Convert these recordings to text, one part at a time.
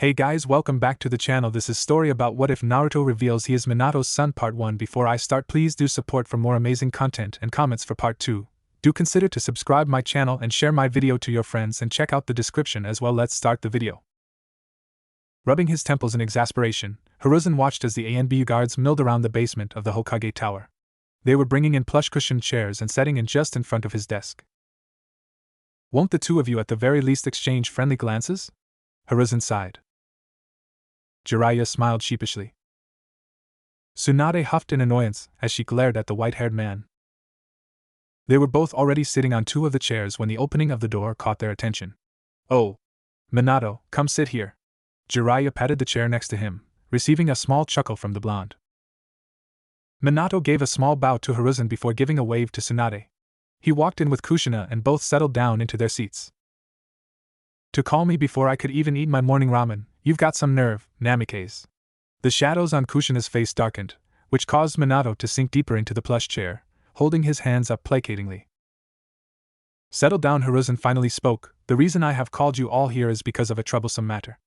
Hey guys, welcome back to the channel. This is story about what if Naruto reveals he is Minato's son part 1. Before I start, please do support for more amazing content and comments for part 2. Do consider to subscribe my channel and share my video to your friends and check out the description as well. Let's start the video. Rubbing his temples in exasperation, Hiruzen watched as the ANBU guards milled around the basement of the Hokage Tower. They were bringing in plush cushioned chairs and setting in just in front of his desk. Won't the two of you at the very least exchange friendly glances? Hiruzen sighed. Jiraiya smiled sheepishly. Tsunade huffed in annoyance as she glared at the white-haired man. They were both already sitting on two of the chairs when the opening of the door caught their attention. Oh, Minato, come sit here. Jiraiya patted the chair next to him, receiving a small chuckle from the blonde. Minato gave a small bow to Hiruzen before giving a wave to Tsunade. He walked in with Kushina and both settled down into their seats. To call me before I could even eat my morning ramen, you've got some nerve, Namikaze. The shadows on Kushina's face darkened, which caused Minato to sink deeper into the plush chair, holding his hands up placatingly. Settle down, Hiruzen finally spoke. The reason I have called you all here is because of a troublesome matter.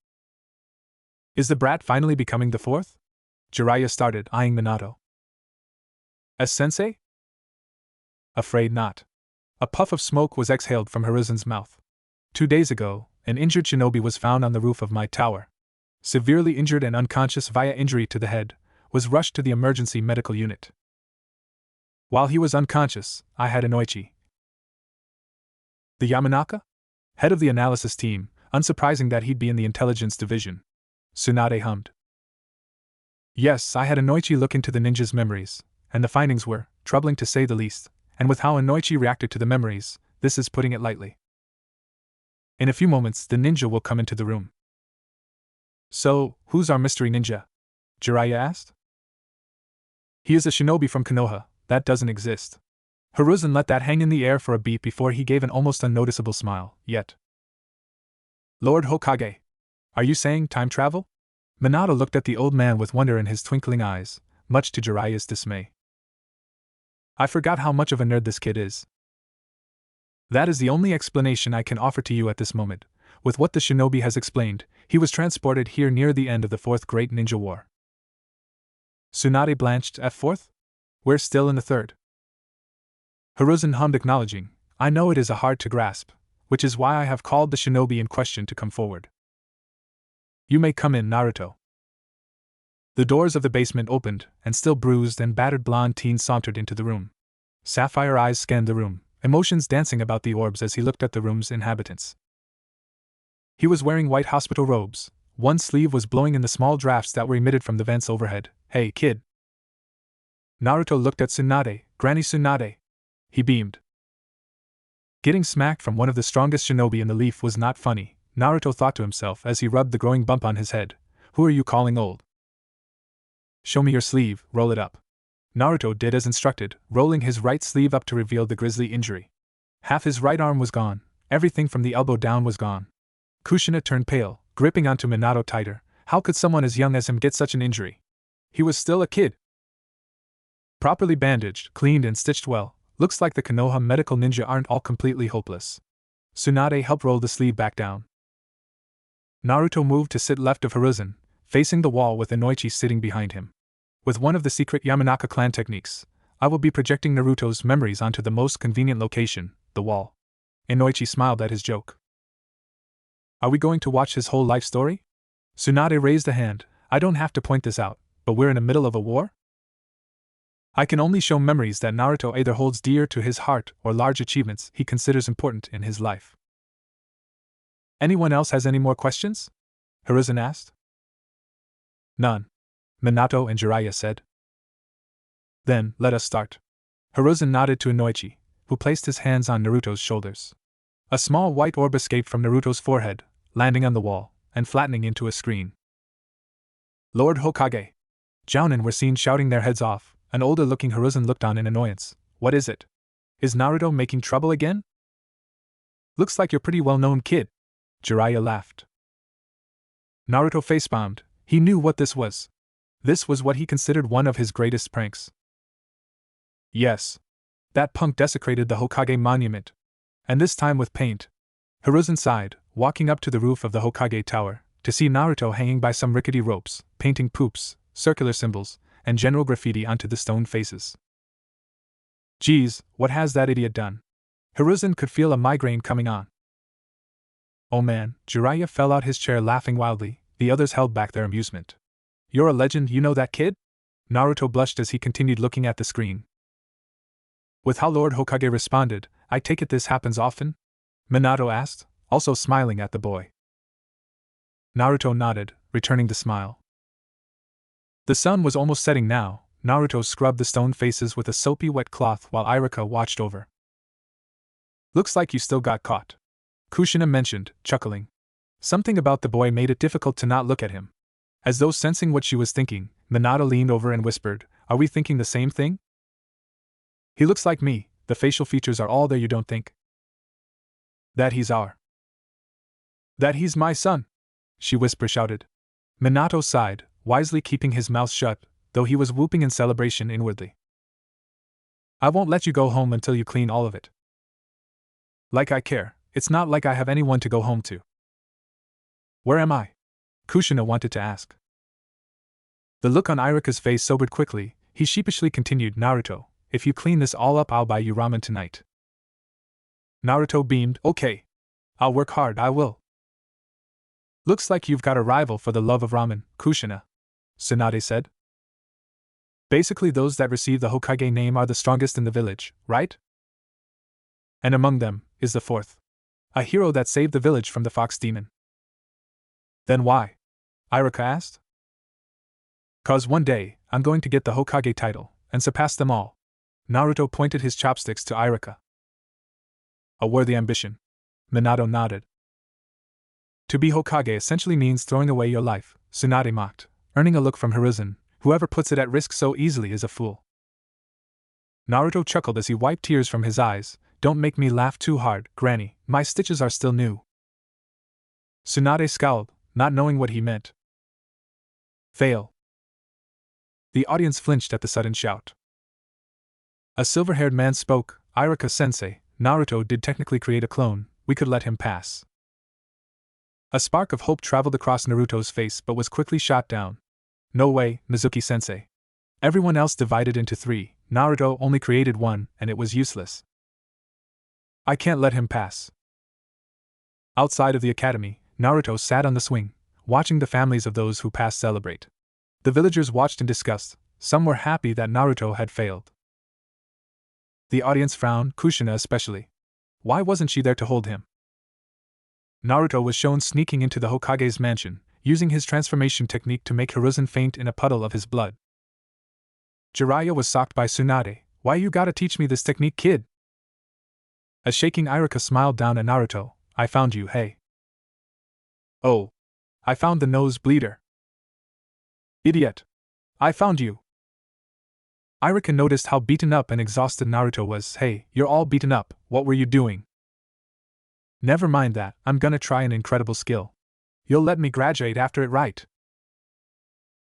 Is the brat finally becoming the fourth? Jiraiya started, eyeing Minato. As sensei? Afraid not. A puff of smoke was exhaled from Hiruzen's mouth. 2 days ago, an injured shinobi was found on the roof of my tower. Severely injured and unconscious via injury to the head, was rushed to the emergency medical unit. While he was unconscious, I had Inoichi, the Yamanaka? Head of the analysis team, unsurprising that he'd be in the intelligence division. Tsunade hummed. Yes, I had Inoichi look into the ninja's memories, and the findings were troubling to say the least, and with how Inoichi reacted to the memories, this is putting it lightly. In a few moments, the ninja will come into the room. So, who's our mystery ninja? Jiraiya asked. He is a shinobi from Konoha. That doesn't exist. Hiruzen let that hang in the air for a beat before he gave an almost unnoticeable smile, yet. Lord Hokage. Are you saying time travel? Minato looked at the old man with wonder in his twinkling eyes, much to Jiraiya's dismay. I forgot how much of a nerd this kid is. That is the only explanation I can offer to you at this moment. With what the shinobi has explained, he was transported here near the end of the Fourth Great Ninja War. Tsunade blanched. At fourth? We're still in the third. Hiruzen hummed, acknowledging, I know it is hard to grasp, which is why I have called the shinobi in question to come forward. You may come in, Naruto. The doors of the basement opened, and still bruised and battered blonde teen sauntered into the room. Sapphire eyes scanned the room, emotions dancing about the orbs as he looked at the room's inhabitants. He was wearing white hospital robes. One sleeve was blowing in the small drafts that were emitted from the vents overhead. Hey, kid. Naruto looked at Tsunade. Granny Tsunade. He beamed. Getting smacked from one of the strongest shinobi in the leaf was not funny, Naruto thought to himself as he rubbed the growing bump on his head. Who are you calling old? Show me your sleeve, roll it up. Naruto did as instructed, rolling his right sleeve up to reveal the grisly injury. Half his right arm was gone, everything from the elbow down was gone. Kushina turned pale, gripping onto Minato tighter. How could someone as young as him get such an injury? He was still a kid. Properly bandaged, cleaned and stitched well, looks like the Konoha medical ninja aren't all completely hopeless. Tsunade helped roll the sleeve back down. Naruto moved to sit left of Hiruzen, facing the wall with Inoichi sitting behind him. With one of the secret Yamanaka clan techniques, I will be projecting Naruto's memories onto the most convenient location, the wall. Inoichi smiled at his joke. Are we going to watch his whole life story? Tsunade raised a hand. I don't have to point this out, but we're in the middle of a war? I can only show memories that Naruto either holds dear to his heart or large achievements he considers important in his life. Anyone else has any more questions? Hiruzen asked. None. Minato and Jiraiya said. Then, let us start. Hiruzen nodded to Inoichi, who placed his hands on Naruto's shoulders. A small white orb escaped from Naruto's forehead, landing on the wall, and flattening into a screen. Lord Hokage. Jounin were seen shouting their heads off. An older-looking Hiruzen looked on in annoyance. What is it? Is Naruto making trouble again? Looks like you're pretty well-known kid. Jiraiya laughed. Naruto face-bombed. He knew what this was. This was what he considered one of his greatest pranks. Yes. That punk desecrated the Hokage monument. And this time with paint. Hiruzen sighed, walking up to the roof of the Hokage tower, to see Naruto hanging by some rickety ropes, painting poops, circular symbols, and general graffiti onto the stone faces. Geez, what has that idiot done? Hiruzen could feel a migraine coming on. Oh man, Jiraiya fell out his chair laughing wildly, the others held back their amusement. You're a legend, you know that kid? Naruto blushed as he continued looking at the screen. With how Lord Hokage responded, I take it this happens often? Minato asked, also smiling at the boy. Naruto nodded, returning the smile. The sun was almost setting now. Naruto scrubbed the stone faces with a soapy wet cloth while Iruka watched over. Looks like you still got caught, Kushina mentioned, chuckling. Something about the boy made it difficult to not look at him. As though sensing what she was thinking, Minato leaned over and whispered, Are we thinking the same thing? He looks like me, the facial features are all there, you don't think? That he's my son, she shouted. Minato sighed, wisely keeping his mouth shut, though he was whooping in celebration inwardly. I won't let you go home until you clean all of it. Like I care, it's not like I have anyone to go home to. Where am I? Kushina wanted to ask. The look on Iruka's face sobered quickly. He sheepishly continued, Naruto, if you clean this all up I'll buy you ramen tonight. Naruto beamed, Okay. I'll work hard, I will. Looks like you've got a rival for the love of ramen, Kushina, Tsunade said. Basically those that receive the Hokage name are the strongest in the village, right? And among them is the fourth. A hero that saved the village from the fox demon. Then why? Iruka asked. 'Cause one day, I'm going to get the Hokage title, and surpass them all. Naruto pointed his chopsticks to Iruka. A worthy ambition. Minato nodded. To be Hokage essentially means throwing away your life, Tsunade mocked, earning a look from Hiruzen. Whoever puts it at risk so easily is a fool. Naruto chuckled as he wiped tears from his eyes. Don't make me laugh too hard, Granny, my stitches are still new. Tsunade scowled, not knowing what he meant. Fail. The audience flinched at the sudden shout. A silver-haired man spoke, Iruka-sensei, Naruto did technically create a clone, we could let him pass. A spark of hope traveled across Naruto's face but was quickly shot down. No way, Mizuki-sensei. Everyone else divided into 3, Naruto only created 1, and it was useless. I can't let him pass. Outside of the academy, Naruto sat on the swing, watching the families of those who passed celebrate. The villagers watched in disgust, some were happy that Naruto had failed. The audience frowned, Kushina especially. Why wasn't she there to hold him? Naruto was shown sneaking into the Hokage's mansion, using his transformation technique to make Hiruzen faint in a puddle of his blood. Jiraiya was socked by Tsunade. Why you gotta teach me this technique, kid? A shaking Iruka smiled down at Naruto. I found you, hey. Oh. I found the nose bleeder. Idiot. I found you. Iruka noticed how beaten up and exhausted Naruto was. Hey, you're all beaten up, what were you doing? Never mind that, I'm gonna try an incredible skill. You'll let me graduate after it, right?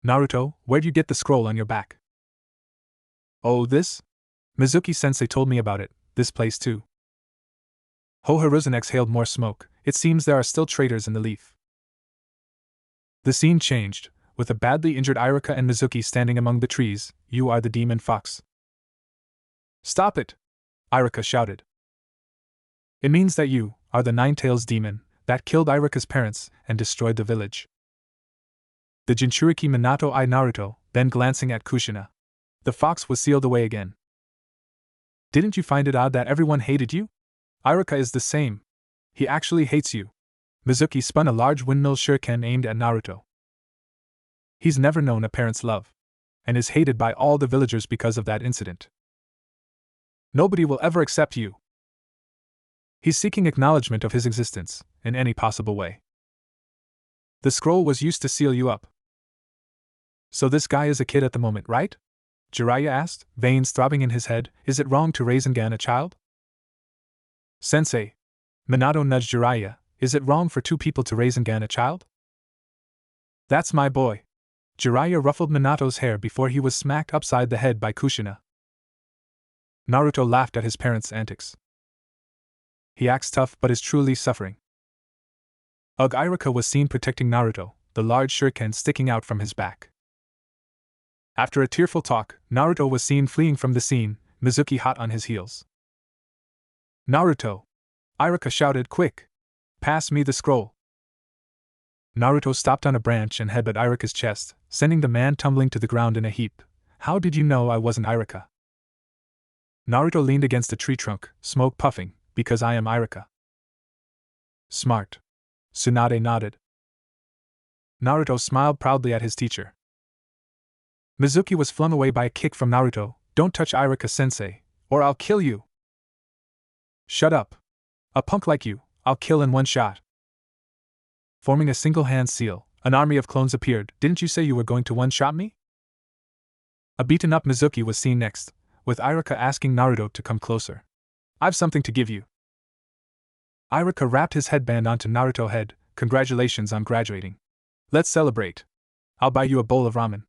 Naruto, where'd you get the scroll on your back? Oh, this? Mizuki-sensei told me about it, this place too. Hiruzen exhaled more smoke. It seems there are still traitors in the leaf. The scene changed, with a badly injured Iruka and Mizuki standing among the trees. You are the demon fox. Stop it! Iruka shouted. It means that you are the Nine-Tails demon that killed Iruka's parents and destroyed the village. The Jinchuriki Minato eyed Naruto, then glancing at Kushina. The fox was sealed away again. Didn't you find it odd that everyone hated you? Iruka is the same. He actually hates you. Mizuki spun a large windmill shuriken aimed at Naruto. He's never known a parent's love, and is hated by all the villagers because of that incident. Nobody will ever accept you. He's seeking acknowledgement of his existence, in any possible way. The scroll was used to seal you up. So this guy is a kid at the moment, right? Jiraiya asked, veins throbbing in his head. Is it wrong to Rasengan a child? Sensei. Minato nudged Jiraiya. Is it wrong for 2 people to Rasengan a child? That's my boy. Jiraiya ruffled Minato's hair before he was smacked upside the head by Kushina. Naruto laughed at his parents' antics. He acts tough but is truly suffering. Iruka was seen protecting Naruto, the large shuriken sticking out from his back. After a tearful talk, Naruto was seen fleeing from the scene, Mizuki hot on his heels. Naruto! Iruka shouted, quick! Pass me the scroll! Naruto stopped on a branch and headbutted Iruka's chest, sending the man tumbling to the ground in a heap. How did you know I wasn't Iruka? Naruto leaned against a tree trunk, smoke puffing, because I am Iruka. Smart. Tsunade nodded. Naruto smiled proudly at his teacher. Mizuki was flung away by a kick from Naruto. Don't touch Iruka-sensei, or I'll kill you! Shut up! A punk like you, I'll kill in one shot! Forming a single-hand seal, an army of clones appeared. Didn't you say you were going to one-shot me? A beaten-up Mizuki was seen next, with Iruka asking Naruto to come closer. I've something to give you. Iruka wrapped his headband onto Naruto's head. Congratulations on graduating. Let's celebrate. I'll buy you a bowl of ramen.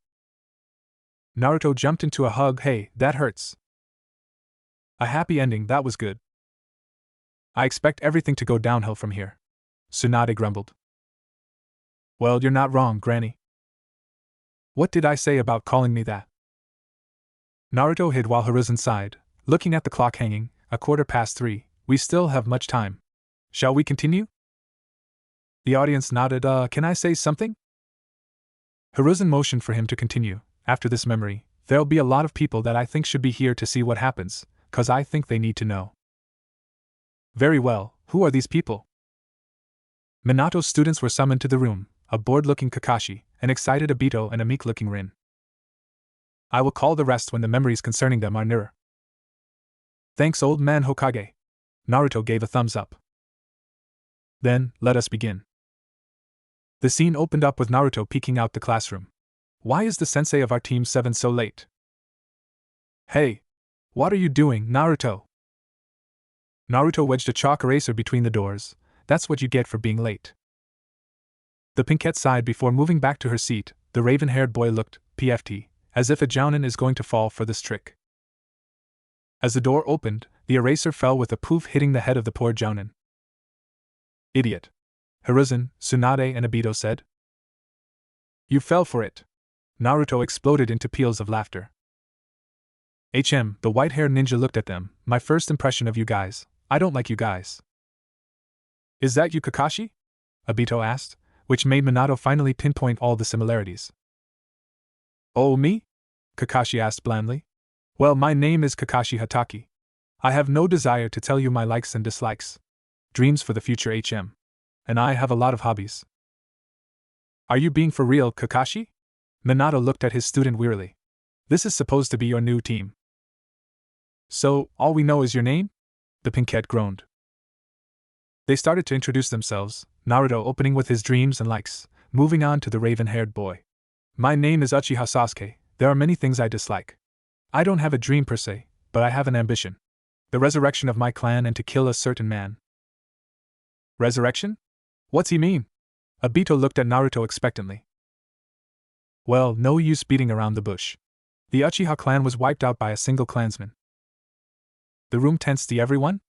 Naruto jumped into a hug. Hey, that hurts. A happy ending, that was good. I expect everything to go downhill from here. Tsunade grumbled. Well, you're not wrong, Granny. What did I say about calling me that? Naruto hid while Hiruzen sighed, looking at the clock hanging, 3:15. We still have much time. Shall we continue? The audience nodded. Can I say something? Hiruzen motioned for him to continue. After this memory, there'll be a lot of people that I think should be here to see what happens, 'cause I think they need to know. Very well, who are these people? Minato's students were summoned to the room, a bored-looking Kakashi, an excited Obito and a meek-looking Rin. I will call the rest when the memories concerning them are nearer. Thanks, old man Hokage. Naruto gave a thumbs up. Then, let us begin. The scene opened up with Naruto peeking out the classroom. Why is the sensei of our Team 7 so late? Hey! What are you doing, Naruto? Naruto wedged a chalk eraser between the doors. That's what you get for being late. The pinkette sighed before moving back to her seat. The raven-haired boy looked, PFT, as if a jounin is going to fall for this trick. As the door opened, the eraser fell with a poof, hitting the head of the poor jounin. Idiot. Hiruzen, Tsunade and Obito said. You fell for it. Naruto exploded into peals of laughter. The white-haired ninja looked at them. My first impression of you guys. I don't like you guys. Is that you, Kakashi? Obito asked, which made Minato finally pinpoint all the similarities. Oh, me? Kakashi asked blandly. Well, my name is Kakashi Hatake. I have no desire to tell you my likes and dislikes. Dreams for the future, And I have a lot of hobbies. Are you being for real, Kakashi? Minato looked at his student wearily. This is supposed to be your new team. So, all we know is your name? The pinkette groaned. They started to introduce themselves, Naruto opening with his dreams and likes, moving on to the raven-haired boy. My name is Uchiha Sasuke. There are many things I dislike. I don't have a dream per se, but I have an ambition. The resurrection of my clan and to kill a certain man. Resurrection? What's he mean? Obito looked at Naruto expectantly. Well, no use beating around the bush. The Uchiha clan was wiped out by a single clansman. The room tensed. Everyone?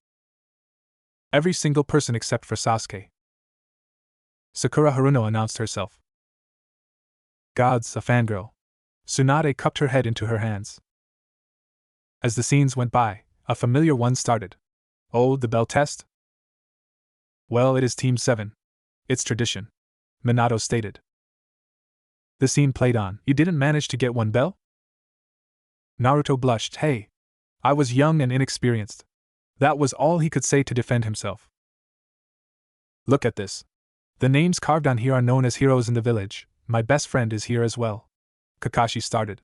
Every single person except for Sasuke. Sakura Haruno announced herself. Gods, a fangirl. Tsunade cupped her head into her hands. As the scenes went by, a familiar one started. Oh, the bell test? Well, it is Team 7. It's tradition. Minato stated. The scene played on. You didn't manage to get one bell? Naruto blushed. Hey. I was young and inexperienced. That was all he could say to defend himself. Look at this. The names carved on here are known as heroes in the village. My best friend is here as well. Kakashi started.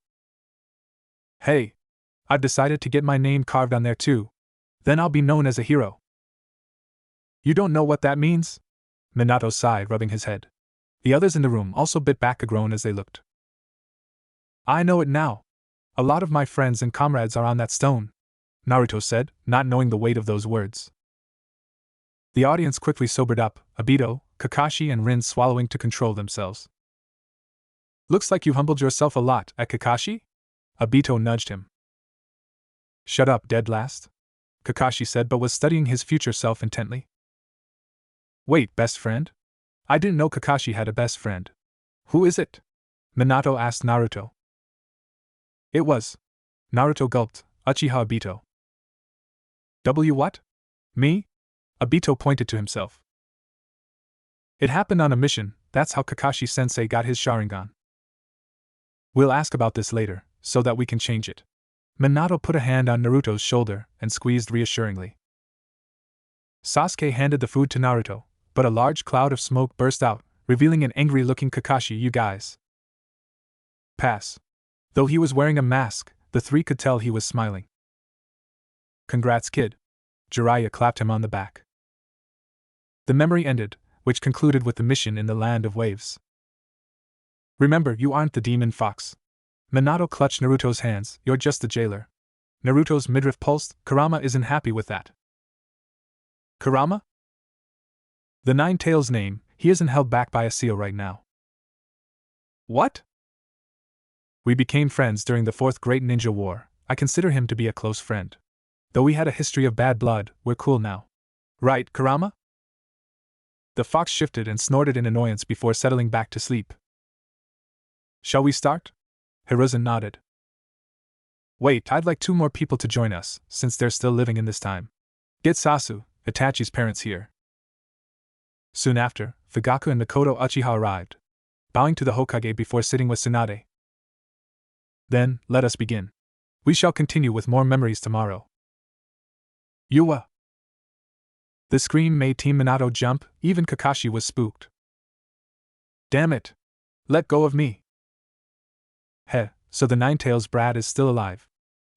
Hey. I've decided to get my name carved on there too. Then I'll be known as a hero. You don't know what that means? Minato sighed, rubbing his head. The others in the room also bit back a groan as they looked. I know it now. A lot of my friends and comrades are on that stone, Naruto said, not knowing the weight of those words. The audience quickly sobered up, Obito, Kakashi and Rin swallowing to control themselves. Looks like you humbled yourself a lot, Kakashi? Obito nudged him. Shut up, dead last, Kakashi said, but was studying his future self intently. Wait, best friend? I didn't know Kakashi had a best friend. Who is it? Minato asked Naruto. It was. Naruto gulped, Uchiha Obito. What? Me? Obito pointed to himself. It happened on a mission, that's how Kakashi-sensei got his Sharingan. We'll ask about this later, so that we can change it. Minato put a hand on Naruto's shoulder and squeezed reassuringly. Sasuke handed the food to Naruto, but a large cloud of smoke burst out, revealing an angry-looking Kakashi. You guys. Pass. Though he was wearing a mask, the three could tell he was smiling. Congrats, kid. Jiraiya clapped him on the back. The memory ended, which concluded with the mission in the Land of Waves. Remember, you aren't the demon fox. Minato clutched Naruto's hands. You're just the jailer. Naruto's midriff pulsed. Kurama isn't happy with that. Kurama? The Nine-Tails name, he isn't held back by a seal right now. What? We became friends during the Fourth Great Ninja War. I consider him to be a close friend. Though we had a history of bad blood, we're cool now. Right, Kurama? The fox shifted and snorted in annoyance before settling back to sleep. Shall we start? Hiruzen nodded. Wait, I'd like 2 more people to join us, since they're still living in this time. Get Sasu, Itachi's parents, here. Soon after, Fugaku and Mikoto Uchiha arrived, bowing to the Hokage before sitting with Tsunade. Then, let us begin. We shall continue with more memories tomorrow. Yua! The scream made Team Minato jump, even Kakashi was spooked. Damn it! Let go of me! Heh, so the Nine-Tails brat is still alive.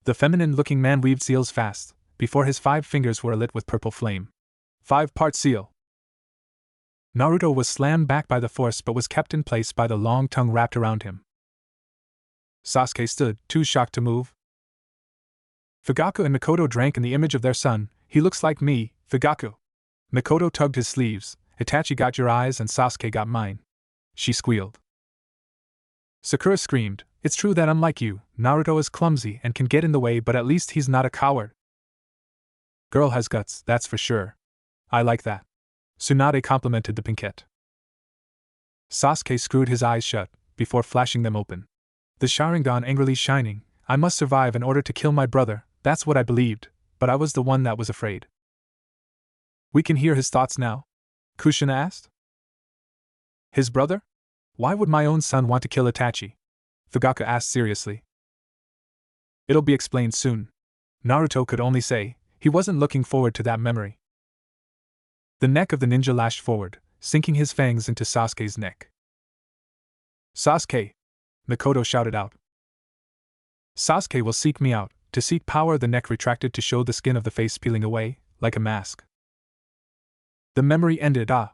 The feminine-looking man weaved seals fast, before his 5 fingers were alit with purple flame. 5-part seal! Naruto was slammed back by the force but was kept in place by the long tongue wrapped around him. Sasuke stood, too shocked to move. Fugaku and Mikoto drank in the image of their son. He looks like me, Fugaku. Mikoto tugged his sleeves. Itachi got your eyes and Sasuke got mine. She squealed. Sakura screamed. It's true that unlike you, Naruto is clumsy and can get in the way, but at least he's not a coward. Girl has guts, that's for sure. I like that. Tsunade complimented the pinkette. Sasuke screwed his eyes shut, before flashing them open. The Sharingan angrily shining. I must survive in order to kill my brother, that's what I believed, but I was the one that was afraid. We can hear his thoughts now? Kushina asked. His brother? Why would my own son want to kill Itachi? Fugaku asked seriously. It'll be explained soon. Naruto could only say, he wasn't looking forward to that memory. The neck of the ninja lashed forward, sinking his fangs into Sasuke's neck. Sasuke! Mikoto shouted out. Sasuke will seek me out. To seek power, the neck retracted to show the skin of the face peeling away, like a mask. The memory ended. Ah.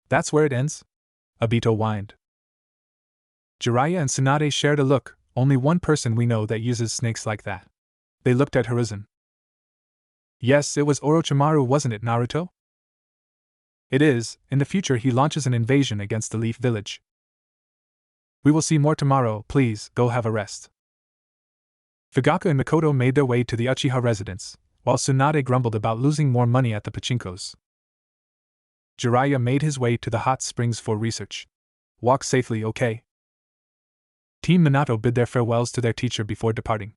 That's where it ends? Obito whined. Jiraiya and Tsunade shared a look. Only one person we know that uses snakes like that. They looked at Hiruzen. Yes, it was Orochimaru, wasn't it, Naruto? It is. In the future he launches an invasion against the Leaf Village. We will see more tomorrow. Please, go have a rest. Fugaku and Mikoto made their way to the Uchiha residence, while Tsunade grumbled about losing more money at the pachinkos. Jiraiya made his way to the hot springs for research. Walk safely, okay? Team Minato bid their farewells to their teacher before departing.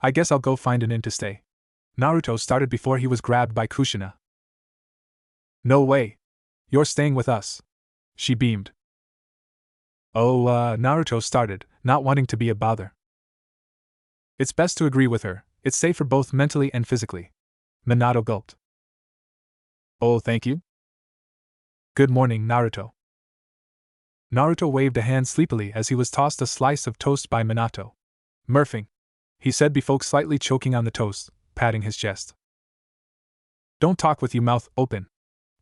I guess I'll go find an inn to stay. Naruto started before he was grabbed by Kushina. No way. You're staying with us. She beamed. Oh, Naruto started, not wanting to be a bother. It's best to agree with her, it's safer both mentally and physically. Minato gulped. Oh, thank you? Good morning, Naruto. Naruto waved a hand sleepily as he was tossed a slice of toast by Minato. Murphing, he said before slightly choking on the toast, patting his chest. Don't talk with your mouth open.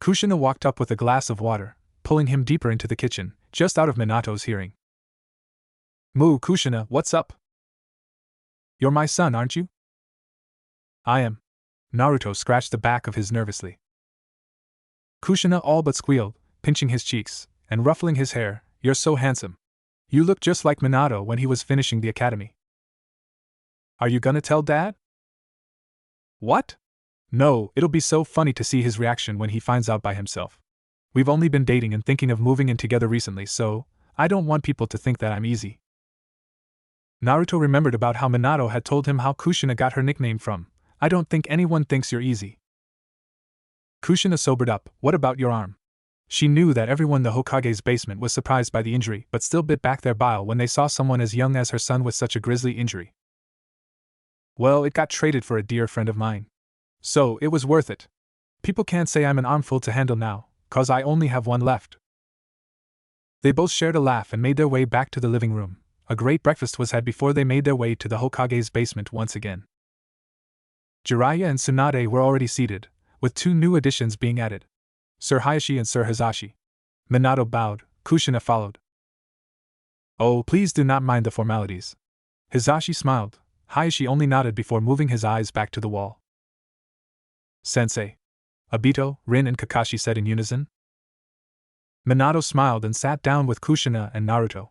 Kushina walked up with a glass of water, pulling him deeper into the kitchen, just out of Minato's hearing. Moo, Kushina, what's up? You're my son, aren't you? I am. Naruto scratched the back of his nervously. Kushina all but squealed, pinching his cheeks and ruffling his hair. You're so handsome. You look just like Minato when he was finishing the academy. Are you gonna tell Dad? What? No, it'll be so funny to see his reaction when he finds out by himself. We've only been dating and thinking of moving in together recently, so I don't want people to think that I'm easy. Naruto remembered about how Minato had told him how Kushina got her nickname from. I don't think anyone thinks you're easy. Kushina sobered up. What about your arm? She knew that everyone in the Hokage's basement was surprised by the injury, but still bit back their bile when they saw someone as young as her son with such a grisly injury. Well, it got traded for a dear friend of mine. So, it was worth it. People can't say I'm an armful to handle now, 'cause I only have one left. They both shared a laugh and made their way back to the living room. A great breakfast was had before they made their way to the Hokage's basement once again. Jiraiya and Tsunade were already seated, with 2 new additions being added. Sir Hayashi and Sir Hizashi. Minato bowed, Kushina followed. Oh, please do not mind the formalities. Hizashi smiled. Hayashi only nodded before moving his eyes back to the wall. Sensei. Obito, Rin and Kakashi said in unison. Minato smiled and sat down with Kushina and Naruto.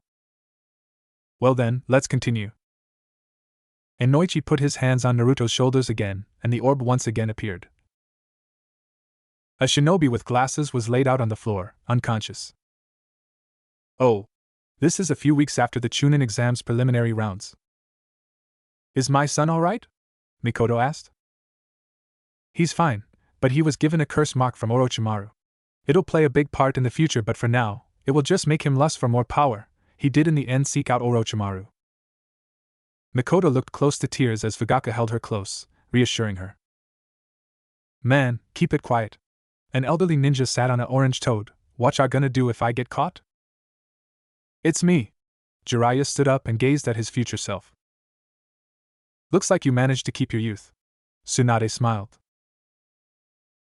Well then, let's continue. Inoichi put his hands on Naruto's shoulders again, and the orb once again appeared. A shinobi with glasses was laid out on the floor, unconscious. Oh. This is a few weeks after the Chunin exam's preliminary rounds. Is my son alright? Mikoto asked. He's fine, but he was given a curse mark from Orochimaru. It'll play a big part in the future, but for now, it will just make him lust for more power. He did in the end seek out Orochimaru. Mikoto looked close to tears as Fugaka held her close, reassuring her. Man, keep it quiet. An elderly ninja sat on an orange toad. What you gonna do if I get caught? It's me. Jiraiya stood up and gazed at his future self. Looks like you managed to keep your youth. Tsunade smiled.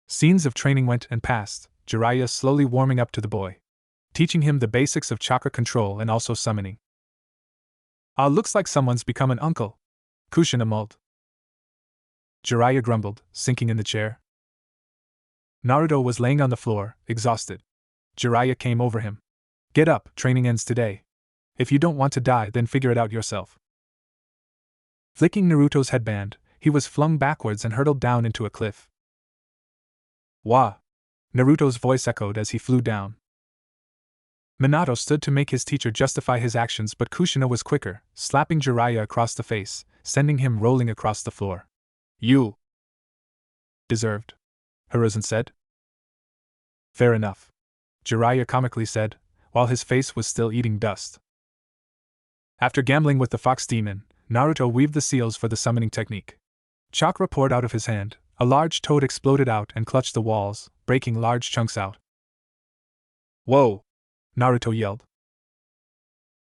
Scenes of training went and passed, Jiraiya slowly warming up to the boy, teaching him the basics of chakra control and also summoning. Looks like someone's become an uncle. Kushina mulled. Jiraiya grumbled, sinking in the chair. Naruto was laying on the floor, exhausted. Jiraiya came over him. Get up, training ends today. If you don't want to die, then figure it out yourself. Flicking Naruto's headband, he was flung backwards and hurtled down into a cliff. Wah! Naruto's voice echoed as he flew down. Minato stood to make his teacher justify his actions, but Kushina was quicker, slapping Jiraiya across the face, sending him rolling across the floor. You deserved, Hiruzen said. Fair enough, Jiraiya comically said, while his face was still eating dust. After gambling with the fox demon, Naruto weaved the seals for the summoning technique. Chakra poured out of his hand, a large toad exploded out and clutched the walls, breaking large chunks out. Whoa! Naruto yelled.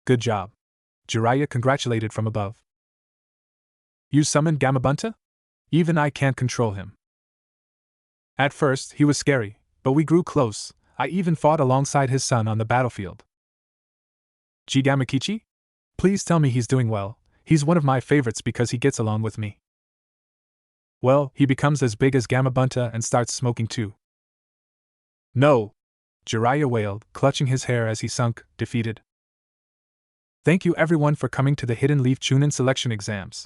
Good job. Jiraiya congratulated from above. You summoned Gamabunta? Even I can't control him. At first, he was scary, but we grew close. I even fought alongside his son on the battlefield. Jigamakichi? Please tell me he's doing well. He's one of my favorites because he gets along with me. Well, he becomes as big as Gamabunta and starts smoking too. No! Jiraiya wailed, clutching his hair as he sunk, defeated. Thank you everyone for coming to the Hidden Leaf Chunin selection exams.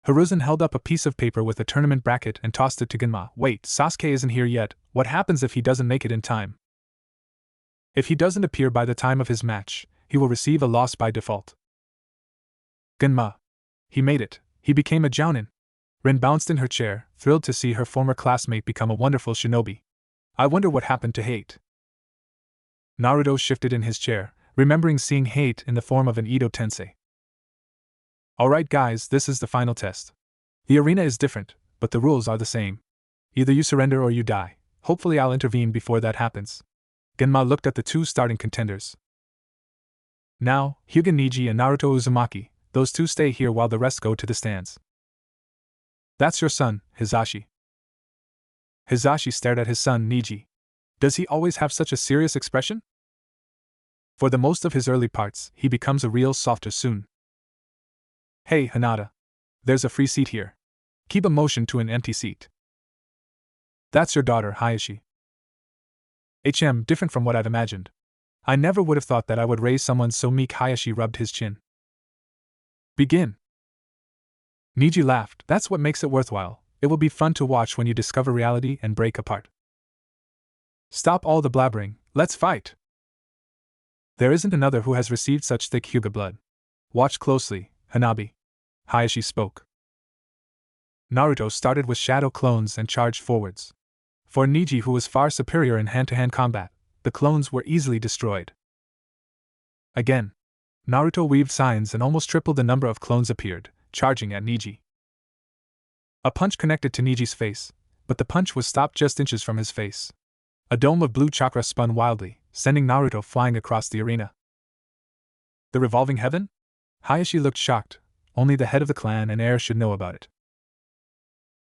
Hiruzen held up a piece of paper with a tournament bracket and tossed it to Genma. Wait, Sasuke isn't here yet. What happens if he doesn't make it in time? If he doesn't appear by the time of his match, he will receive a loss by default. Genma. He made it. He became a Jounin. Rin bounced in her chair, thrilled to see her former classmate become a wonderful shinobi. I wonder what happened to Hate. Naruto shifted in his chair, remembering seeing Hate in the form of an Edo Tensei. Alright guys, this is the final test. The arena is different, but the rules are the same. Either you surrender or you die. Hopefully I'll intervene before that happens. Genma looked at the 2 starting contenders. Now, Hyuga Niji and Naruto Uzumaki, those 2 stay here while the rest go to the stands. That's your son, Hizashi. Hizashi stared at his son Niji. Does he always have such a serious expression? For the most of his early parts, he becomes a real softer soon. Hey, Hinata. There's a free seat here. Kiba motioned to an empty seat. That's your daughter, Hayashi. Different from what I've imagined. I never would have thought that I would raise someone so meek. Hayashi rubbed his chin. Begin. Niji laughed. That's what makes it worthwhile. It will be fun to watch when you discover reality and break apart. Stop all the blabbering, let's fight! There isn't another who has received such thick Hyuga blood. Watch closely, Hanabi. Hayashi spoke. Naruto started with shadow clones and charged forwards. For Neji, who was far superior in hand-to-hand combat, the clones were easily destroyed. Again, Naruto weaved signs and almost tripled the number of clones appeared, charging at Neji. A punch connected to Neji's face, but the punch was stopped just inches from his face. A dome of blue chakra spun wildly, sending Naruto flying across the arena. The revolving heaven? Hayashi looked shocked. Only the head of the clan and heir should know about it.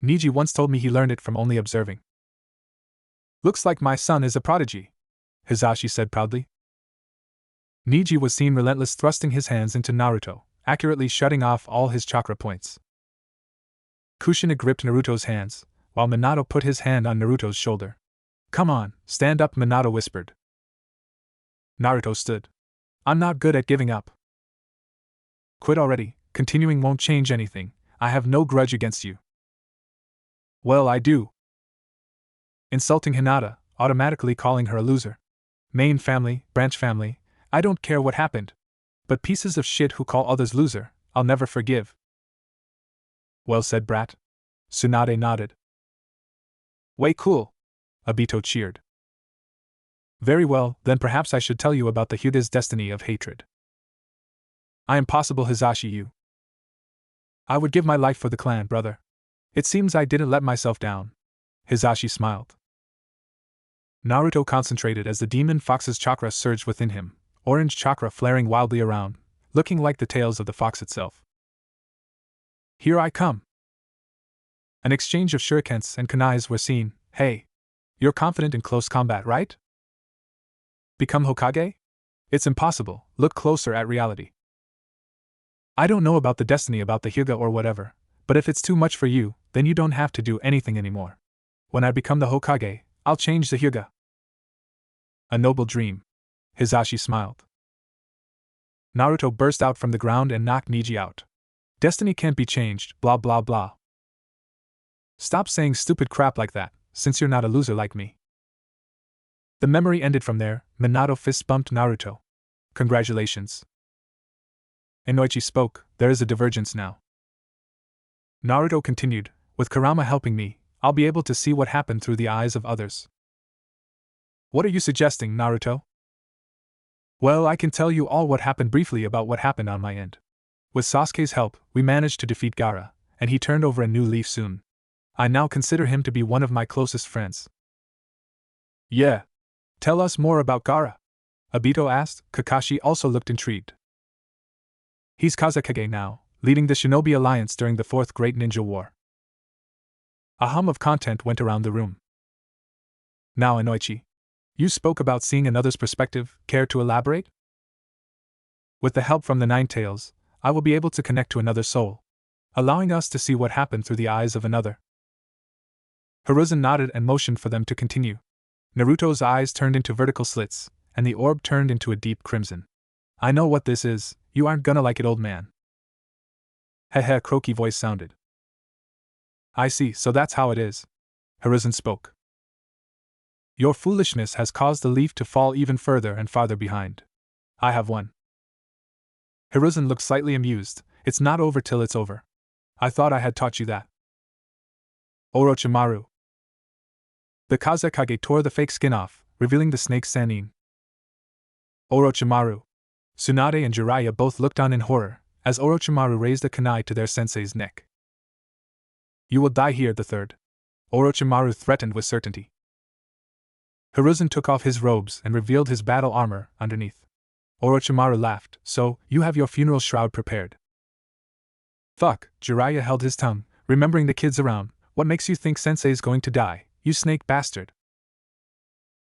Neji once told me he learned it from only observing. Looks like my son is a prodigy, Hisashi said proudly. Neji was seen relentless thrusting his hands into Naruto, accurately shutting off all his chakra points. Kushina gripped Naruto's hands, while Minato put his hand on Naruto's shoulder. Come on, stand up, Minato whispered. Naruto stood. I'm not good at giving up. Quit already, continuing won't change anything, I have no grudge against you. Well, I do. Insulting Hinata, automatically calling her a loser. Main family, branch family, I don't care what happened. But pieces of shit who call others loser, I'll never forgive. Well said, brat. Tsunade nodded. Way cool. Obito cheered. Very well, then perhaps I should tell you about the Hyuga's destiny of hatred. I am possible, Hisashi you. I would give my life for the clan, brother. It seems I didn't let myself down. Hisashi smiled. Naruto concentrated as the demon fox's chakra surged within him, orange chakra flaring wildly around, looking like the tails of the fox itself. Here I come. An exchange of shurikens and kunais were seen. Hey. You're confident in close combat, right? Become Hokage? It's impossible, look closer at reality. I don't know about the destiny about the Hyuga or whatever, but if it's too much for you, then you don't have to do anything anymore. When I become the Hokage, I'll change the Hyuga. A noble dream. Hisashi smiled. Naruto burst out from the ground and knocked Neji out. Destiny can't be changed, blah blah blah. Stop saying stupid crap like that, since you're not a loser like me. The memory ended from there. Minato fist bumped Naruto. Congratulations. Inoichi spoke, there is a divergence now. Naruto continued, with Kurama helping me, I'll be able to see what happened through the eyes of others. What are you suggesting, Naruto? Well, I can tell you all what happened briefly about what happened on my end. With Sasuke's help, we managed to defeat Gaara, and he turned over a new leaf soon. I now consider him to be one of my closest friends. Yeah. Tell us more about Gaara, Obito asked. Kakashi also looked intrigued. He's Kazekage now, leading the Shinobi Alliance during the Fourth Great Ninja War. A hum of content went around the room. Now, Inoichi, you spoke about seeing another's perspective, care to elaborate? With the help from the Nine Tails, I will be able to connect to another soul, allowing us to see what happened through the eyes of another. Hiruzen nodded and motioned for them to continue. Naruto's eyes turned into vertical slits, and the orb turned into a deep crimson. I know what this is, you aren't gonna like it, old man. Heh, a croaky voice sounded. I see, so that's how it is. Hiruzen spoke. Your foolishness has caused the leaf to fall even further and farther behind. I have won. Hiruzen looked slightly amused. It's not over till it's over. I thought I had taught you that. Orochimaru. The Kazekage tore the fake skin off, revealing the snake Sannin. Orochimaru. Tsunade and Jiraiya both looked on in horror, as Orochimaru raised a kunai to their sensei's neck. You will die here, the third. Orochimaru threatened with certainty. Hiruzen took off his robes and revealed his battle armor underneath. Orochimaru laughed, so, you have your funeral shroud prepared. Fuck, Jiraiya held his tongue, remembering the kids around. What makes you think sensei's going to die, you snake bastard?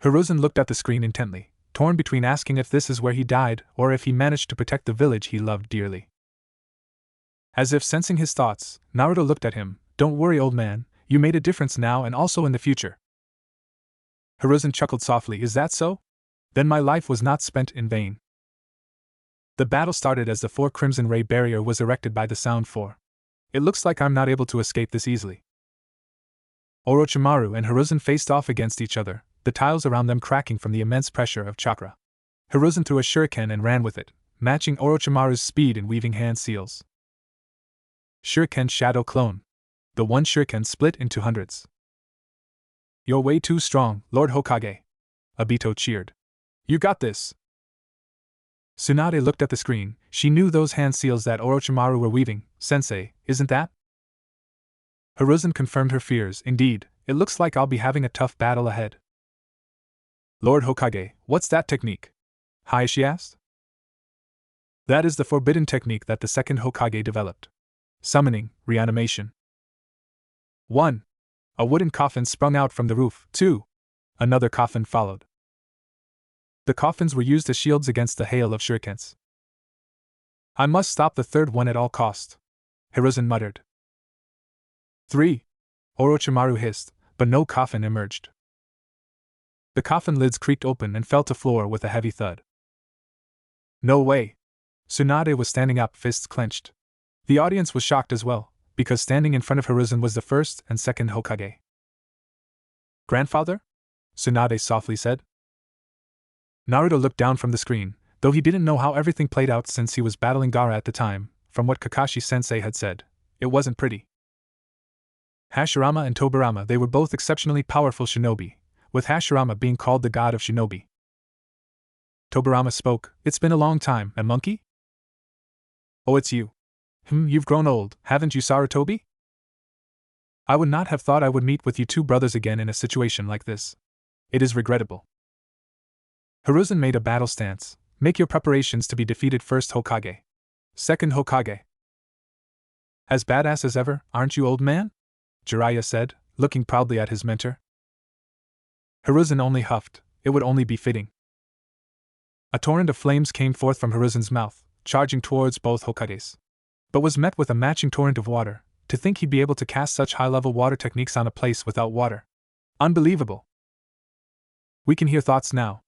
Hiruzen looked at the screen intently, torn between asking if this is where he died or if he managed to protect the village he loved dearly. As if sensing his thoughts, Naruto looked at him. Don't worry, old man, you made a difference now and also in the future. Hiruzen chuckled softly. Is that so? Then my life was not spent in vain. The battle started as the 4 Crimson Ray barrier was erected by the Sound 4. It looks like I'm not able to escape this easily. Orochimaru and Hiruzen faced off against each other, the tiles around them cracking from the immense pressure of chakra. Hiruzen threw a shuriken and ran with it, matching Orochimaru's speed in weaving hand seals. Shuriken Shadow Clone. The one shuriken split into hundreds. You're way too strong, Lord Hokage. Obito cheered. You got this. Tsunade looked at the screen. She knew those hand seals that Orochimaru were weaving. Sensei, isn't that? Hiruzen confirmed her fears. Indeed, it looks like I'll be having a tough battle ahead. Lord Hokage, what's that technique? Hayashi asked. That is the forbidden technique that the second Hokage developed. Summoning, reanimation. 1. A wooden coffin sprung out from the roof. 2. Another coffin followed. The coffins were used as shields against the hail of shurikens. I must stop the third one at all cost, Hiruzen muttered. 3. Orochimaru hissed, but no coffin emerged. The coffin lids creaked open and fell to floor with a heavy thud. No way! Tsunade was standing up, fists clenched. The audience was shocked as well, because standing in front of Hiruzen was the first and second Hokage. Grandfather? Tsunade softly said. Naruto looked down from the screen, though he didn't know how everything played out since he was battling Gaara at the time. From what Kakashi-sensei had said, it wasn't pretty. Hashirama and Tobirama, they were both exceptionally powerful shinobi, with Hashirama being called the god of shinobi. Tobirama spoke. It's been a long time, a monkey? Oh, it's you. You've grown old, haven't you, Sarutobi? I would not have thought I would meet with you two brothers again in a situation like this. It is regrettable. Hiruzen made a battle stance. Make your preparations to be defeated, first Hokage. Second Hokage. As badass as ever, aren't you, old man? Jiraiya said, looking proudly at his mentor. Hiruzen only huffed. It would only be fitting. A torrent of flames came forth from Hiruzen's mouth, charging towards both Hokages, but was met with a matching torrent of water. To think he'd be able to cast such high-level water techniques on a place without water. Unbelievable. We can hear thoughts now,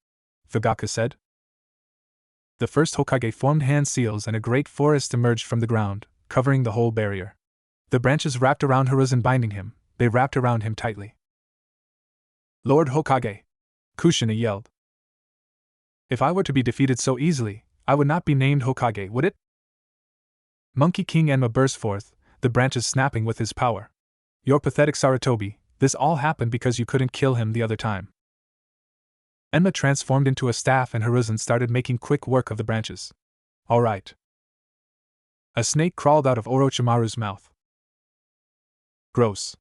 Fugaku said. The first Hokage formed hand seals and a great forest emerged from the ground, covering the whole barrier. The branches wrapped around Hiruzen, binding him. They wrapped around him tightly. Lord Hokage! Kushina yelled. If I were to be defeated so easily, I would not be named Hokage, would it? Monkey King Enma burst forth, the branches snapping with his power. You're pathetic, Sarutobi. This all happened because you couldn't kill him the other time. Enma transformed into a staff and Hiruzen started making quick work of the branches. All right. A snake crawled out of Orochimaru's mouth. Gross.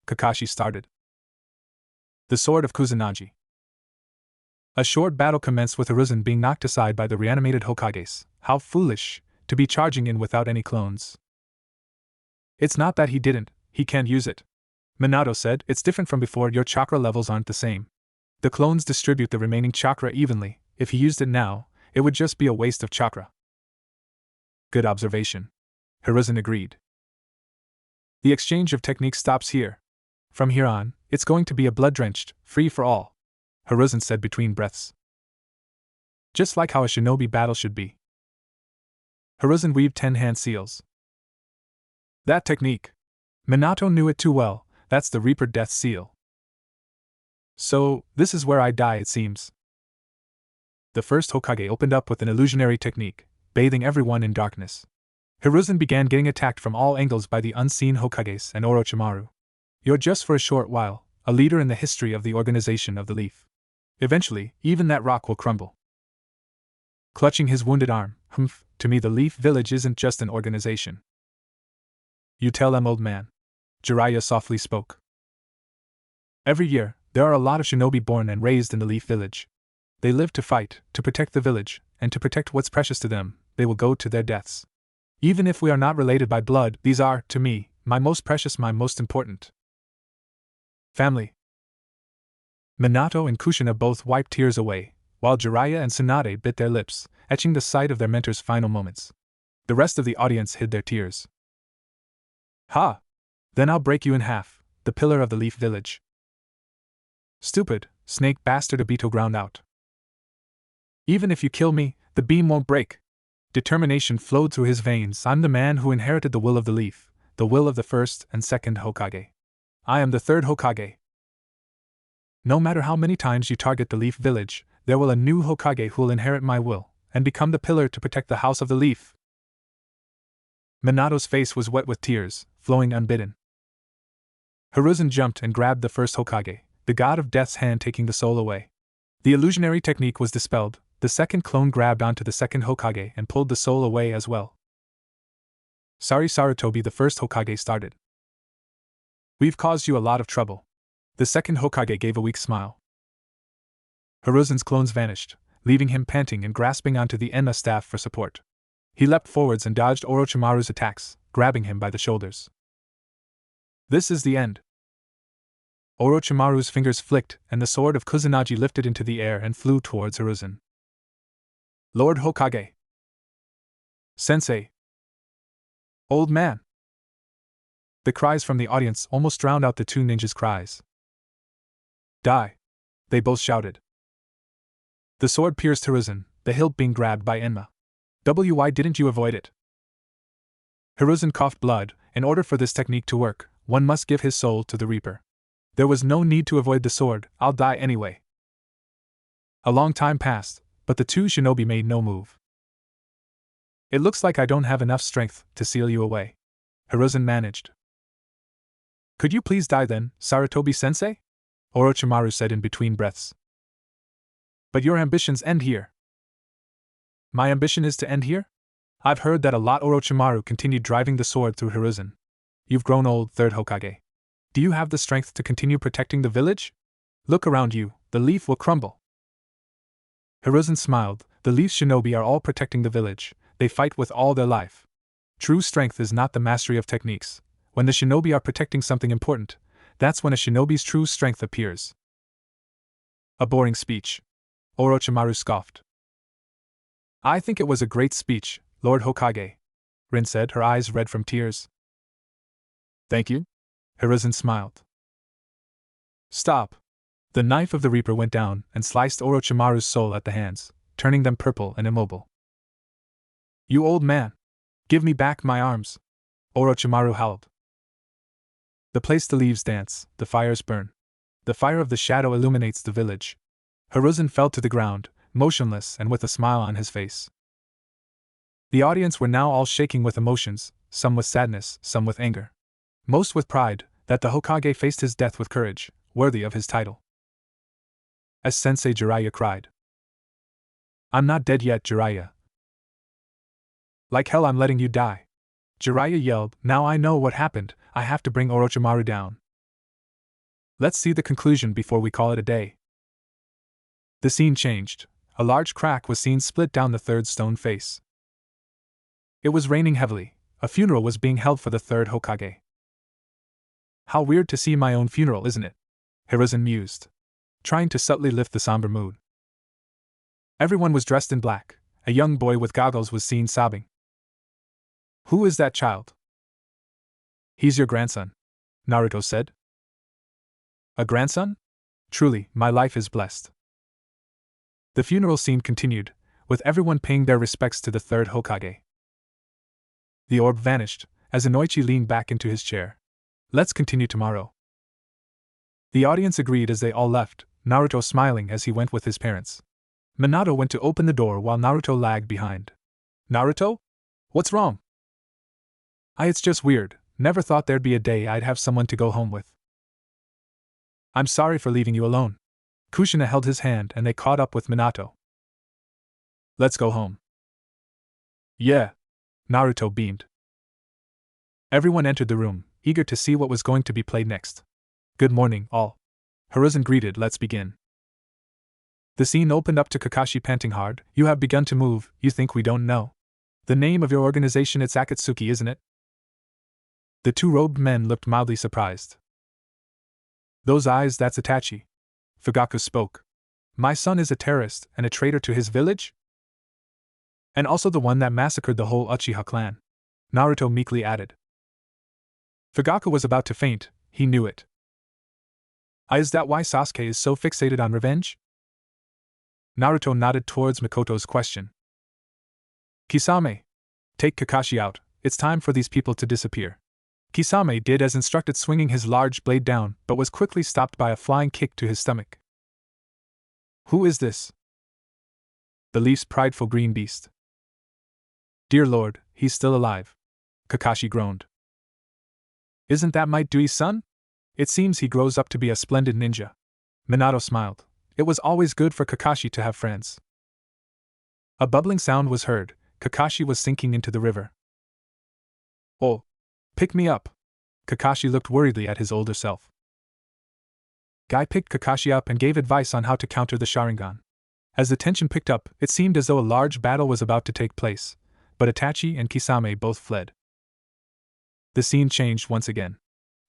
Kakashi started. The sword of Kusanagi. A short battle commenced with Hiruzen being knocked aside by the reanimated Hokages. How foolish, to be charging in without any clones. It's not that he didn't, he can't use it. Minato said, it's different from before, your chakra levels aren't the same. The clones distribute the remaining chakra evenly. If he used it now, it would just be a waste of chakra. Good observation. Hiruzen agreed. The exchange of techniques stops here. From here on, it's going to be a blood-drenched, free-for-all, Hiruzen said between breaths. Just like how a shinobi battle should be. Hiruzen weaved 10 hand seals. That technique. Minato knew it too well, that's the Reaper Death Seal. So, this is where I die, it seems. The first Hokage opened up with an illusionary technique, bathing everyone in darkness. Hiruzen began getting attacked from all angles by the unseen Hokages and Orochimaru. You're just for a short while, a leader in the history of the organization of the Leaf. Eventually, even that rock will crumble. Clutching his wounded arm, to me the Leaf Village isn't just an organization. You tell them, old man. Jiraiya softly spoke. Every year, there are a lot of shinobi born and raised in the Leaf Village. They live to fight, to protect the village, and to protect what's precious to them. They will go to their deaths. Even if we are not related by blood, these are, to me, my most precious, my most important. Family. Minato and Kushina both wiped tears away, while Jiraiya and Tsunade bit their lips, etching the sight of their mentor's final moments. The rest of the audience hid their tears. Ha! Then I'll break you in half, the pillar of the Leaf Village. Stupid, snake bastard, Obito ground out. Even if you kill me, the beam won't break. Determination flowed through his veins. I'm the man who inherited the will of the Leaf, the will of the first and second Hokage. I am the third Hokage. No matter how many times you target the Leaf Village, there will a new Hokage who'll inherit my will, and become the pillar to protect the House of the Leaf. Minato's face was wet with tears, flowing unbidden. Hiruzen jumped and grabbed the first Hokage, the god of death's hand taking the soul away. The illusionary technique was dispelled, the second clone grabbed onto the second Hokage and pulled the soul away as well. Sorry Sarutobi, the first Hokage started. We've caused you a lot of trouble. The second Hokage gave a weak smile. Hiruzen's clones vanished, leaving him panting and grasping onto the Enma staff for support. He leapt forwards and dodged Orochimaru's attacks, grabbing him by the shoulders. This is the end. Orochimaru's fingers flicked, and the sword of Kusanagi lifted into the air and flew towards Hiruzen. Lord Hokage! Sensei! Old man! The cries from the audience almost drowned out the two ninjas' cries. Die! They both shouted. The sword pierced Hiruzen, the hilt being grabbed by Enma. Why didn't you avoid it? Hiruzen coughed blood. In order for this technique to work, one must give his soul to the Reaper. There was no need to avoid the sword, I'll die anyway. A long time passed, but the two shinobi made no move. It looks like I don't have enough strength to seal you away, Hiruzen managed. Could you please die then, Sarutobi-sensei? Orochimaru said in between breaths. But your ambitions end here. My ambition is to end here? I've heard that a lot. Orochimaru continued driving the sword through Hiruzen. You've grown old, third Hokage. Do you have the strength to continue protecting the village? Look around you, the leaf will crumble. Hiruzen smiled. The Leaf shinobi are all protecting the village. They fight with all their life. True strength is not the mastery of techniques. When the shinobi are protecting something important, that's when a shinobi's true strength appears. A boring speech. Orochimaru scoffed. I think it was a great speech, Lord Hokage, Rin said, her eyes red from tears. Thank you? Hiruzen smiled. Stop. The knife of the Reaper went down and sliced Orochimaru's soul at the hands, turning them purple and immobile. You old man! Give me back my arms! Orochimaru howled. The place the leaves dance, the fires burn. The fire of the shadow illuminates the village. Hiruzen fell to the ground, motionless and with a smile on his face. The audience were now all shaking with emotions, some with sadness, some with anger. Most with pride, that the Hokage faced his death with courage, worthy of his title. As Sensei Jiraiya cried. I'm not dead yet, Jiraiya. Like hell I'm letting you die. Jiraiya yelled, now I know what happened, I have to bring Orochimaru down. Let's see the conclusion before we call it a day. The scene changed. A large crack was seen split down the third stone face. It was raining heavily. A funeral was being held for the third Hokage. How weird to see my own funeral, isn't it? Hiruzen mused, trying to subtly lift the somber mood. Everyone was dressed in black. A young boy with goggles was seen sobbing. Who is that child? He's your grandson, Naruto said. A grandson? Truly, my life is blessed. The funeral scene continued, with everyone paying their respects to the third Hokage. The orb vanished, as Inoichi leaned back into his chair. Let's continue tomorrow. The audience agreed as they all left, Naruto smiling as he went with his parents. Minato went to open the door while Naruto lagged behind. Naruto? What's wrong? It's just weird, never thought there'd be a day I'd have someone to go home with. I'm sorry for leaving you alone. Kushina held his hand and they caught up with Minato. Let's go home. Yeah. Naruto beamed. Everyone entered the room, eager to see what was going to be played next. Good morning, all. Hiruzen greeted, let's begin. The scene opened up to Kakashi panting hard. You have begun to move, you think we don't know? The name of your organization it's Akatsuki, isn't it? The two robed men looked mildly surprised. Those eyes, that's Itachi. Fugaku spoke. My son is a terrorist and a traitor to his village? And also the one that massacred the whole Uchiha clan. Naruto meekly added. Fugaku was about to faint, he knew it. Is that why Sasuke is so fixated on revenge? Naruto nodded towards Mikoto's question. Kisame. Take Kakashi out, it's time for these people to disappear. Kisame did as instructed, swinging his large blade down, but was quickly stopped by a flying kick to his stomach. Who is this? the least prideful green beast. Dear Lord, he's still alive. Kakashi groaned. Isn't that Might Dui's son? It seems he grows up to be a splendid ninja. Minato smiled. It was always good for Kakashi to have friends. A bubbling sound was heard. Kakashi was sinking into the river. Oh, pick me up. Kakashi looked worriedly at his older self. Guy picked Kakashi up and gave advice on how to counter the Sharingan. As the tension picked up, it seemed as though a large battle was about to take place, but Itachi and Kisame both fled. The scene changed once again.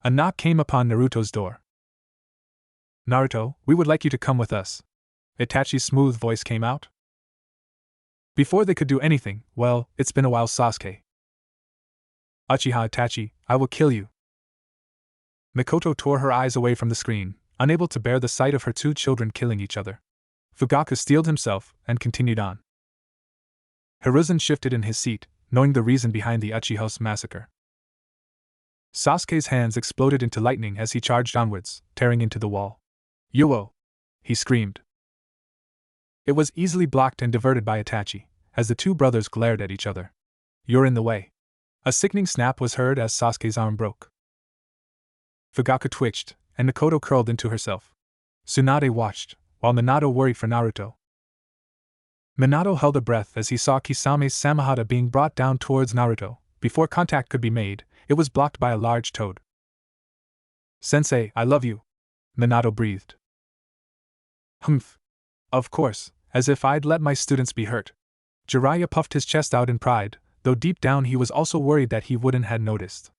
A knock came upon Naruto's door. Naruto, we would like you to come with us. Itachi's smooth voice came out. Before they could do anything, well, it's been a while, Sasuke. Uchiha Itachi, I will kill you. Mikoto tore her eyes away from the screen, unable to bear the sight of her two children killing each other. Fugaku steeled himself and continued on. Hiruzen shifted in his seat, knowing the reason behind the Uchiha's massacre. Sasuke's hands exploded into lightning as he charged onwards, tearing into the wall. Yo! He screamed. It was easily blocked and diverted by Itachi, as the two brothers glared at each other. You're in the way. A sickening snap was heard as Sasuke's arm broke. Fugaku twitched, and Mikoto curled into herself. Tsunade watched, while Minato worried for Naruto. Minato held a breath as he saw Kisame's Samahata being brought down towards Naruto. Before contact could be made, it was blocked by a large toad. Sensei, I love you. Minato breathed. Humph. Of course, as if I'd let my students be hurt. Jiraiya puffed his chest out in pride, though deep down he was also worried that he wouldn't have noticed.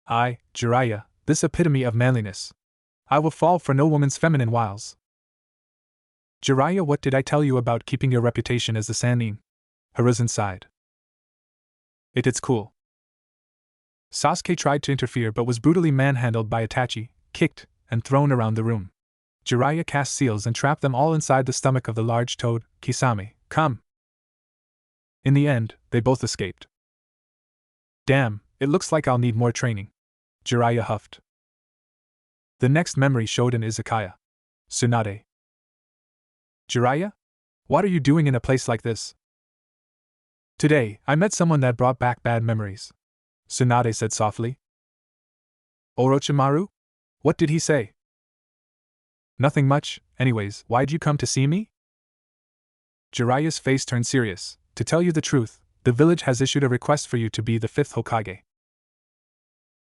Jiraiya, this epitome of manliness. I will fall for no woman's feminine wiles. Jiraiya, what did I tell you about keeping your reputation as the Sannin? Hiruzen sighed. It's cool. Sasuke tried to interfere but was brutally manhandled by Itachi, kicked, and thrown around the room. Jiraiya cast seals and trapped them all inside the stomach of the large toad. Kisame, come! In the end, they both escaped. Damn, it looks like I'll need more training. Jiraiya huffed. The next memory showed an izakaya. Tsunade. Jiraiya? What are you doing in a place like this? Today, I met someone that brought back bad memories. Tsunade said softly. Orochimaru? What did he say? Nothing much. Anyways, why'd you come to see me? Jiraiya's face turned serious. To tell you the truth, the village has issued a request for you to be the 5th Hokage.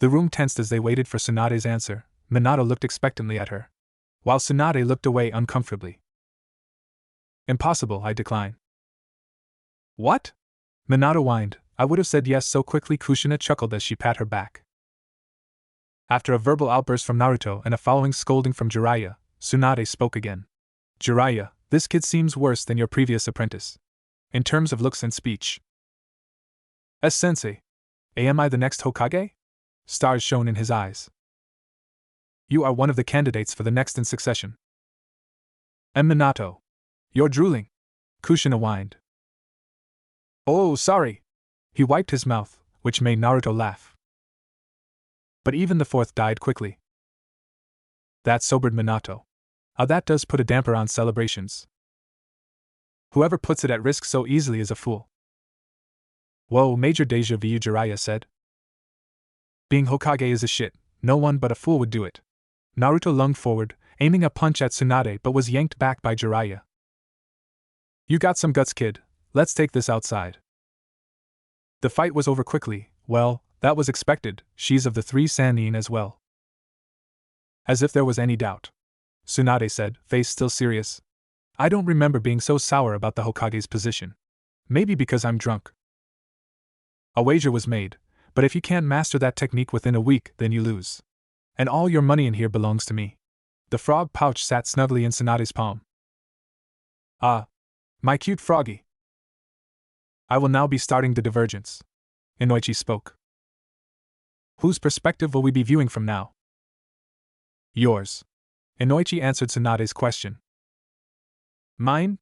The room tensed as they waited for Tsunade's answer. Minato looked expectantly at her, while Tsunade looked away uncomfortably. Impossible, I decline. What? Minato whined. I would have said yes so quickly. Kushina chuckled as she pat her back. After a verbal outburst from Naruto and a following scolding from Jiraiya, Tsunade spoke again. Jiraiya, this kid seems worse than your previous apprentice. In terms of looks and speech. Sensei. Am I the next Hokage? Stars shone in his eyes. You are one of the candidates for the next in succession. And Minato. You're drooling. Kushina whined. Oh, sorry. He wiped his mouth, which made Naruto laugh. But even the fourth died quickly. That sobered Minato. That does put a damper on celebrations. Whoever puts it at risk so easily is a fool. Whoa, major deja vu, Jiraiya said. Being Hokage is a shit, no one but a fool would do it. Naruto lunged forward, aiming a punch at Tsunade but was yanked back by Jiraiya. You got some guts, kid, let's take this outside. The fight was over quickly. Well, that was expected, she's of the 3 Sannin as well. As if there was any doubt. Tsunade said, face still serious. I don't remember being so sour about the Hokage's position. Maybe because I'm drunk. A wager was made, but if you can't master that technique within a week, then you lose. And all your money in here belongs to me. The frog pouch sat snugly in Tsunade's palm. Ah, my cute froggy. I will now be starting the divergence. Inoichi spoke. Whose perspective will we be viewing from now? Yours. Inoichi answered Tsunade's question. Mine?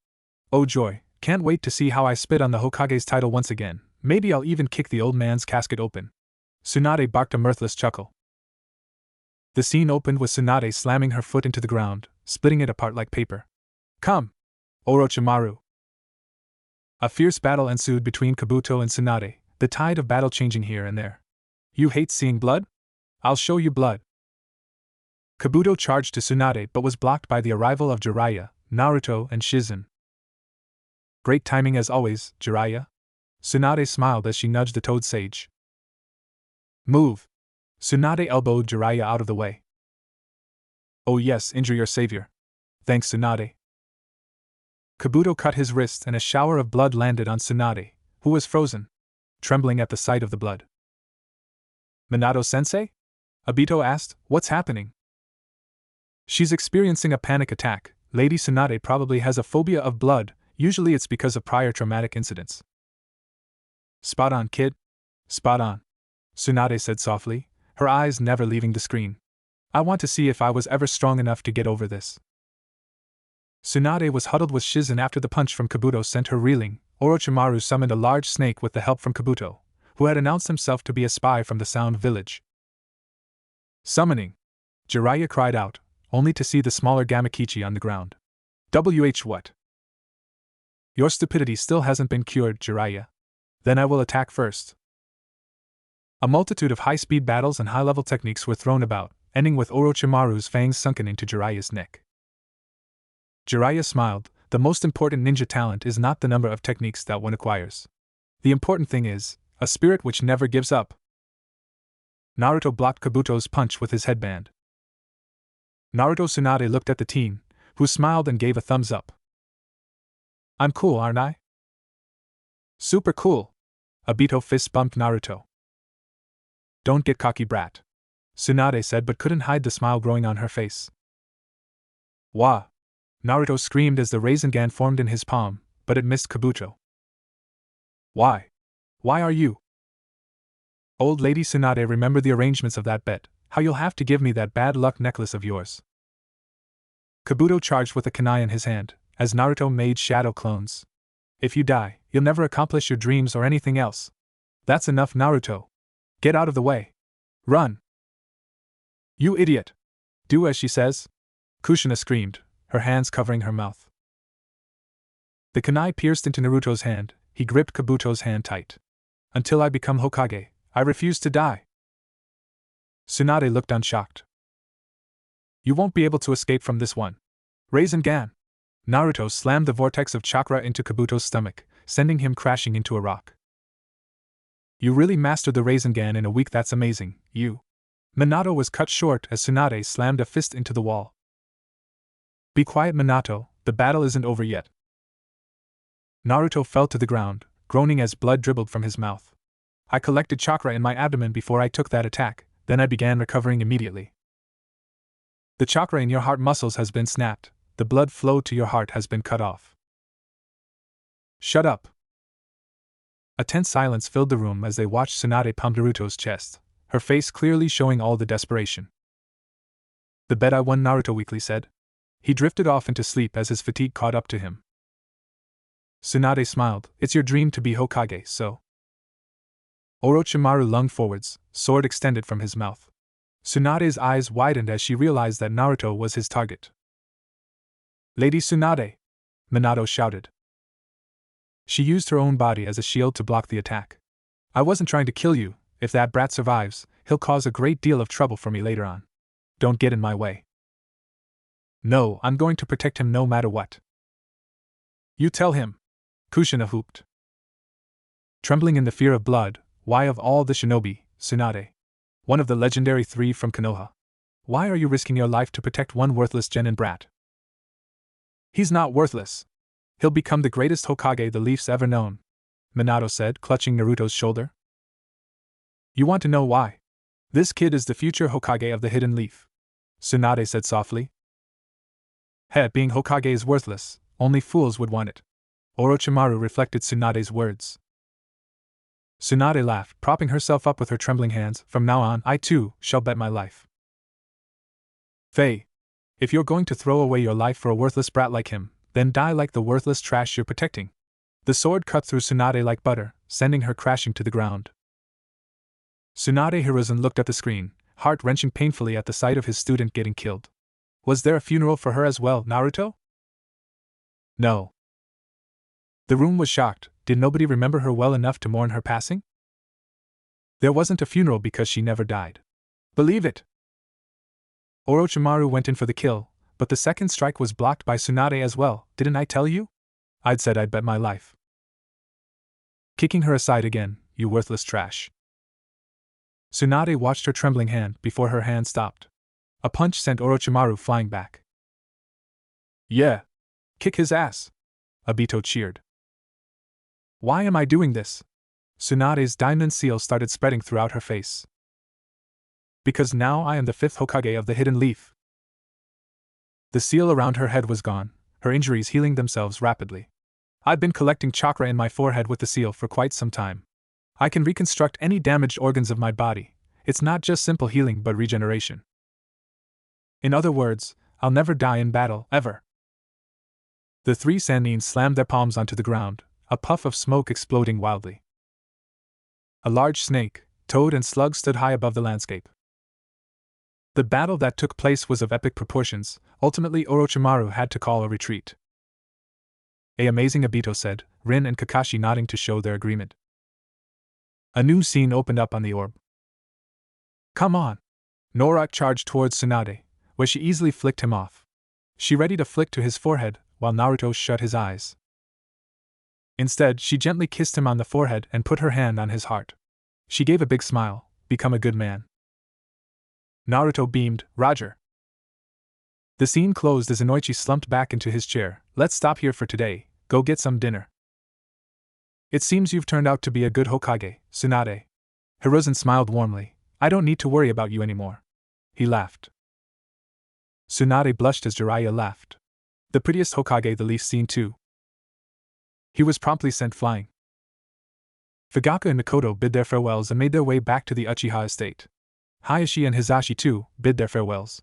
Oh joy, can't wait to see how I spit on the Hokage's title once again. Maybe I'll even kick the old man's casket open. Tsunade barked a mirthless chuckle. The scene opened with Tsunade slamming her foot into the ground, splitting it apart like paper. Come! Orochimaru, A fierce battle ensued between Kabuto and Tsunade, the tide of battle changing here and there. You hate seeing blood? I'll show you blood. Kabuto charged to Tsunade but was blocked by the arrival of Jiraiya, Naruto, and Shizen. Great timing as always, Jiraiya. Tsunade smiled as she nudged the Toad Sage. Move! Tsunade elbowed Jiraiya out of the way. Oh yes, injure your savior. Thanks, Tsunade. Kabuto cut his wrist and a shower of blood landed on Tsunade, who was frozen, trembling at the sight of the blood. Minato-sensei? Obito asked, what's happening? She's experiencing a panic attack. Lady Tsunade probably has a phobia of blood, usually it's because of prior traumatic incidents. Spot on, kid. Spot on. Tsunade said softly, her eyes never leaving the screen. I want to see if I was ever strong enough to get over this. Tsunade was huddled with Shizen after the punch from Kabuto sent her reeling. Orochimaru summoned a large snake with the help from Kabuto, who had announced himself to be a spy from the Sound Village. Summoning! Jiraiya cried out, only to see the smaller Gamakichi on the ground. What? Your stupidity still hasn't been cured, Jiraiya. Then I will attack first. A multitude of high-speed battles and high-level techniques were thrown about, ending with Orochimaru's fangs sunken into Jiraiya's neck. Jiraiya smiled. The most important ninja talent is not the number of techniques that one acquires. The important thing is, a spirit which never gives up. Naruto blocked Kabuto's punch with his headband. Naruto Tsunade looked at the teen, who smiled and gave a thumbs up. I'm cool, aren't I? Super cool. Obito fist bumped Naruto. Don't get cocky, brat. Tsunade said but couldn't hide the smile growing on her face. Wah! Naruto screamed as the Rasengan formed in his palm, but it missed Kabuto. Why? Why are you? Old Lady Tsunade, remember the arrangements of that bet, how you'll have to give me that bad luck necklace of yours. Kabuto charged with a kunai in his hand, as Naruto made shadow clones. If you die, you'll never accomplish your dreams or anything else. That's enough, Naruto. Get out of the way. Run. You idiot. Do as she says. Kushina screamed, her hands covering her mouth. The kunai pierced into Naruto's hand. He gripped Kabuto's hand tight. Until I become Hokage, I refuse to die. Tsunade looked unshocked. You won't be able to escape from this one. Rasengan! Naruto slammed the vortex of chakra into Kabuto's stomach, sending him crashing into a rock. You really mastered the Rasengan in a week, that's amazing, you. Minato was cut short as Tsunade slammed a fist into the wall. Be quiet, Minato, the battle isn't over yet. Naruto fell to the ground, groaning as blood dribbled from his mouth. I collected chakra in my abdomen before I took that attack, then I began recovering immediately. The chakra in your heart muscles has been snapped, the blood flow to your heart has been cut off. Shut up. A tense silence filled the room as they watched Tsunade pump Naruto's chest, her face clearly showing all the desperation. The bet I won, Naruto weakly said. He drifted off into sleep as his fatigue caught up to him. Tsunade smiled. It's your dream to be Hokage, so. Orochimaru lunged forwards, sword extended from his mouth. Tsunade's eyes widened as she realized that Naruto was his target. Lady Tsunade! Minato shouted. She used her own body as a shield to block the attack. I wasn't trying to kill you. If that brat survives, he'll cause a great deal of trouble for me later on. Don't get in my way. No, I'm going to protect him no matter what. You tell him. Kushina whooped. Trembling in the fear of blood, why of all the shinobi, Tsunade? One of the legendary 3 from Konoha. Why are you risking your life to protect one worthless genin brat? He's not worthless. He'll become the greatest Hokage the Leaf's ever known, Minato said, clutching Naruto's shoulder. You want to know why? This kid is the future Hokage of the Hidden Leaf, Tsunade said softly. Being Hokage is worthless, only fools would want it. Orochimaru reflected Tsunade's words. Tsunade laughed, propping herself up with her trembling hands. From now on, I too shall bet my life. Faye, if you're going to throw away your life for a worthless brat like him, then die like the worthless trash you're protecting. The sword cut through Tsunade like butter, sending her crashing to the ground. Tsunade Hiruzen looked at the screen, heart-wrenching painfully at the sight of his student getting killed. Was there a funeral for her as well, Naruto? No. The room was shocked. Did nobody remember her well enough to mourn her passing? There wasn't a funeral because she never died. Believe it! Orochimaru went in for the kill, but the second strike was blocked by Tsunade as well, didn't I tell you? I'd said I'd bet my life. Kicking her aside again, you worthless trash. Tsunade watched her trembling hand before her hand stopped. A punch sent Orochimaru flying back. Yeah! Kick his ass! Obito cheered. Why am I doing this? Tsunade's diamond seal started spreading throughout her face. Because now I am the 5th Hokage of the Hidden Leaf. The seal around her head was gone, her injuries healing themselves rapidly. I've been collecting chakra in my forehead with the seal for quite some time. I can reconstruct any damaged organs of my body. It's not just simple healing but regeneration. In other words, I'll never die in battle, ever. The 3 Sannin slammed their palms onto the ground, a puff of smoke exploding wildly. A large snake, toad and slug stood high above the landscape. The battle that took place was of epic proportions. Ultimately Orochimaru had to call a retreat. Amazing, Obito said, Rin and Kakashi nodding to show their agreement. A new scene opened up on the orb. Come on! Norak charged towards Tsunade, where she easily flicked him off. She ready to flick to his forehead, while Naruto shut his eyes. Instead, she gently kissed him on the forehead and put her hand on his heart. She gave a big smile. Become a good man. Naruto beamed, Roger. The scene closed as Inoichi slumped back into his chair. Let's stop here for today, go get some dinner. It seems you've turned out to be a good Hokage, Tsunade. Hiruzen smiled warmly. I don't need to worry about you anymore. He laughed. Tsunade blushed as Jiraiya laughed. The prettiest Hokage the least seen too. He was promptly sent flying. Fugaka and Mikoto bid their farewells and made their way back to the Uchiha estate. Hayashi and Hizashi too bid their farewells.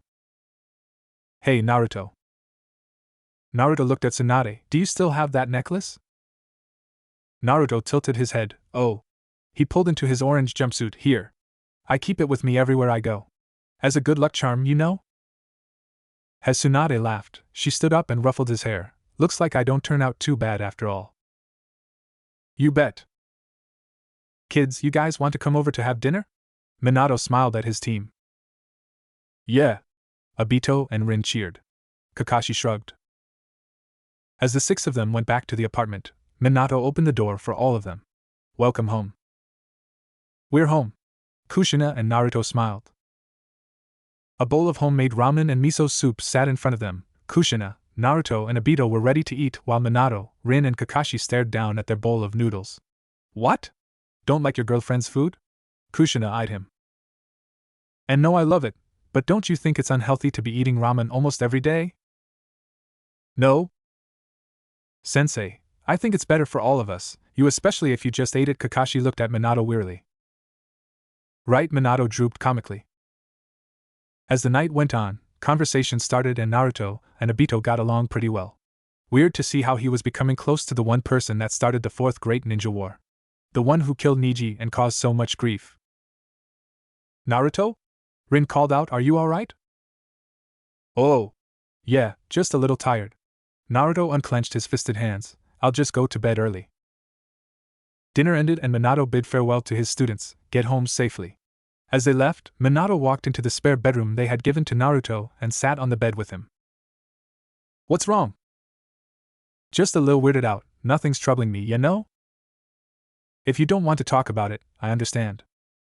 Hey Naruto. Naruto looked at Tsunade. Do you still have that necklace? Naruto tilted his head. Oh. He pulled into his orange jumpsuit. Here. I keep it with me everywhere I go. As a good luck charm, you know? As Tsunade laughed, she stood up and ruffled his hair. Looks like I don't turn out too bad after all. You bet. Kids, you guys want to come over to have dinner? Minato smiled at his team. Yeah. Obito and Rin cheered. Kakashi shrugged. As the 6 of them went back to the apartment, Minato opened the door for all of them. Welcome home. We're home. Kushina and Naruto smiled. A bowl of homemade ramen and miso soup sat in front of them. Kushina, Naruto and Obito were ready to eat while Minato, Rin and Kakashi stared down at their bowl of noodles. What? Don't like your girlfriend's food? Kushina eyed him. And no, I love it, but don't you think it's unhealthy to be eating ramen almost every day? No. Sensei, I think it's better for all of us, you especially if you just ate it. Kakashi looked at Minato wearily. Right, Minato drooped comically. As the night went on, conversation started and Naruto and Obito got along pretty well. Weird to see how he was becoming close to the one person that started the 4th Great Ninja War. The one who killed Neji and caused so much grief. Naruto? Rin called out, are you alright? Oh. Yeah, just a little tired. Naruto unclenched his fisted hands. I'll just go to bed early. Dinner ended and Minato bid farewell to his students, get home safely. As they left, Minato walked into the spare bedroom they had given to Naruto and sat on the bed with him. What's wrong? Just a little weirded out, nothing's troubling me, you know? If you don't want to talk about it, I understand.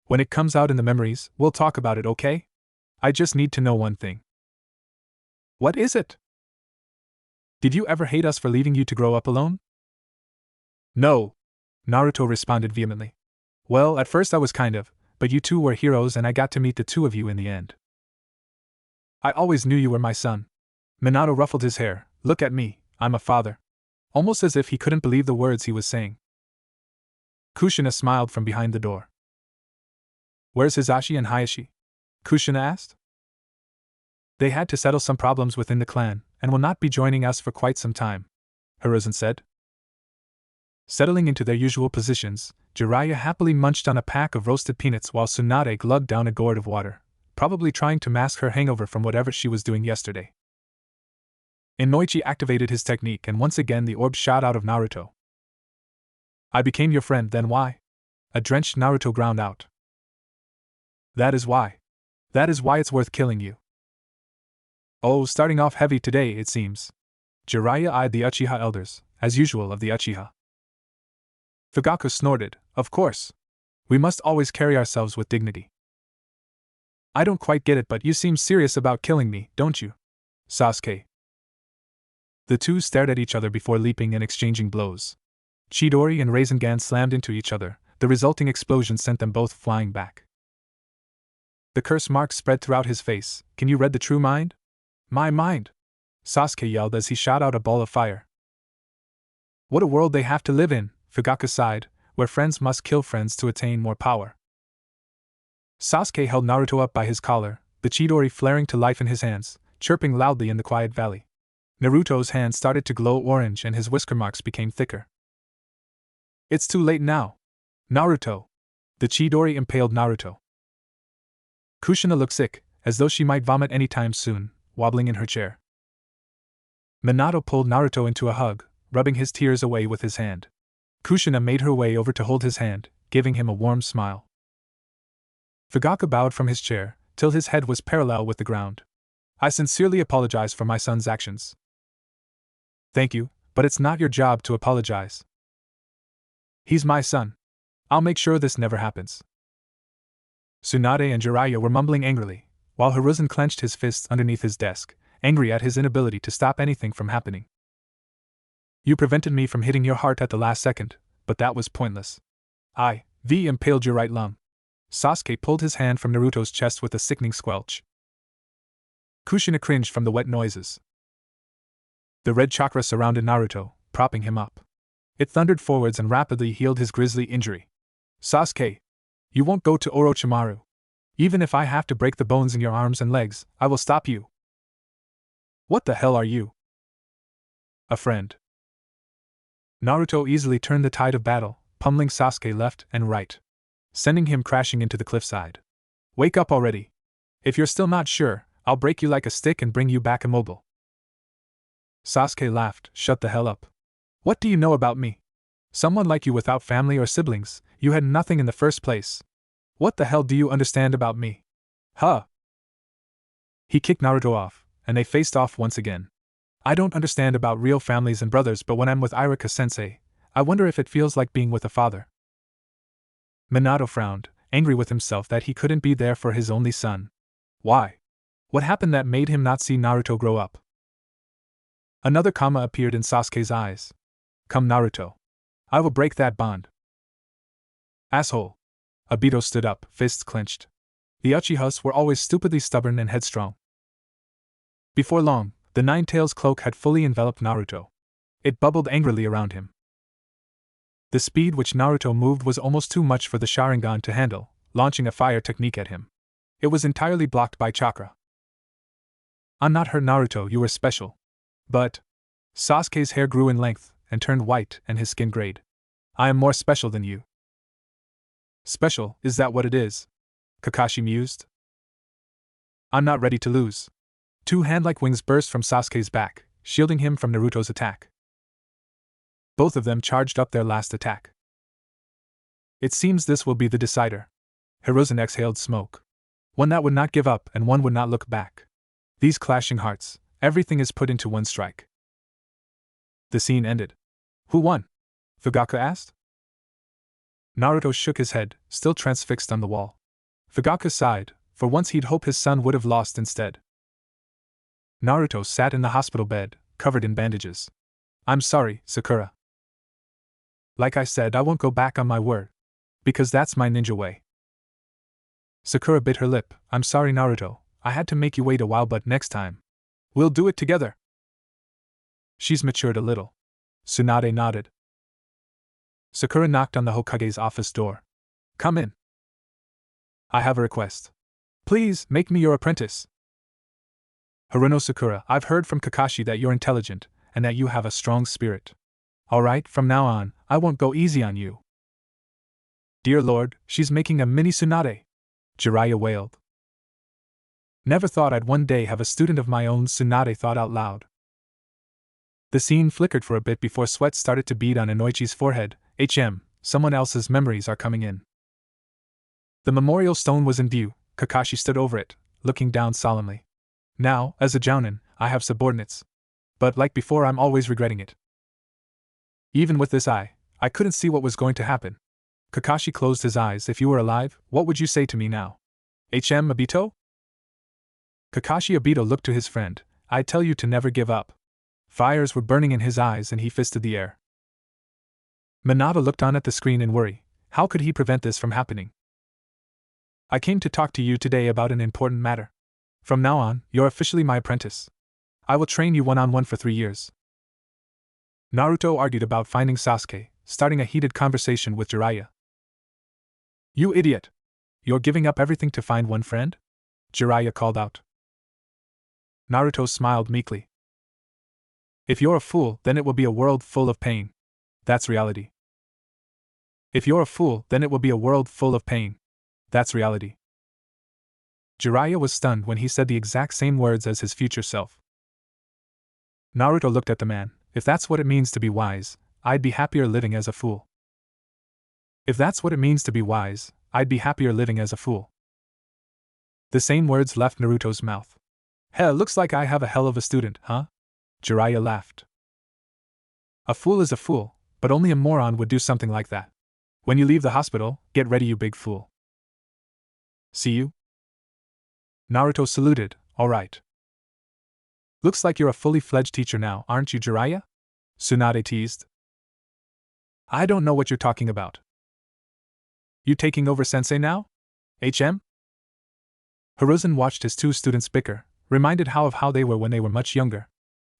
When it comes out in the memories, we'll talk about it, okay? I just need to know one thing. What is it? Did you ever hate us for leaving you to grow up alone? No, Naruto responded vehemently. Well, at first I was kind of, but you two were heroes and I got to meet the 2 of you in the end. I always knew you were my son. Minato ruffled his hair. Look at me, I'm a father. Almost as if he couldn't believe the words he was saying. Kushina smiled from behind the door. Where's Hizashi and Hayashi? Kushina asked. They had to settle some problems within the clan, and will not be joining us for quite some time, Hiruzen said. Settling into their usual positions, Jiraiya happily munched on a pack of roasted peanuts while Tsunade glugged down a gourd of water, probably trying to mask her hangover from whatever she was doing yesterday. Inoichi activated his technique and once again the orb shot out of Naruto. I became your friend, then why? A drenched Naruto ground out. That is why. That is why it's worth killing you. Oh, starting off heavy today, it seems. Jiraiya eyed the Uchiha elders, as usual of the Uchiha. Fugaku snorted, of course. We must always carry ourselves with dignity. I don't quite get it, but you seem serious about killing me, don't you? Sasuke. The two stared at each other before leaping and exchanging blows. Chidori and Rasengan slammed into each other, the resulting explosion sent them both flying back. The curse mark spread throughout his face. Can you read the true mind? My mind! Sasuke yelled as he shot out a ball of fire. What a world they have to live in, Fugaku sighed, where friends must kill friends to attain more power. Sasuke held Naruto up by his collar, the Chidori flaring to life in his hands, chirping loudly in the quiet valley. Naruto's hands started to glow orange and his whisker marks became thicker. It's too late now. Naruto! The Chidori impaled Naruto. Kushina looked sick, as though she might vomit any time soon, wobbling in her chair. Minato pulled Naruto into a hug, rubbing his tears away with his hand. Kushina made her way over to hold his hand, giving him a warm smile. Fugaku bowed from his chair, till his head was parallel with the ground. I sincerely apologize for my son's actions. Thank you, but it's not your job to apologize. He's my son. I'll make sure this never happens. Tsunade and Jiraiya were mumbling angrily, while Hiruzen clenched his fists underneath his desk, angry at his inability to stop anything from happening. You prevented me from hitting your heart at the last second, but that was pointless. I impaled your right lung. Sasuke pulled his hand from Naruto's chest with a sickening squelch. Kushina cringed from the wet noises. The red chakra surrounded Naruto, propping him up. It thundered forwards and rapidly healed his grisly injury. Sasuke! You won't go to Orochimaru. Even if I have to break the bones in your arms and legs, I will stop you. What the hell are you? A friend. Naruto easily turned the tide of battle, pummeling Sasuke left and right, sending him crashing into the cliffside. Wake up already. If you're still not sure, I'll break you like a stick and bring you back immobile. Sasuke laughed, shut the hell up. What do you know about me? Someone like you without family or siblings, you had nothing in the first place. What the hell do you understand about me? Huh? He kicked Naruto off, and they faced off once again. I don't understand about real families and brothers, but when I'm with Iruka-sensei, I wonder if it feels like being with a father. Minato frowned, angry with himself that he couldn't be there for his only son. Why? What happened that made him not see Naruto grow up? Another comma appeared in Sasuke's eyes. Come, Naruto. I will break that bond. Asshole. Obito stood up, fists clenched. The Uchihas were always stupidly stubborn and headstrong. Before long, the Nine-Tails cloak had fully enveloped Naruto. It bubbled angrily around him. The speed which Naruto moved was almost too much for the Sharingan to handle, launching a fire technique at him. It was entirely blocked by chakra. I'm not hurt, Naruto, you were special. But... Sasuke's hair grew in length, and turned white, and his skin grayed. I am more special than you. Special, is that what it is? Kakashi mused. I'm not ready to lose. Two hand-like wings burst from Sasuke's back, shielding him from Naruto's attack. Both of them charged up their last attack. It seems this will be the decider. Hiruzen exhaled smoke. One that would not give up and one would not look back. These clashing hearts, everything is put into one strike. The scene ended. Who won? Fugaku asked. Naruto shook his head, still transfixed on the wall. Fugaku sighed, for once he'd hoped his son would have lost instead. Naruto sat in the hospital bed, covered in bandages. I'm sorry, Sakura. Like I said, I won't go back on my word. Because that's my ninja way. Sakura bit her lip. I'm sorry, Naruto. I had to make you wait a while, but next time, we'll do it together. She's matured a little. Tsunade nodded. Sakura knocked on the Hokage's office door. Come in. I have a request. Please, make me your apprentice. Haruno Sakura, I've heard from Kakashi that you're intelligent, and that you have a strong spirit. Alright, from now on, I won't go easy on you. Dear Lord, she's making a mini Tsunade. Jiraiya wailed. Never thought I'd one day have a student of my own, Tsunade thought out loud. The scene flickered for a bit before sweat started to bead on Inoichi's forehead, Someone else's memories are coming in. The memorial stone was in view. Kakashi stood over it, looking down solemnly. Now, as a jounin, I have subordinates. But like before, I'm always regretting it. Even with this eye, I couldn't see what was going to happen. Kakashi closed his eyes. If you were alive, what would you say to me now? Obito? Kakashi Obito looked to his friend. I tell you to never give up. Fires were burning in his eyes and he fisted the air. Minato looked on at the screen in worry. How could he prevent this from happening? I came to talk to you today about an important matter. From now on, you're officially my apprentice. I will train you one-on-one for 3 years. Naruto argued about finding Sasuke, starting a heated conversation with Jiraiya. You idiot! You're giving up everything to find one friend? Jiraiya called out. Naruto smiled meekly. If you're a fool, then it will be a world full of pain. That's reality. If you're a fool, then it will be a world full of pain. That's reality. Jiraiya was stunned when he said the exact same words as his future self. Naruto looked at the man. If that's what it means to be wise, I'd be happier living as a fool. If that's what it means to be wise, I'd be happier living as a fool. The same words left Naruto's mouth. Hell, looks like I have a hell of a student, huh? Jiraiya laughed. A fool is a fool, but only a moron would do something like that. When you leave the hospital, get ready, you big fool. See you? Naruto saluted. All right. Looks like you're a fully fledged teacher now, aren't you, Jiraiya? Tsunade teased. I don't know what you're talking about. You taking over sensei now? Hiruzen watched his 2 students bicker, reminded of how they were when they were much younger.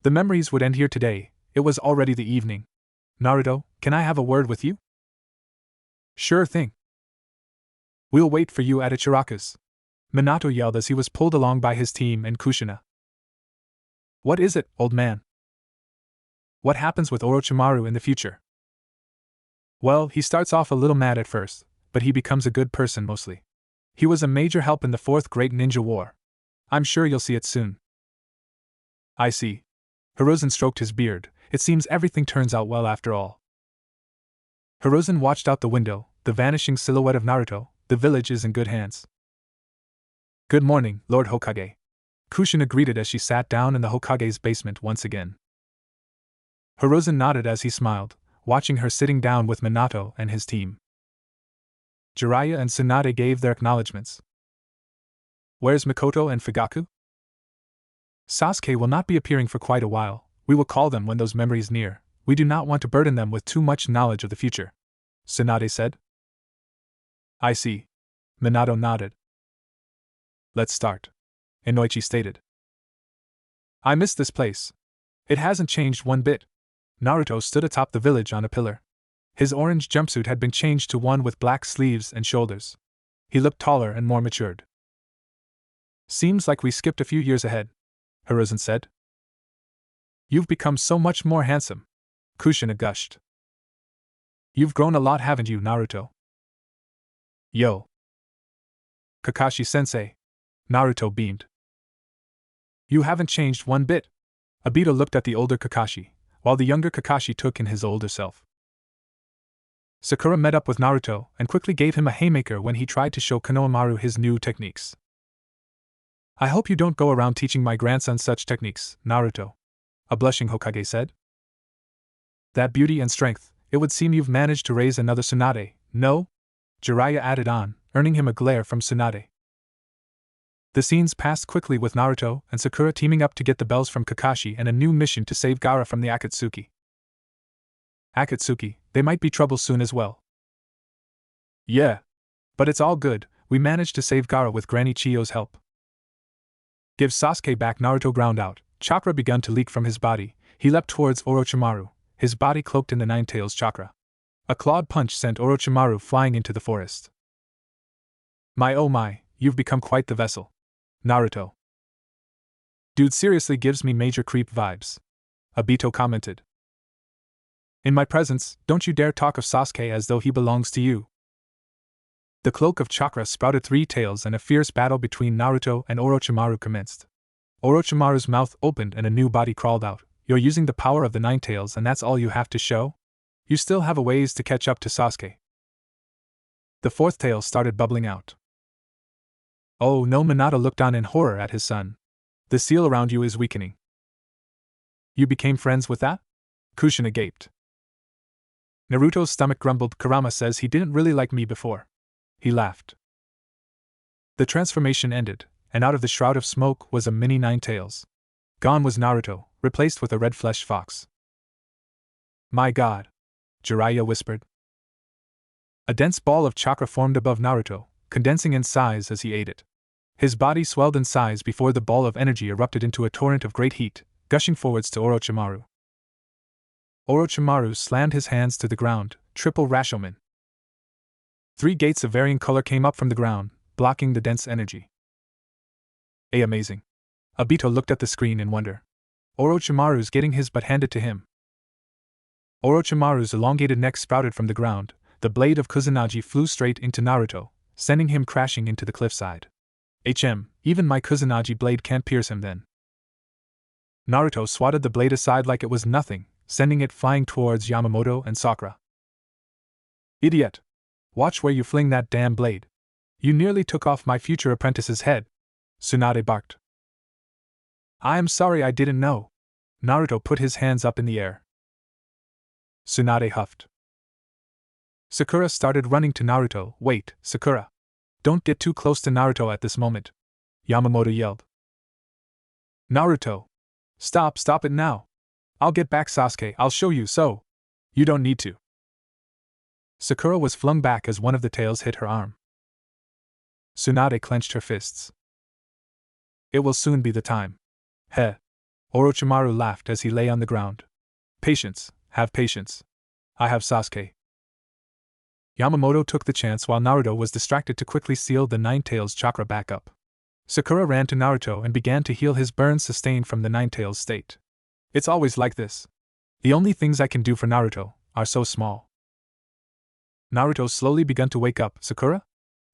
The memories would end here today. It was already the evening. Naruto, can I have a word with you? Sure thing. We'll wait for you at Ichiraku's. Minato yelled as he was pulled along by his team and Kushina. What is it, old man? What happens with Orochimaru in the future? Well, he starts off a little mad at first, but he becomes a good person mostly. He was a major help in the 4th Great Ninja War. I'm sure you'll see it soon. I see. Hiruzen stroked his beard. It seems everything turns out well after all. Hiruzen watched out the window, the vanishing silhouette of Naruto. The village is in good hands. Good morning, Lord Hokage. Kushina greeted as she sat down in the Hokage's basement once again. Hiruzen nodded as he smiled, watching her sitting down with Minato and his team. Jiraiya and Tsunade gave their acknowledgments. Where's Mikoto and Fugaku? Sasuke will not be appearing for quite a while. We will call them when those memories near. We do not want to burden them with too much knowledge of the future, Tsunade said. I see. Minato nodded. Let's start, Inoichi stated. I miss this place. It hasn't changed one bit. Naruto stood atop the village on a pillar. His orange jumpsuit had been changed to one with black sleeves and shoulders. He looked taller and more matured. Seems like we skipped a few years ahead, Hiruzen said. You've become so much more handsome, Kushina gushed. You've grown a lot, haven't you, Naruto? Yo. Kakashi-sensei. Naruto beamed. You haven't changed one bit. Obito looked at the older Kakashi, while the younger Kakashi took in his older self. Sakura met up with Naruto and quickly gave him a haymaker when he tried to show Konohamaru his new techniques. I hope you don't go around teaching my grandson such techniques, Naruto, a blushing Hokage said. That beauty and strength, it would seem you've managed to raise another Tsunade, no? Jiraiya added on, earning him a glare from Tsunade. The scenes passed quickly with Naruto and Sakura teaming up to get the bells from Kakashi and a new mission to save Gaara from the Akatsuki. Akatsuki, they might be trouble soon as well. Yeah. But it's all good, we managed to save Gaara with Granny Chiyo's help. Give Sasuke back, Naruto ground out. Chakra began to leak from his body. He leapt towards Orochimaru, his body cloaked in the Nine Tails chakra. A clawed punch sent Orochimaru flying into the forest. My oh my, you've become quite the vessel, Naruto. Dude seriously gives me major creep vibes, Obito commented. In my presence, don't you dare talk of Sasuke as though he belongs to you. The cloak of chakra sprouted 3 tails and a fierce battle between Naruto and Orochimaru commenced. Orochimaru's mouth opened and a new body crawled out. You're using the power of the 9 tails and that's all you have to show? You still have a ways to catch up to Sasuke. The fourth tale started bubbling out. Oh no, Minato looked on in horror at his son. The seal around you is weakening. You became friends with that? Kushina gaped. Naruto's stomach grumbled. Kurama says he didn't really like me before. He laughed. The transformation ended, and out of the shroud of smoke was a mini Nine Tails. Gone was Naruto, replaced with a red-fleshed fox. My god, Jiraiya whispered. A dense ball of chakra formed above Naruto, condensing in size as he ate it. His body swelled in size before the ball of energy erupted into a torrent of great heat, gushing forwards to Orochimaru. Orochimaru slammed his hands to the ground, triple Rashomon. 3 gates of varying color came up from the ground, blocking the dense energy. Amazing. Obito looked at the screen in wonder. Orochimaru's getting his butt handed to him. Orochimaru's elongated neck sprouted from the ground, the blade of Kusanagi flew straight into Naruto, sending him crashing into the cliffside. Even my Kusanagi blade can't pierce him then. Naruto swatted the blade aside like it was nothing, sending it flying towards Yamamoto and Sakura. Idiot! Watch where you fling that damn blade. You nearly took off my future apprentice's head, Tsunade barked. I am sorry, I didn't know. Naruto put his hands up in the air. Tsunade huffed. Sakura started running to Naruto. Wait, Sakura. Don't get too close to Naruto at this moment, Yamamoto yelled. Naruto. Stop it now. I'll get back, Sasuke, I'll show you so. You don't need to. Sakura was flung back as one of the tails hit her arm. Tsunade clenched her fists. It will soon be the time. Heh. Orochimaru laughed as he lay on the ground. Patience, have patience. I have Sasuke. Yamamoto took the chance while Naruto was distracted to quickly seal the Nine Tails chakra back up. Sakura ran to Naruto and began to heal his burns sustained from the Nine Tails state. It's always like this. The only things I can do for Naruto are so small. Naruto slowly began to wake up. Sakura?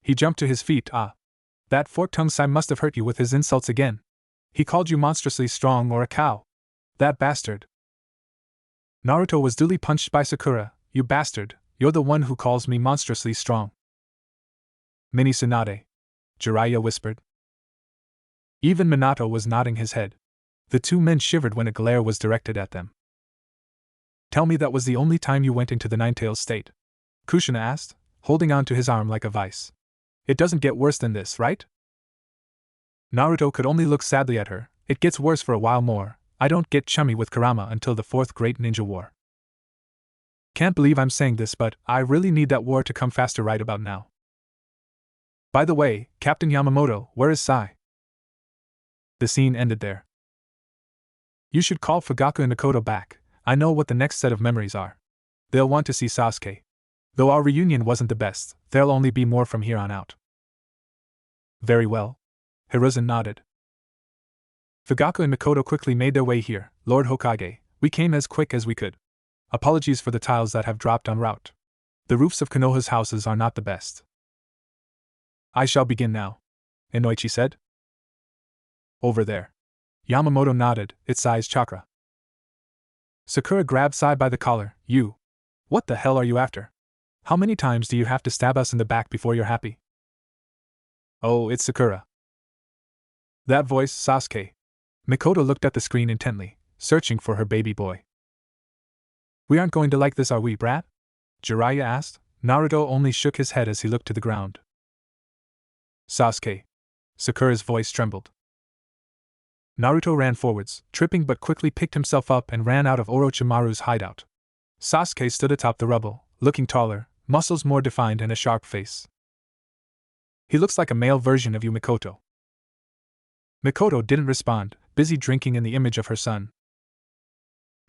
He jumped to his feet. Ah. That fork-tongued Sai must have hurt you with his insults again. He called you monstrously strong or a cow. That bastard. Naruto was duly punched by Sakura. You bastard, you're the one who calls me monstrously strong. Mini Tsunade, Jiraiya whispered. Even Minato was nodding his head. The 2 men shivered when a glare was directed at them. Tell me that was the only time you went into the Nine-Tails state? Kushina asked, holding on to his arm like a vice. It doesn't get worse than this, right? Naruto could only look sadly at her. It gets worse for a while more. I don't get chummy with Kurama until the 4th Great Ninja War. Can't believe I'm saying this, but I really need that war to come faster right about now. By the way, Captain Yamamoto, where is Sai? The scene ended there. You should call Fugaku and Mikoto back. I know what the next set of memories are. They'll want to see Sasuke. Though our reunion wasn't the best, there'll only be more from here on out. Very well. Hiruzen nodded. Fugaku and Mikoto quickly made their way here. Lord Hokage, we came as quick as we could. Apologies for the tiles that have dropped en route. The roofs of Konoha's houses are not the best. I shall begin now, Inoichi said. Over there. Yamamoto nodded, its Sai's chakra. Sakura grabbed Sai by the collar. You. What the hell are you after? How many times do you have to stab us in the back before you're happy? Oh, it's Sakura. That voice, Sasuke. Mikoto looked at the screen intently, searching for her baby boy. We aren't going to like this, are we, brat? Jiraiya asked. Naruto only shook his head as he looked to the ground. Sasuke. Sakura's voice trembled. Naruto ran forwards, tripping but quickly picked himself up and ran out of Orochimaru's hideout. Sasuke stood atop the rubble, looking taller, muscles more defined and a sharp face. He looks like a male version of you, Mikoto. Mikoto didn't respond, busy drinking in the image of her son.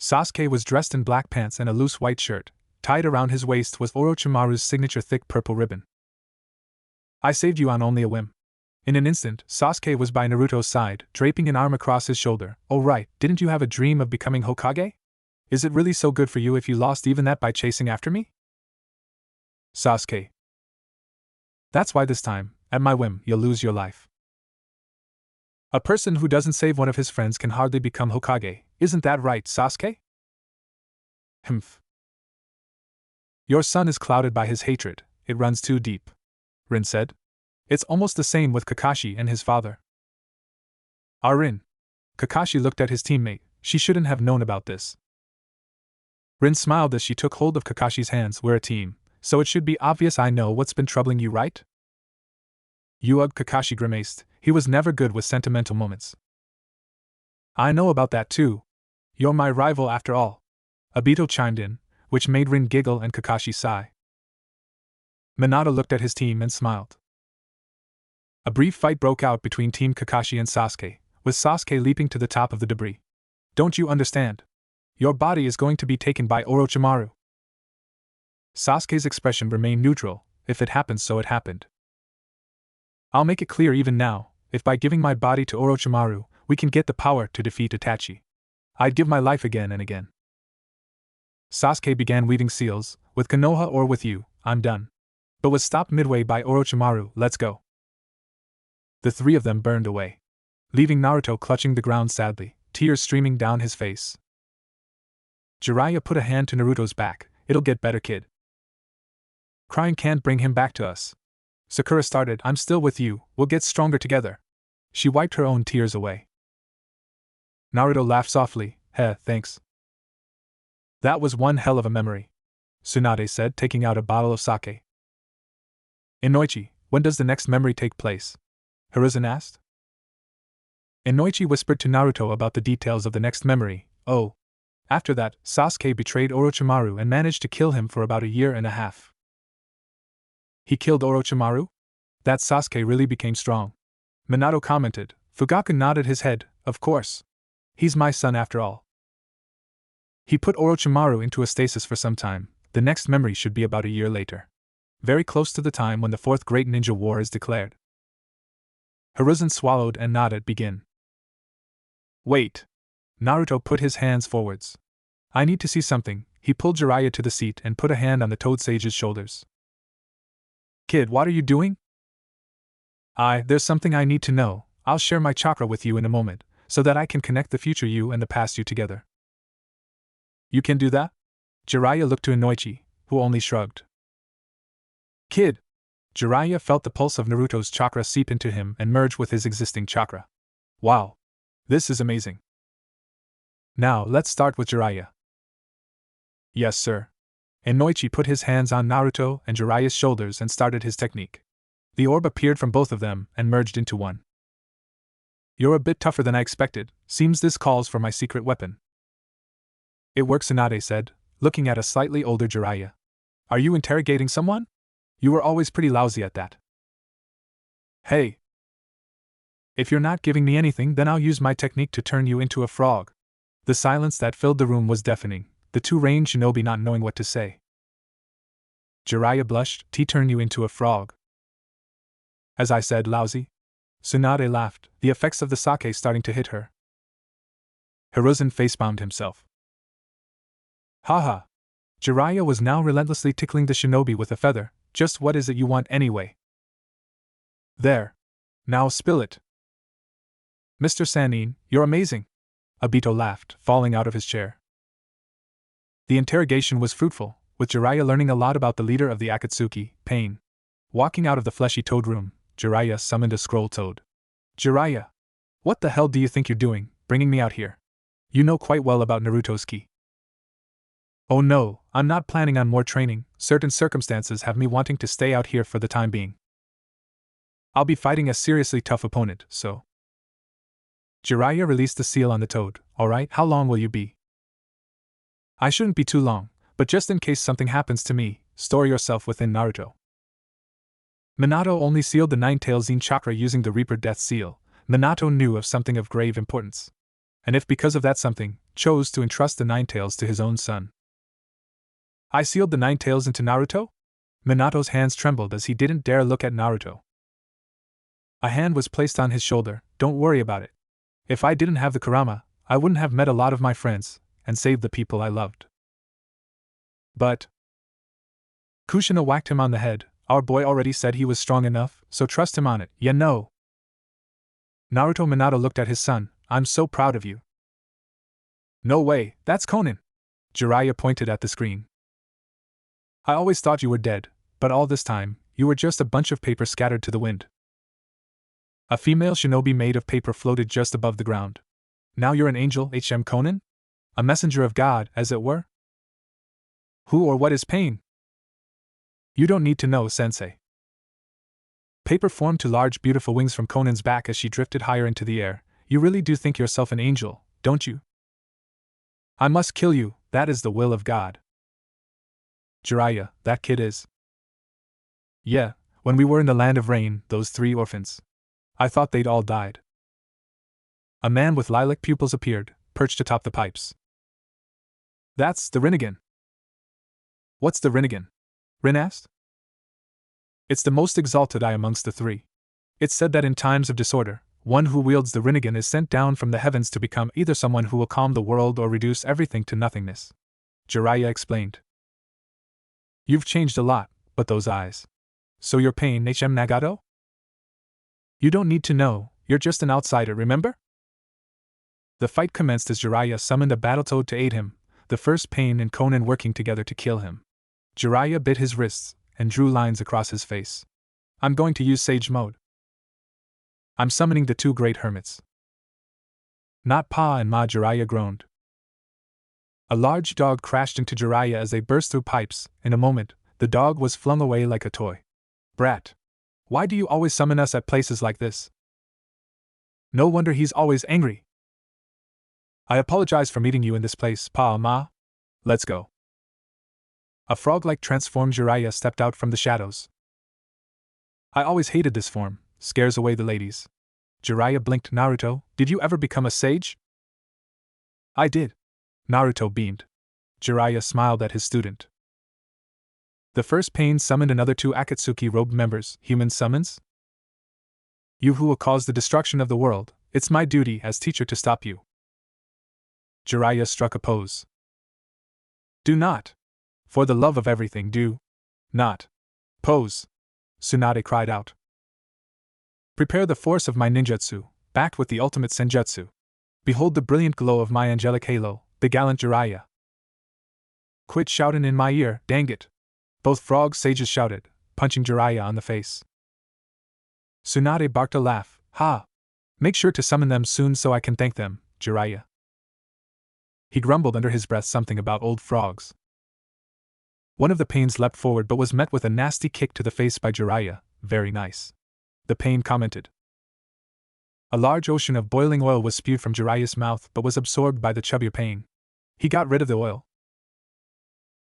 Sasuke was dressed in black pants and a loose white shirt. Tied around his waist was Orochimaru's signature thick purple ribbon. I saved you on only a whim. In an instant, Sasuke was by Naruto's side, draping an arm across his shoulder. Oh right, didn't you have a dream of becoming Hokage? Is it really so good for you if you lost even that by chasing after me? Sasuke. That's why this time, at my whim, you'll lose your life. A person who doesn't save one of his friends can hardly become Hokage, isn't that right, Sasuke? Humph. Your son is clouded by his hatred, it runs too deep, Rin said. It's almost the same with Kakashi and his father. Rin. Kakashi looked at his teammate, she shouldn't have known about this. Rin smiled as she took hold of Kakashi's hands. We're a team, so it should be obvious I know what's been troubling you, right? Kakashi grimaced, he was never good with sentimental moments. I know about that too. You're my rival after all. Obito chimed in, which made Rin giggle and Kakashi sigh. Minato looked at his team and smiled. A brief fight broke out between Team Kakashi and Sasuke, with Sasuke leaping to the top of the debris. Don't you understand? Your body is going to be taken by Orochimaru. Sasuke's expression remained neutral. If it happened, so it happened. I'll make it clear even now, if by giving my body to Orochimaru, we can get the power to defeat Itachi, I'd give my life again and again. Sasuke began weaving seals, with Konoha or with you, I'm done. But was stopped midway by Orochimaru, let's go. The three of them burned away, leaving Naruto clutching the ground sadly, tears streaming down his face. Jiraiya put a hand to Naruto's back, it'll get better, kid. Crying can't bring him back to us. Sakura started, I'm still with you, we'll get stronger together. She wiped her own tears away. Naruto laughed softly, thanks. That was one hell of a memory, Tsunade said, taking out a bottle of sake. Inoichi, when does the next memory take place? Hiruzen asked. Inoichi whispered to Naruto about the details of the next memory. Oh. After that, Sasuke betrayed Orochimaru and managed to kill him for about a year and a half. He killed Orochimaru? That Sasuke really became strong. Minato commented. Fugaku nodded his head, of course. He's my son after all. He put Orochimaru into a stasis for some time. The next memory should be about a year later. Very close to the time when the Fourth Great Ninja War is declared. Hiruzen swallowed and nodded. Begin. Wait. Naruto put his hands forwards. I need to see something. He pulled Jiraiya to the seat and put a hand on the Toad Sage's shoulders. Kid, what are you doing? There's something I need to know. I'll share my chakra with you in a moment, so that I can connect the future you and the past you together. You can do that? Jiraiya looked to Inoichi, who only shrugged. Kid! Jiraiya felt the pulse of Naruto's chakra seep into him and merge with his existing chakra. Wow! This is amazing. Now, let's start with Jiraiya. Yes, sir. Inoichi put his hands on Naruto and Jiraiya's shoulders and started his technique. The orb appeared from both of them and merged into one. You're a bit tougher than I expected, seems this calls for my secret weapon. It works, Tsunade said, looking at a slightly older Jiraiya. Are you interrogating someone? You were always pretty lousy at that. Hey! If you're not giving me anything, then I'll use my technique to turn you into a frog. The silence that filled the room was deafening, the two range shinobi not knowing what to say. Jiraiya blushed, turn you into a frog. As I said, lousy. Tsunade laughed, the effects of the sake starting to hit her. Hiruzen facepalmed himself. Haha. Jiraiya was now relentlessly tickling the shinobi with a feather. Just what is it you want anyway? There. Now spill it. Mr. Sanin, you're amazing. Obito laughed, falling out of his chair. The interrogation was fruitful, with Jiraiya learning a lot about the leader of the Akatsuki, Pain. Walking out of the fleshy toad room, Jiraiya summoned a scroll toad. Jiraiya! What the hell do you think you're doing, bringing me out here? You know quite well about Naruto's ki. Oh no, I'm not planning on more training, certain circumstances have me wanting to stay out here for the time being. I'll be fighting a seriously tough opponent, so. Jiraiya released the seal on the toad. Alright, how long will you be? I shouldn't be too long, but just in case something happens to me, store yourself within Naruto. Minato only sealed the Nine-Tailed Zen chakra using the Reaper Death Seal. Minato knew of something of grave importance. And if because of that something, chose to entrust the Nine-Tails to his own son. I sealed the Nine-Tails into Naruto? Minato's hands trembled as he didn't dare look at Naruto. A hand was placed on his shoulder. Don't worry about it. If I didn't have the Kurama, I wouldn't have met a lot of my friends, and saved the people I loved. But Kushina whacked him on the head. Our boy already said he was strong enough, so trust him on it, ya know. Naruto Minato looked at his son. I'm so proud of you. No way, that's Konan. Jiraiya pointed at the screen. I always thought you were dead, but all this time, you were just a bunch of paper scattered to the wind. A female shinobi made of paper floated just above the ground. Now you're an angel, H.M. Conan? A messenger of God, as it were? Who or what is Pain? You don't need to know, sensei. Paper formed two large beautiful wings from Conan's back as she drifted higher into the air. You really do think yourself an angel, don't you? I must kill you, that is the will of God. Jiraiya, that kid is. Yeah, when we were in the land of rain, those 3 orphans. I thought they'd all died. A man with lilac pupils appeared, perched atop the pipes. That's the Rinnegan. What's the Rinnegan? Rin asked. It's the most exalted eye amongst the 3. It's said that in times of disorder, one who wields the Rinnegan is sent down from the heavens to become either someone who will calm the world or reduce everything to nothingness. Jiraiya explained. You've changed a lot, but those eyes. So you're Pain H.M. Nagato? You don't need to know, you're just an outsider, remember? The fight commenced as Jiraiya summoned a Battletoad to aid him, the first Pain and Conan working together to kill him. Jiraiya bit his wrists and drew lines across his face. I'm going to use Sage Mode. I'm summoning the 2 great hermits. Not Pa and Ma, Jiraiya groaned. A large dog crashed into Jiraiya as they burst through pipes. In a moment, the dog was flung away like a toy. Brat! Why do you always summon us at places like this? No wonder he's always angry. I apologize for meeting you in this place, Pa and Ma. Let's go. A frog-like transformed Jiraiya stepped out from the shadows. I always hated this form, scares away the ladies. Jiraiya blinked. Naruto, did you ever become a sage? I did. Naruto beamed. Jiraiya smiled at his student. The first Pain summoned another 2 Akatsuki-robed members, human summons? You who will cause the destruction of the world, it's my duty as teacher to stop you. Jiraiya struck a pose. Do not. For the love of everything, do not pose, Tsunade cried out. Prepare the force of my ninjutsu, backed with the ultimate senjutsu. Behold the brilliant glow of my angelic halo, the gallant Jiraiya. Quit shoutin' in my ear, dang it. Both frog sages shouted, punching Jiraiya on the face. Tsunade barked a laugh. Ha! Make sure to summon them soon so I can thank them, Jiraiya. He grumbled under his breath something about old frogs. One of the Pains leapt forward but was met with a nasty kick to the face by Jiraiya. Very nice. The Pain commented. A large ocean of boiling oil was spewed from Jiraiya's mouth but was absorbed by the chubbier Pain. He got rid of the oil.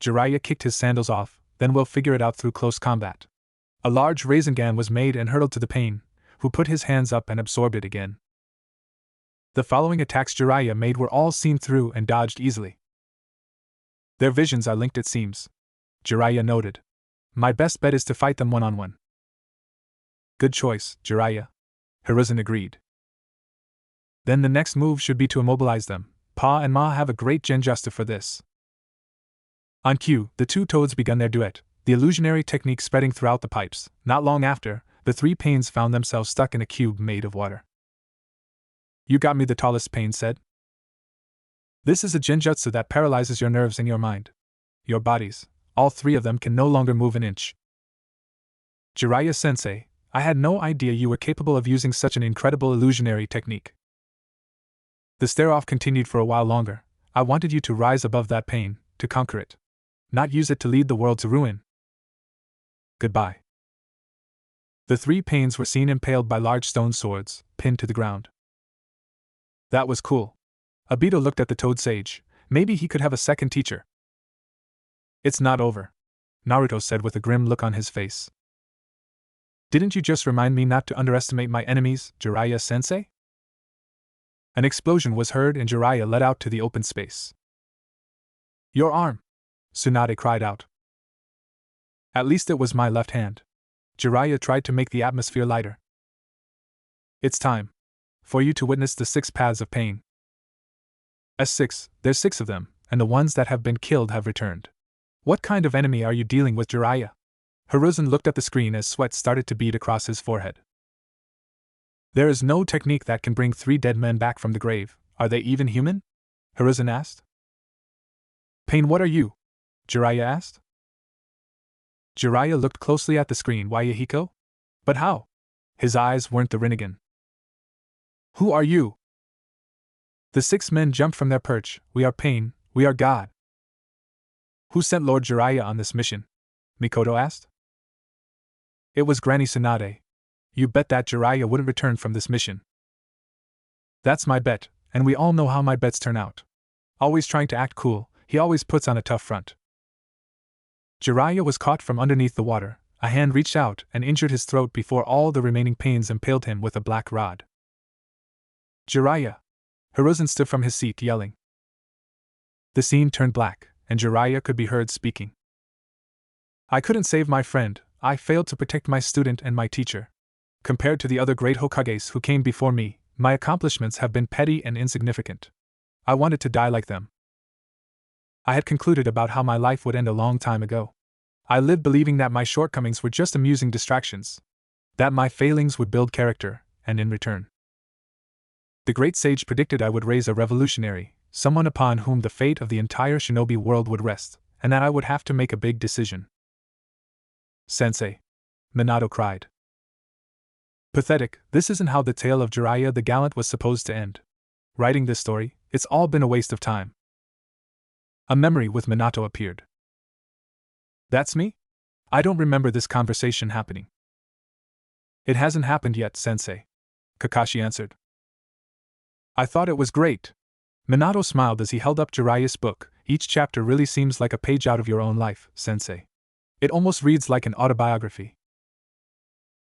Jiraiya kicked his sandals off, then we'll figure it out through close combat. A large Rasengan was made and hurled to the Pain, who put his hands up and absorbed it again. The following attacks Jiraiya made were all seen through and dodged easily. Their visions are linked, it seems, Jiraiya noted. My best bet is to fight them one-on-one. Good choice, Jiraiya. Hiruzen agreed. Then the next move should be to immobilize them. Pa and Ma have a great genjutsu for this. On cue, the 2 toads began their duet, the illusionary technique spreading throughout the pipes. Not long after, the 3 Pains found themselves stuck in a cube made of water. You got me, the tallest Pain said. This is a genjutsu that paralyzes your nerves and your mind. Your bodies, all 3 of them can no longer move an inch. Jiraiya-sensei, I had no idea you were capable of using such an incredible illusionary technique. The stare-off continued for a while longer. I wanted you to rise above that pain, to conquer it. Not use it to lead the world to ruin. Goodbye. The 3 Pains were seen impaled by large stone swords, pinned to the ground. That was cool. Obito looked at the Toad Sage. Maybe he could have a second teacher. It's not over, Naruto said with a grim look on his face. Didn't you just remind me not to underestimate my enemies, Jiraiya-sensei? An explosion was heard and Jiraiya let out to the open space. Your arm! Tsunade cried out. At least it was my left hand. Jiraiya tried to make the atmosphere lighter. It's time for you to witness the 6 paths of pain. S6, there's 6 of them, and the ones that have been killed have returned. What kind of enemy are you dealing with, Jiraiya? Hiruzen looked at the screen as sweat started to bead across his forehead. There is no technique that can bring 3 dead men back from the grave. Are they even human? Hiruzen asked. Pain, what are you? Jiraiya asked. Jiraiya looked closely at the screen. Why Yahiko? But how? His eyes weren't the Rinnegan. Who are you? The 6 men jumped from their perch. We are pain, we are God. Who sent Lord Jiraiya on this mission? Mikoto asked. It was Granny Tsunade. You bet that Jiraiya wouldn't return from this mission. That's my bet, and we all know how my bets turn out. Always trying to act cool, he always puts on a tough front. Jiraiya was caught from underneath the water. A hand reached out and injured his throat before all the remaining pains impaled him with a black rod. Jiraiya! Hiruzen stood from his seat yelling. The scene turned black, and Jiraiya could be heard speaking. I couldn't save my friend, I failed to protect my student and my teacher. Compared to the other great Hokages who came before me, my accomplishments have been petty and insignificant. I wanted to die like them. I had concluded about how my life would end a long time ago. I lived believing that my shortcomings were just amusing distractions. That my failings would build character, and in return. The great sage predicted I would raise a revolutionary, someone upon whom the fate of the entire shinobi world would rest, and that I would have to make a big decision. Sensei! Minato cried. Pathetic, this isn't how the tale of Jiraiya the Gallant was supposed to end. Writing this story, it's all been a waste of time. A memory with Minato appeared. That's me? I don't remember this conversation happening. It hasn't happened yet, Sensei. Kakashi answered. I thought it was great. Minato smiled as he held up Jiraiya's book. Each chapter really seems like a page out of your own life, Sensei. It almost reads like an autobiography.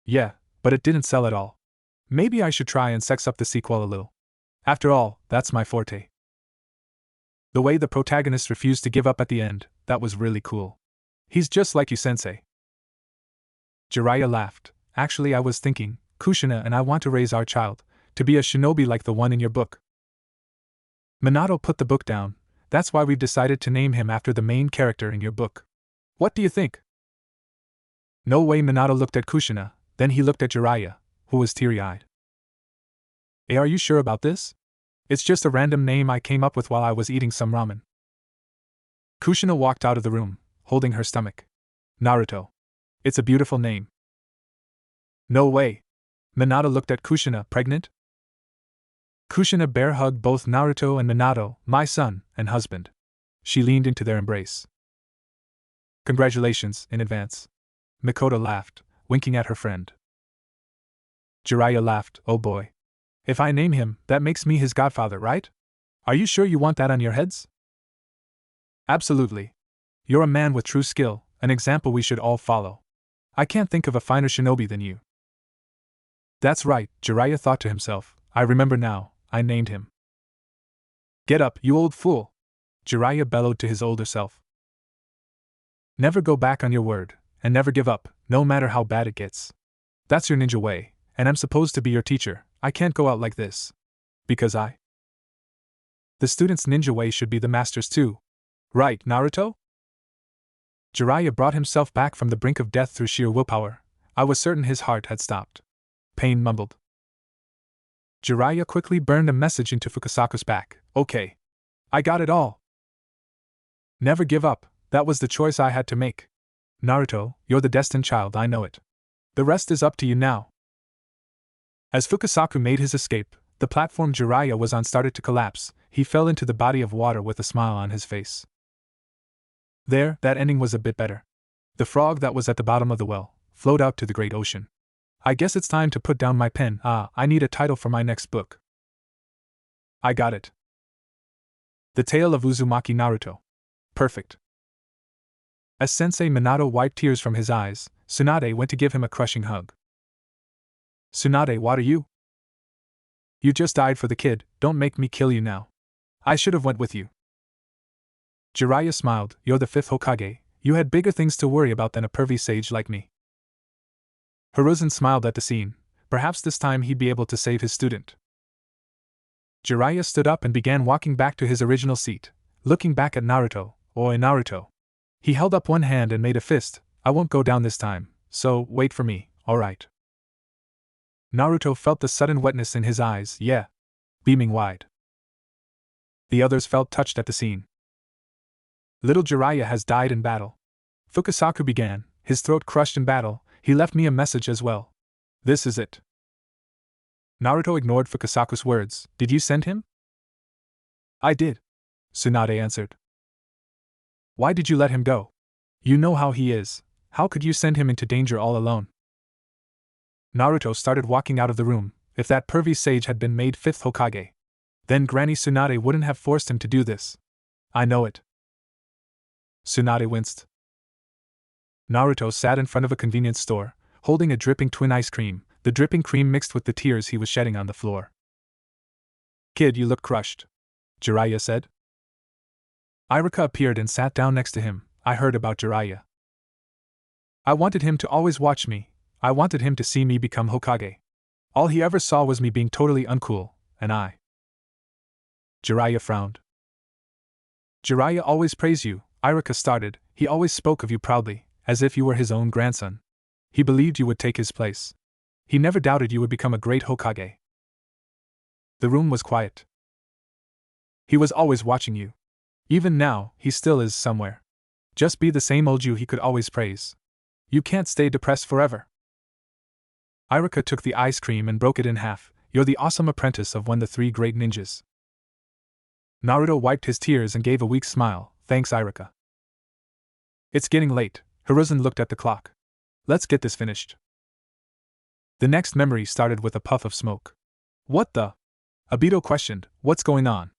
Yeah, but it didn't sell at all. Maybe I should try and sex up the sequel a little. After all, that's my forte. The way the protagonist refused to give up at the end, that was really cool. He's just like you, Sensei. Jiraiya laughed. Actually, I was thinking, Kushina and I want to raise our child to be a shinobi like the one in your book. Minato put the book down. That's why we've decided to name him after the main character in your book. What do you think? No way. Minato looked at Kushina, then he looked at Jiraiya, who was teary-eyed. Hey, are you sure about this? It's just a random name I came up with while I was eating some ramen. Kushina walked out of the room, holding her stomach. Naruto. It's a beautiful name. No way. Minato looked at Kushina. Pregnant? Kushina bear hugged both Naruto and Minato, my son and husband. She leaned into their embrace. Congratulations, in advance. Mikoto laughed, winking at her friend. Jiraiya laughed. Oh boy. If I name him, that makes me his godfather, right? Are you sure you want that on your heads? Absolutely. You're a man with true skill, an example we should all follow. I can't think of a finer shinobi than you. That's right, Jiraiya thought to himself. I remember now, I named him. Get up, you old fool! Jiraiya bellowed to his older self. Never go back on your word, and never give up, no matter how bad it gets. That's your ninja way, and I'm supposed to be your teacher. I can't go out like this. Because the student's ninja way should be the master's too. Right, Naruto? Jiraiya brought himself back from the brink of death through sheer willpower. I was certain his heart had stopped. Pain mumbled. Jiraiya quickly burned a message into Fukasaku's back. Okay. I got it all. Never give up, that was the choice I had to make. Naruto, you're the destined child, I know it. The rest is up to you now. As Fukasaku made his escape, the platform Jiraiya was on started to collapse. He fell into the body of water with a smile on his face. There, that ending was a bit better. The frog that was at the bottom of the well flowed out to the great ocean. I guess it's time to put down my pen. I need a title for my next book. I got it. The Tale of Uzumaki Naruto. Perfect. As Sensei Minato wiped tears from his eyes, Tsunade went to give him a crushing hug. Tsunade, what are you? You just died for the kid, don't make me kill you now. I should have went with you. Jiraiya smiled. You're the 5th Hokage, you had bigger things to worry about than a pervy sage like me. Hiruzen smiled at the scene. Perhaps this time he'd be able to save his student. Jiraiya stood up and began walking back to his original seat, looking back at Naruto. Oi, Naruto. He held up one hand and made a fist. I won't go down this time, so wait for me, alright. Naruto felt the sudden wetness in his eyes, yeah. Beaming wide. The others felt touched at the scene. Little Jiraiya has died in battle. Fukasaku began, His throat crushed in battle, he left me a message as well. This is it. Naruto ignored Fukasaku's words. Did you send him? I did, Tsunade answered. Why did you let him go? You know how he is. How could you send him into danger all alone? Naruto started walking out of the room. If that pervy sage had been made 5th Hokage, then Granny Tsunade wouldn't have forced him to do this. I know it. Tsunade winced. Naruto sat in front of a convenience store, holding a dripping twin ice cream, the dripping cream mixed with the tears he was shedding on the floor. Kid, you look crushed, Jiraiya said. Iruka appeared and sat down next to him. I heard about Jiraiya. I wanted him to always watch me. I wanted him to see me become Hokage. All he ever saw was me being totally uncool, and I. Jiraiya frowned. Jiraiya always praised you, Iruka started. He always spoke of you proudly, as if you were his own grandson. He believed you would take his place. He never doubted you would become a great Hokage. The room was quiet. He was always watching you. Even now, he still is somewhere. Just be the same old you he could always praise. You can't stay depressed forever. Iruka took the ice cream and broke it in half. You're the awesome apprentice of one of the 3 great ninjas. Naruto wiped his tears and gave a weak smile. Thanks, Iruka. It's getting late. Hiruzen looked at the clock. Let's get this finished. The next memory started with a puff of smoke. What the? Obito questioned. What's going on?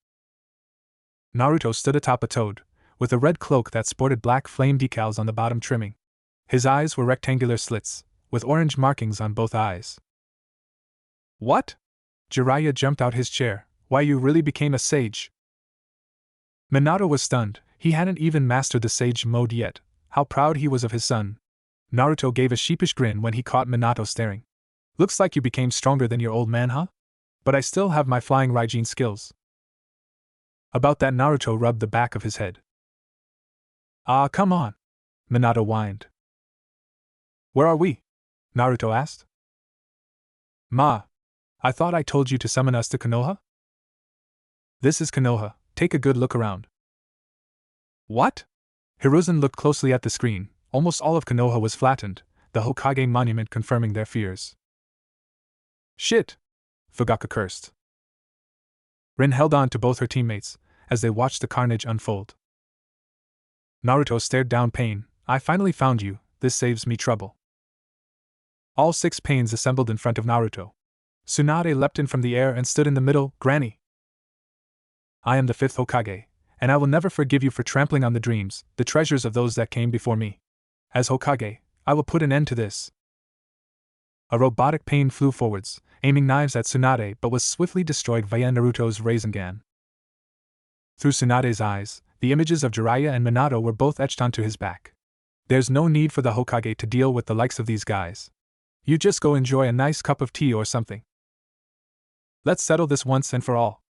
Naruto stood atop a toad, with a red cloak that sported black flame decals on the bottom trimming. His eyes were rectangular slits, with orange markings on both eyes. What? Jiraiya jumped out his chair. Why, you really became a sage? Minato was stunned. He hadn't even mastered the sage mode yet. How proud he was of his son. Naruto gave a sheepish grin when he caught Minato staring. Looks like you became stronger than your old man, huh? But I still have my flying Raijin skills. About that, Naruto rubbed the back of his head. Ah, come on, Minato whined. Where are we? Naruto asked. Ma, I thought I told you to summon us to Konoha? This is Konoha. Take a good look around. What? Hiruzen looked closely at the screen. Almost all of Konoha was flattened, the Hokage monument confirming their fears. Shit! Fugaku cursed. Rin held on to both her teammates, as they watched the carnage unfold. Naruto stared down Pain. I finally found you, this saves me trouble. All 6 Pains assembled in front of Naruto. Tsunade leapt in from the air and stood in the middle. Granny! I am the 5th Hokage, and I will never forgive you for trampling on the dreams, the treasures of those that came before me. As Hokage, I will put an end to this. A robotic Pain flew forwards, aiming knives at Tsunade, but was swiftly destroyed via Naruto's Rasengan. Through Tsunade's eyes, the images of Jiraiya and Minato were both etched onto his back. There's no need for the Hokage to deal with the likes of these guys. You just go enjoy a nice cup of tea or something. Let's settle this once and for all.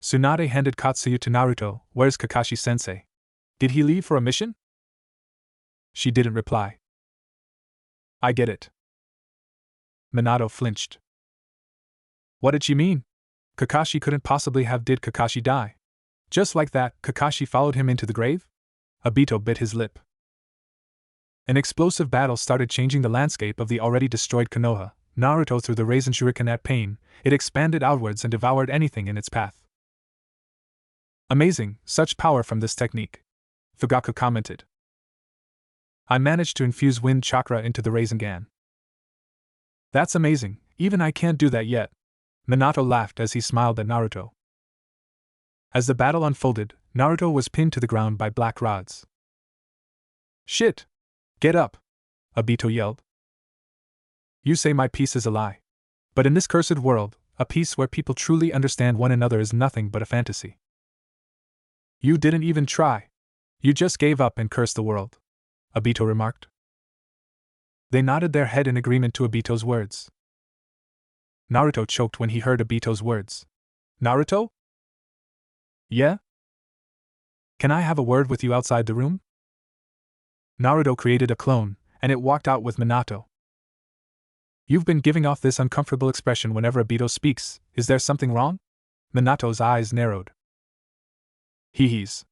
Tsunade handed Katsuyu to Naruto. Where's Kakashi-sensei? Did he leave for a mission? She didn't reply. I get it. Minato flinched. What did she mean? Kakashi couldn't possibly have. Did Kakashi die? Just like that, Kakashi followed him into the grave? Obito bit his lip. An explosive battle started changing the landscape of the already destroyed Konoha. Naruto threw the Rasen Shuriken at Pain. It expanded outwards and devoured anything in its path. Amazing, such power from this technique. Fugaku commented. I managed to infuse wind chakra into the Rasengan. That's amazing, even I can't do that yet. Minato laughed as he smiled at Naruto. As the battle unfolded, Naruto was pinned to the ground by black rods. Shit! Get up! Obito yelled. You say my peace is a lie. But in this cursed world, a peace where people truly understand one another is nothing but a fantasy. You didn't even try. You just gave up and cursed the world, Obito remarked. They nodded their head in agreement to Obito's words. Naruto choked when he heard Obito's words. Naruto? Yeah? Can I have a word with you outside the room? Naruto created a clone, and it walked out with Minato. You've been giving off this uncomfortable expression whenever Obito speaks. Is there something wrong? Minato's eyes narrowed. He's.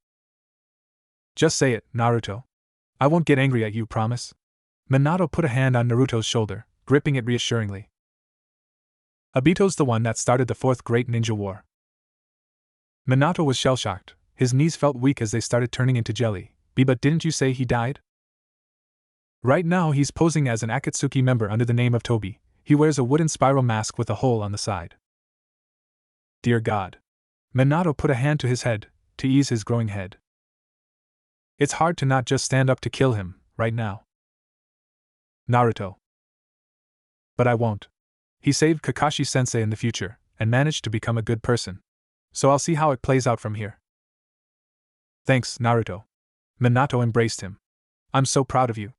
Just say it, Naruto. I won't get angry at you, promise? Minato put a hand on Naruto's shoulder, gripping it reassuringly. Obito's the one that started the fourth great ninja war. Minato was shell-shocked. His knees felt weak as they started turning into jelly. But didn't you say he died? Right now he's posing as an Akatsuki member under the name of Tobi. He wears a wooden spiral mask with a hole on the side. Dear God. Minato put a hand to his head, to ease his growing head. It's hard to not just stand up to kill him, right now. Naruto. But I won't. He saved Kakashi-sensei in the future, and managed to become a good person. So I'll see how it plays out from here. Thanks, Naruto. Minato embraced him. I'm so proud of you.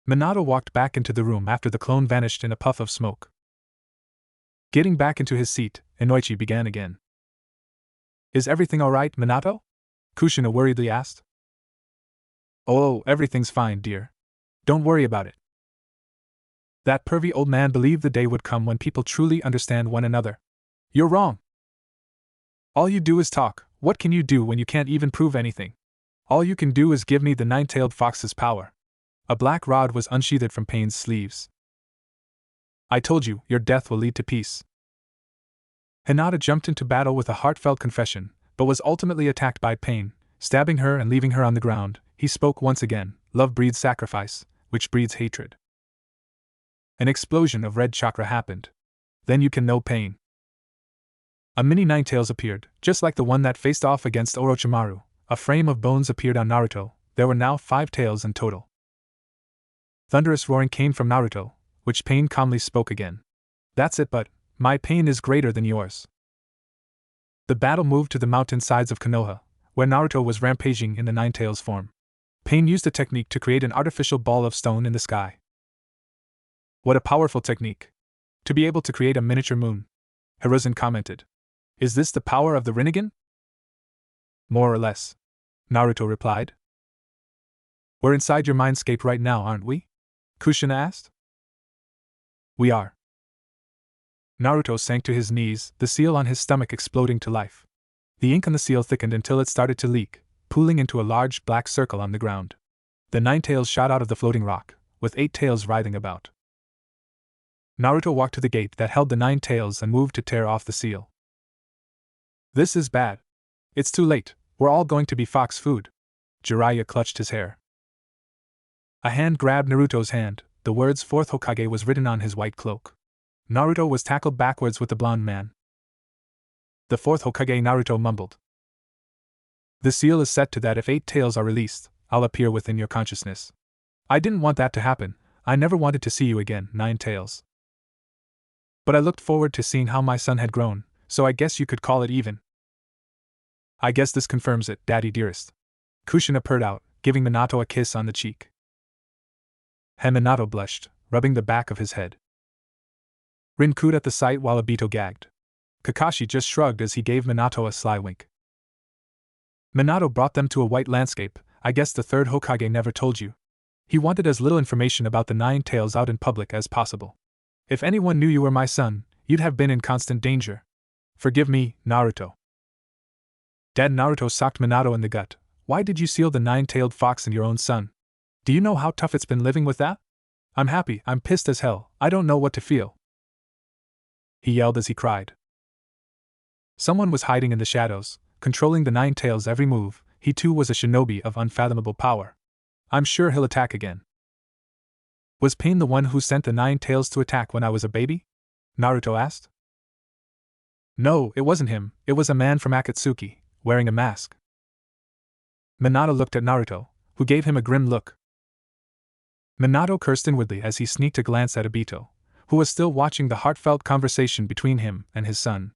Minato walked back into the room after the clone vanished in a puff of smoke. Getting back into his seat, Inoichi began again. Is everything alright, Minato? Kushina worriedly asked. Oh, everything's fine, dear. Don't worry about it. That pervy old man believed the day would come when people truly understand one another. You're wrong. All you do is talk. What can you do when you can't even prove anything? All you can do is give me the nine-tailed fox's power. A black rod was unsheathed from Pain's sleeves. I told you, your death will lead to peace. Hinata jumped into battle with a heartfelt confession, but was ultimately attacked by Pain, stabbing her and leaving her on the ground. He spoke once again, love breeds sacrifice, which breeds hatred. An explosion of red chakra happened. Then you can know Pain. A mini Ninetales appeared, just like the one that faced off against Orochimaru. A frame of bones appeared on Naruto. There were now 5 tails in total. Thunderous roaring came from Naruto, which Pain calmly spoke again. That's it, but my pain is greater than yours. The battle moved to the mountain sides of Konoha, where Naruto was rampaging in the Ninetales form. Pain used a technique to create an artificial ball of stone in the sky. What a powerful technique! To be able to create a miniature moon. Hiruzen commented. Is this the power of the Rinnegan? More or less. Naruto replied. We're inside your mindscape right now, aren't we? Kushina asked. We are. Naruto sank to his knees, the seal on his stomach exploding to life. The ink on the seal thickened until it started to leak, pooling into a large black circle on the ground. The 9 tails shot out of the floating rock, with 8 tails writhing about. Naruto walked to the gate that held the 9 tails and moved to tear off the seal. This is bad. It's too late, we're all going to be fox food. Jiraiya clutched his hair. A hand grabbed Naruto's hand, the words 4th Hokage was written on his white cloak. Naruto was tackled backwards with the blonde man. The 4th Hokage, Naruto mumbled. The seal is set to that if 8 tails are released, I'll appear within your consciousness. I didn't want that to happen, I never wanted to see you again, 9 tails. But I looked forward to seeing how my son had grown, so I guess you could call it even. I guess this confirms it, Daddy dearest. Kushina purred out, giving Minato a kiss on the cheek. Minato blushed, rubbing the back of his head. Rin cooed at the sight while Obito gagged. Kakashi just shrugged as he gave Minato a sly wink. Minato brought them to a white landscape. I guess the 3rd Hokage never told you. He wanted as little information about the 9 tails out in public as possible. If anyone knew you were my son, you'd have been in constant danger. Forgive me, Naruto. Dad. Naruto socked Minato in the gut. Why did you seal the 9-tailed fox in your own son? Do you know how tough it's been living with that? I'm happy, I'm pissed as hell, I don't know what to feel. He yelled as he cried. Someone was hiding in the shadows, controlling the 9 tails' every move. He too was a shinobi of unfathomable power. I'm sure he'll attack again. Was Pain the one who sent the 9 tails to attack when I was a baby? Naruto asked. No, it wasn't him, it was a man from Akatsuki, wearing a mask. Minato looked at Naruto, who gave him a grim look. Minato cursed inwardly as he sneaked a glance at Obito, who was still watching the heartfelt conversation between him and his son.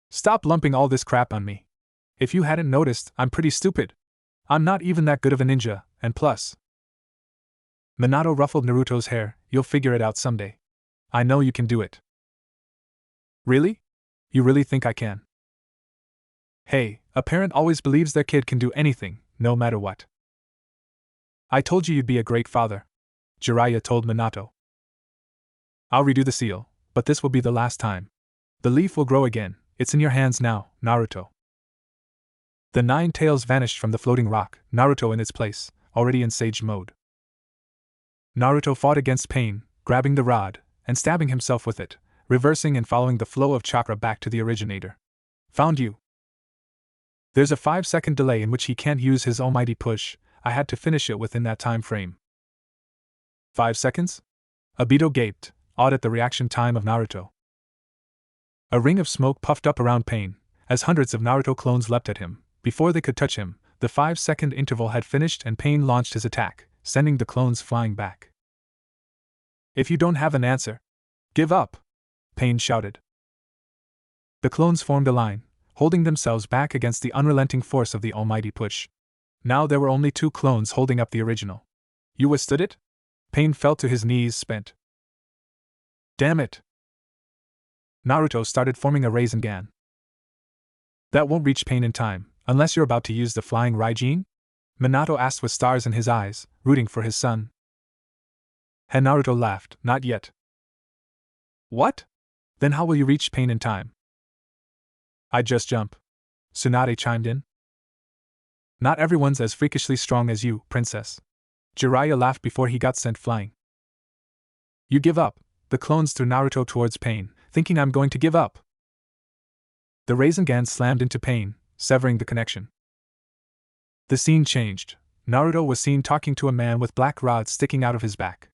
Stop lumping all this crap on me. If you hadn't noticed, I'm pretty stupid. I'm not even that good of a ninja, and plus. Minato ruffled Naruto's hair. You'll figure it out someday. I know you can do it. Really? You really think I can? Hey, a parent always believes their kid can do anything, no matter what. I told you you'd be a great father, Jiraiya told Minato. I'll redo the seal, but this will be the last time. The leaf will grow again, it's in your hands now, Naruto. The 9 tails vanished from the floating rock, Naruto in its place, already in sage mode. Naruto fought against pain, grabbing the rod, and stabbing himself with it, reversing and following the flow of chakra back to the originator. Found you. There's a 5-second delay in which he can't use his almighty push. I had to finish it within that time frame. 5 seconds? Obito gaped, awed at the reaction time of Naruto. A ring of smoke puffed up around Pain, as hundreds of Naruto clones leapt at him. Before they could touch him, the 5-second interval had finished and Pain launched his attack, sending the clones flying back. If you don't have an answer, give up! Pain shouted. The clones formed a line, holding themselves back against the unrelenting force of the almighty push. Now there were only 2 clones holding up the original. You withstood it? Pain fell to his knees, spent. Damn it! Naruto started forming a Rasengan. That won't reach Pain in time, unless you're about to use the flying Raijin? Minato asked with stars in his eyes, rooting for his son. And Naruto laughed, not yet. What? Then how will you reach Pain in time? I just jump. Tsunade chimed in. Not everyone's as freakishly strong as you, princess. Jiraiya laughed before he got sent flying. You give up. The clones threw Naruto towards Pain, thinking I'm going to give up. The Rasengan slammed into Pain, severing the connection. The scene changed. Naruto was seen talking to a man with black rods sticking out of his back.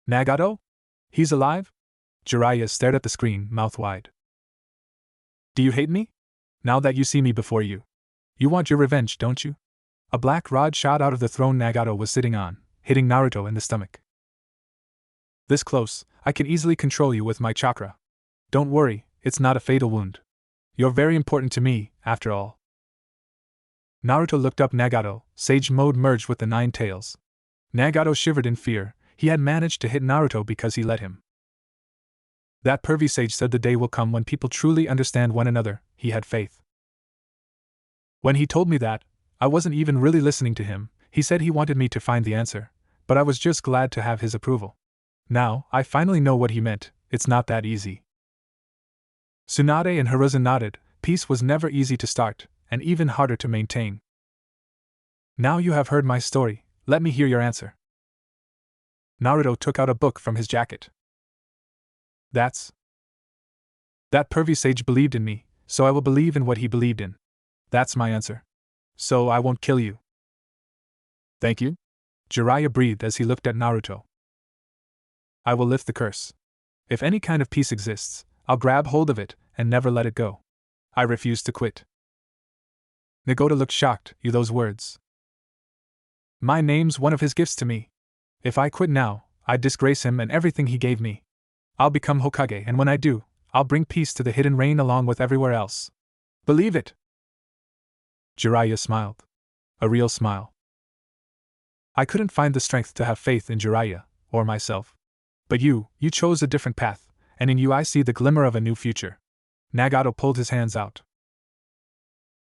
Nagato? He's alive? Jiraiya stared at the screen, mouth wide. Do you hate me? Now that you see me before you. You want your revenge, don't you? A black rod shot out of the throne Nagato was sitting on, hitting Naruto in the stomach. This close, I can easily control you with my chakra. Don't worry, it's not a fatal wound. You're very important to me, after all. Naruto looked up Nagato, sage mode merged with the 9 tails. Nagato shivered in fear. He had managed to hit Naruto because he let him. That pervy sage said the day will come when people truly understand one another. He had faith. When he told me that, I wasn't even really listening to him. He said he wanted me to find the answer, but I was just glad to have his approval. Now, I finally know what he meant. It's not that easy. Tsunade and Hiruzen nodded. Peace was never easy to start, and even harder to maintain. Now you have heard my story, let me hear your answer. Naruto took out a book from his jacket. That pervy sage believed in me, so I will believe in what he believed in. That's my answer. So I won't kill you. Thank you? Jiraiya breathed as he looked at Naruto. I will lift the curse. If any kind of peace exists, I'll grab hold of it and never let it go. I refuse to quit. Nagota looked shocked. You those words. My name's one of his gifts to me. If I quit now, I'd disgrace him and everything he gave me. I'll become Hokage, and when I do, I'll bring peace to the Hidden Rain along with everywhere else. Believe it! Jiraiya smiled. A real smile. I couldn't find the strength to have faith in Jiraiya, or myself. But you chose a different path, and in you I see the glimmer of a new future. Nagato pulled his hands out.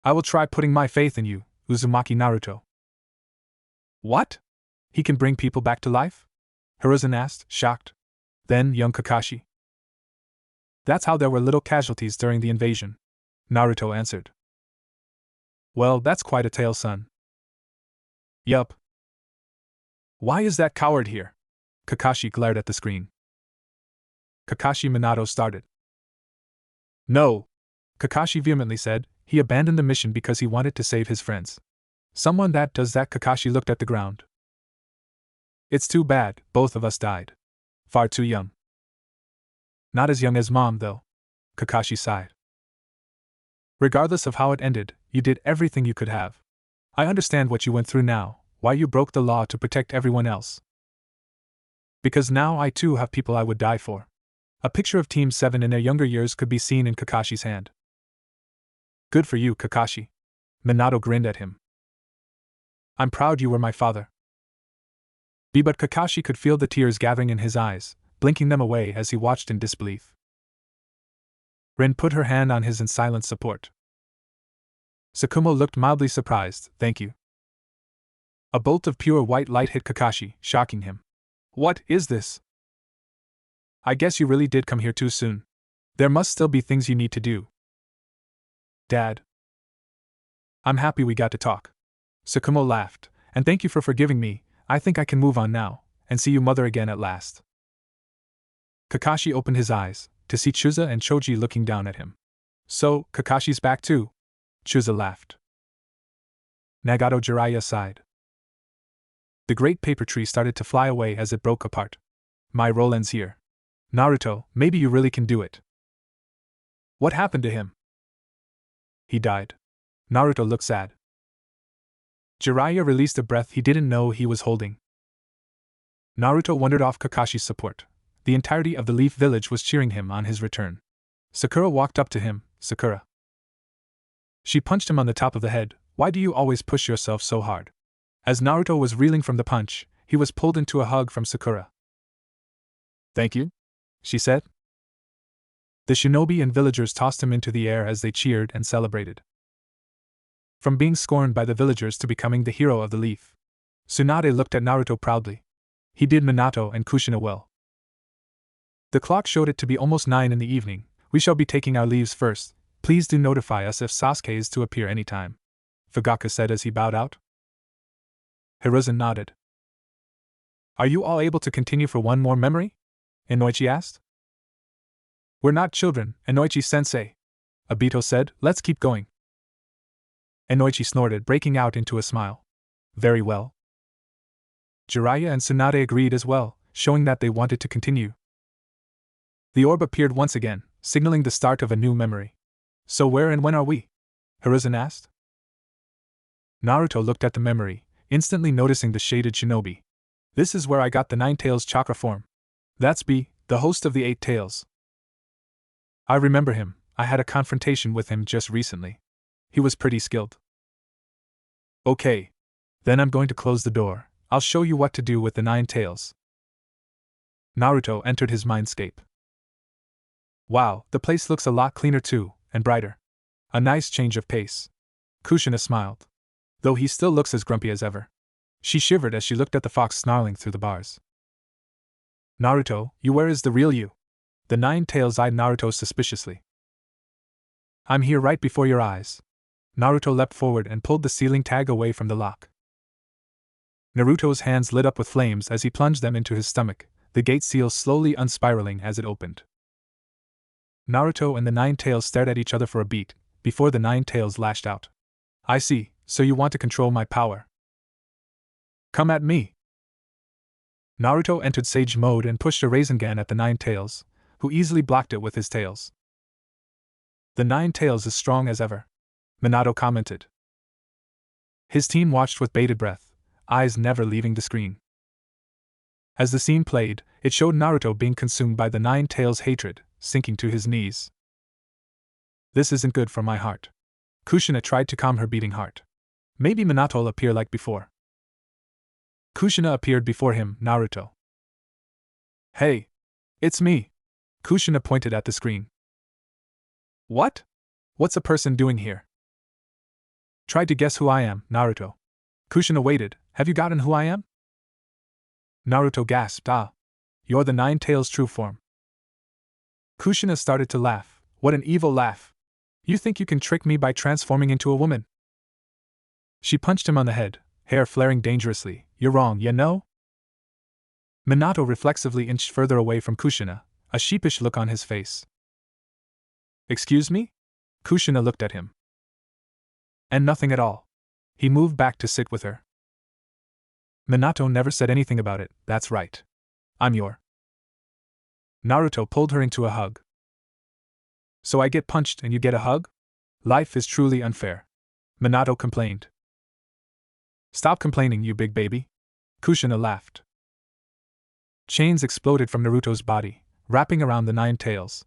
I will try putting my faith in you, Uzumaki Naruto. What? He can bring people back to life? Hiruzen asked, shocked. Then young Kakashi. That's how there were little casualties during the invasion. Naruto answered. Well, that's quite a tale, son. Yup. Why is that coward here? Kakashi glared at the screen. Kakashi Minato started. No! Kakashi vehemently said. He abandoned the mission because he wanted to save his friends. Someone that does that. Kakashi looked at the ground. It's too bad, both of us died. Far too young. Not as young as Mom, though. Kakashi sighed. Regardless of how it ended, you did everything you could have. I understand what you went through now, why you broke the law to protect everyone else. Because now I too have people I would die for. A picture of Team 7 in their younger years could be seen in Kakashi's hand. Good for you, Kakashi. Minato grinned at him. I'm proud you were my father. But Kakashi could feel the tears gathering in his eyes, blinking them away as he watched in disbelief. Rin put her hand on his in silent support. Sakumo looked mildly surprised. Thank you. A bolt of pure white light hit Kakashi, shocking him. What is this? I guess you really did come here too soon. There must still be things you need to do. Dad. I'm happy we got to talk. Tsukumo laughed, and thank you for forgiving me. I think I can move on now, and see you mother again at last. Kakashi opened his eyes, to see Chuza and Choji looking down at him. So, Kakashi's back too? Chuza laughed. Nagato Jiraiya sighed. The great paper tree started to fly away as it broke apart. My role ends here. Naruto, maybe you really can do it. What happened to him? He died. Naruto looked sad. Jiraiya released a breath he didn't know he was holding. Naruto wandered off Kakashi's support. The entirety of the Leaf Village was cheering him on his return. Sakura walked up to him. Sakura. She punched him on the top of the head. Why do you always push yourself so hard? As Naruto was reeling from the punch, he was pulled into a hug from Sakura. Thank you, she said. The shinobi and villagers tossed him into the air as they cheered and celebrated. From being scorned by the villagers to becoming the hero of the Leaf. Tsunade looked at Naruto proudly. He did Minato and Kushina well. The clock showed it to be almost 9 in the evening. We shall be taking our leaves first. Please do notify us if Sasuke is to appear any time, Fugaka said as he bowed out. Hiruzen nodded. Are you all able to continue for one more memory? Inoichi asked. We're not children, Inoichi-sensei. Obito said, let's keep going. Inoichi snorted, breaking out into a smile. Very well. Jiraiya and Tsunade agreed as well, showing that they wanted to continue. The orb appeared once again, signaling the start of a new memory. So where and when are we? Hiruzen asked. Naruto looked at the memory, instantly noticing the shaded shinobi. This is where I got the 9 tails chakra form. That's B, the host of the 8 tails. I remember him. I had a confrontation with him just recently. He was pretty skilled. Okay. Then I'm going to close the door. I'll show you what to do with the 9 tails. Naruto entered his mindscape. Wow, the place looks a lot cleaner too, and brighter. A nice change of pace. Kushina smiled. Though he still looks as grumpy as ever. She shivered as she looked at the fox snarling through the bars. Naruto, where is the real you? The 9 tails eyed Naruto suspiciously. I'm here right before your eyes. Naruto leapt forward and pulled the sealing tag away from the lock. Naruto's hands lit up with flames as he plunged them into his stomach, the gate seal slowly unspiraling as it opened. Naruto and the 9 tails stared at each other for a beat, before the 9 tails lashed out. I see, so you want to control my power. Come at me. Naruto entered Sage mode and pushed a Rasengan at the 9 tails, who easily blocked it with his tails. The 9 tails is strong as ever, Minato commented. His team watched with bated breath, eyes never leaving the screen. As the scene played, it showed Naruto being consumed by the 9 tails' hatred, sinking to his knees. This isn't good for my heart. Kushina tried to calm her beating heart. Maybe Minato'll appear like before. Kushina appeared before him, Naruto. Hey! It's me! Kushina pointed at the screen. What? What's a person doing here? Try to guess who I am, Naruto. Kushina waited. Have you gotten who I am? Naruto gasped. Ah. You're the 9 tails true form. Kushina started to laugh. What an evil laugh. You think you can trick me by transforming into a woman? She punched him on the head, hair flaring dangerously. You're wrong, you know? Minato reflexively inched further away from Kushina, a sheepish look on his face. Excuse me? Kushina looked at him. And nothing at all. He moved back to sit with her. Minato never said anything about it, that's right. I'm your. Naruto pulled her into a hug. So I get punched and you get a hug? Life is truly unfair. Minato complained. Stop complaining, you big baby. Kushina laughed. Chains exploded from Naruto's body, wrapping around the 9 tails.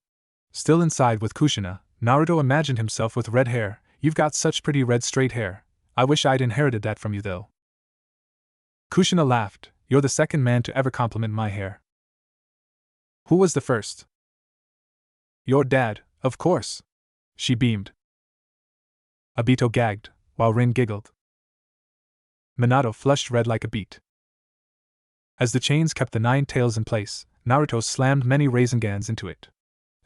Still inside with Kushina, Naruto imagined himself with red hair. You've got such pretty red straight hair. I wish I'd inherited that from you though. Kushina laughed. You're the second man to ever compliment my hair. Who was the first? Your dad, of course. She beamed. Obito gagged, while Rin giggled. Minato flushed red like a beet. As the chains kept the 9 tails in place, Naruto slammed many Rasengans into it.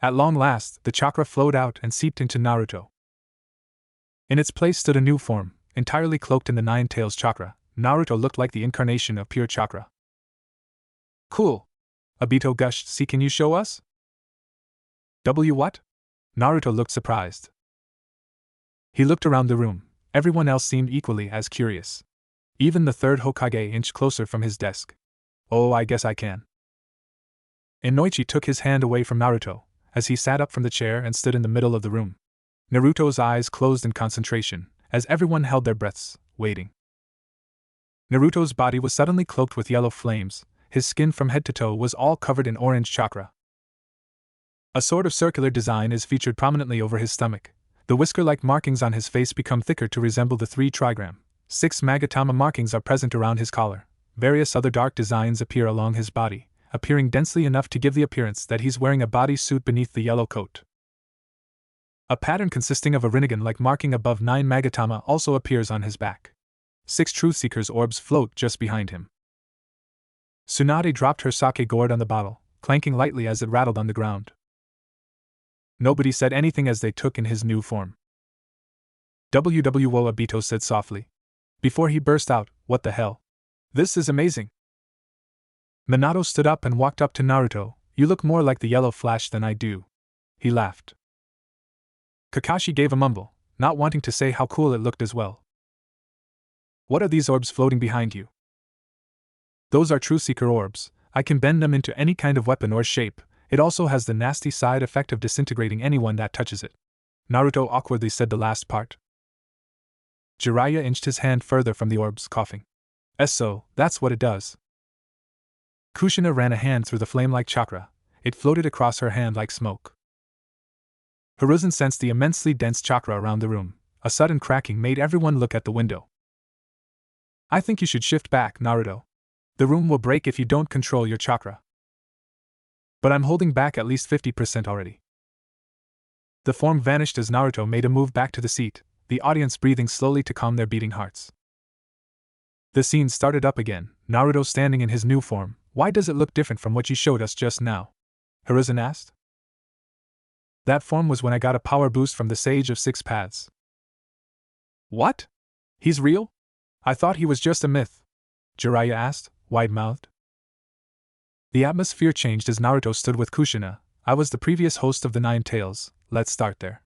At long last, the chakra flowed out and seeped into Naruto. In its place stood a new form, entirely cloaked in the Nine Tails chakra. Naruto looked like the incarnation of pure chakra. Cool! Obito gushed. See, can you show us? What? Naruto looked surprised. He looked around the room. Everyone else seemed equally as curious. Even the third Hokage inched closer from his desk. Oh, I guess I can. Inoichi took his hand away from Naruto, as he sat up from the chair and stood in the middle of the room. Naruto's eyes closed in concentration, as everyone held their breaths, waiting. Naruto's body was suddenly cloaked with yellow flames. His skin from head to toe was all covered in orange chakra. A sort of circular design is featured prominently over his stomach. The whisker-like markings on his face become thicker to resemble the 3 trigram. 6 Magatama markings are present around his collar. Various other dark designs appear along his body, appearing densely enough to give the appearance that he's wearing a bodysuit beneath the yellow coat. A pattern consisting of a Rinnegan-like marking above 9 Magatama also appears on his back. 6 Truthseeker's orbs float just behind him. Tsunade dropped her sake gourd on the bottle, clanking lightly as it rattled on the ground. Nobody said anything as they took in his new form. WWO, Obito said softly. Before he burst out, what the hell? This is amazing. Minato stood up and walked up to Naruto. You look more like the yellow flash than I do. He laughed. Kakashi gave a mumble, not wanting to say how cool it looked as well. What are these orbs floating behind you? Those are Truthseeker orbs. I can bend them into any kind of weapon or shape. It also has the nasty side effect of disintegrating anyone that touches it. Naruto awkwardly said the last part. Jiraiya inched his hand further from the orbs, coughing. So, that's what it does. Kushina ran a hand through the flame-like chakra. It floated across her hand like smoke. Hiruzen sensed the immensely dense chakra around the room. A sudden cracking made everyone look at the window. I think you should shift back, Naruto. The room will break if you don't control your chakra. But I'm holding back at least 50% already. The form vanished as Naruto made a move back to the seat, the audience breathing slowly to calm their beating hearts. The scene started up again, Naruto standing in his new form. Why does it look different from what you showed us just now? Hiruzen asked. That form was when I got a power boost from the Sage of Six Paths. What? He's real? I thought he was just a myth. Jiraiya asked, wide-mouthed. The atmosphere changed as Naruto stood with Kushina. I was the previous host of the Nine Tails. Let's start there.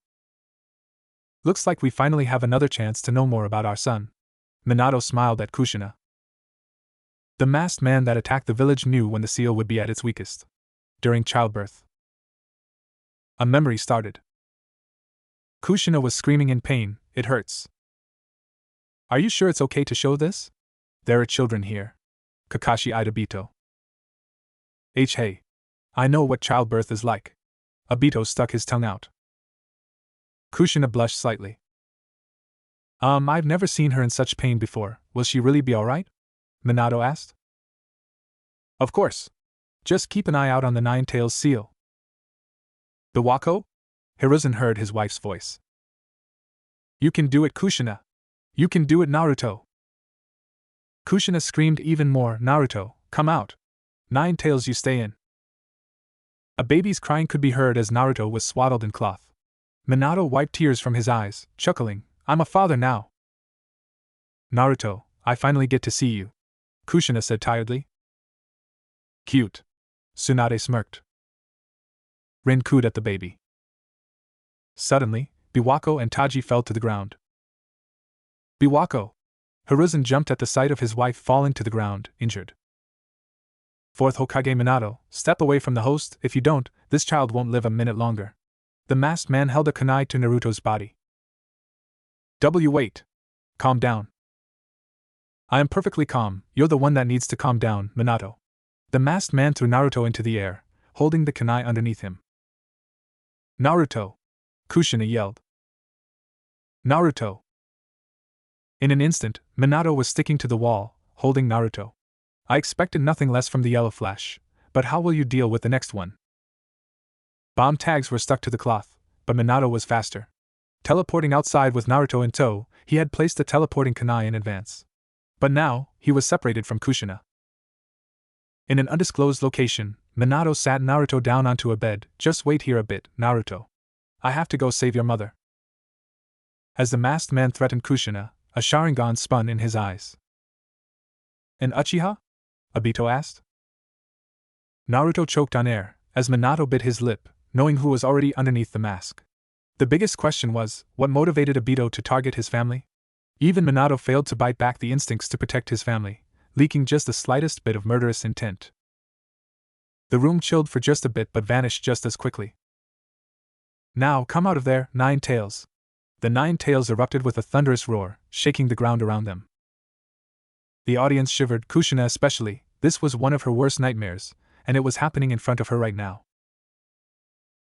Looks like we finally have another chance to know more about our son. Minato smiled at Kushina. The masked man that attacked the village knew when the seal would be at its weakest. During childbirth. A memory started. Kushina was screaming in pain. It hurts. Are you sure it's okay to show this? There are children here. Kakashi eyed Obito. Hey. I know what childbirth is like. Obito stuck his tongue out. Kushina blushed slightly. I've never seen her in such pain before. Will she really be alright? Minato asked. Of course. Just keep an eye out on the Nine Tails seal. Biwako? Hiruzen heard his wife's voice. You can do it, Kushina. You can do it, Naruto. Kushina screamed even more. Naruto, come out. Nine Tails, you stay in. A baby's crying could be heard as Naruto was swaddled in cloth. Minato wiped tears from his eyes, chuckling, I'm a father now. Naruto, I finally get to see you. Kushina said tiredly. Cute. Tsunade smirked. Rin cooed at the baby. Suddenly, Biwako and Taji fell to the ground. Biwako! Hiruzen jumped at the sight of his wife falling to the ground, injured. Fourth Hokage Minato, step away from the host. If you don't, this child won't live a minute longer. The masked man held a kunai to Naruto's body. Wait. Calm down. I am perfectly calm. You're the one that needs to calm down, Minato. The masked man threw Naruto into the air, holding the kunai underneath him. Naruto! Kushina yelled. Naruto! In an instant, Minato was sticking to the wall, holding Naruto. I expected nothing less from the yellow flash, but how will you deal with the next one? Bomb tags were stuck to the cloth, but Minato was faster. Teleporting outside with Naruto in tow, he had placed the teleporting kunai in advance. But now, he was separated from Kushina. In an undisclosed location, Minato sat Naruto down onto a bed. Just wait here a bit, Naruto. I have to go save your mother. As the masked man threatened Kushina, a Sharingan spun in his eyes. An Uchiha? Obito asked. Naruto choked on air, as Minato bit his lip, knowing who was already underneath the mask. The biggest question was, what motivated Obito to target his family? Even Minato failed to bite back the instincts to protect his family, leaking just the slightest bit of murderous intent. The room chilled for just a bit but vanished just as quickly. Now come out of there, Nine Tails. The Nine Tails erupted with a thunderous roar, shaking the ground around them. The audience shivered, Kushina especially. This was one of her worst nightmares, and it was happening in front of her right now.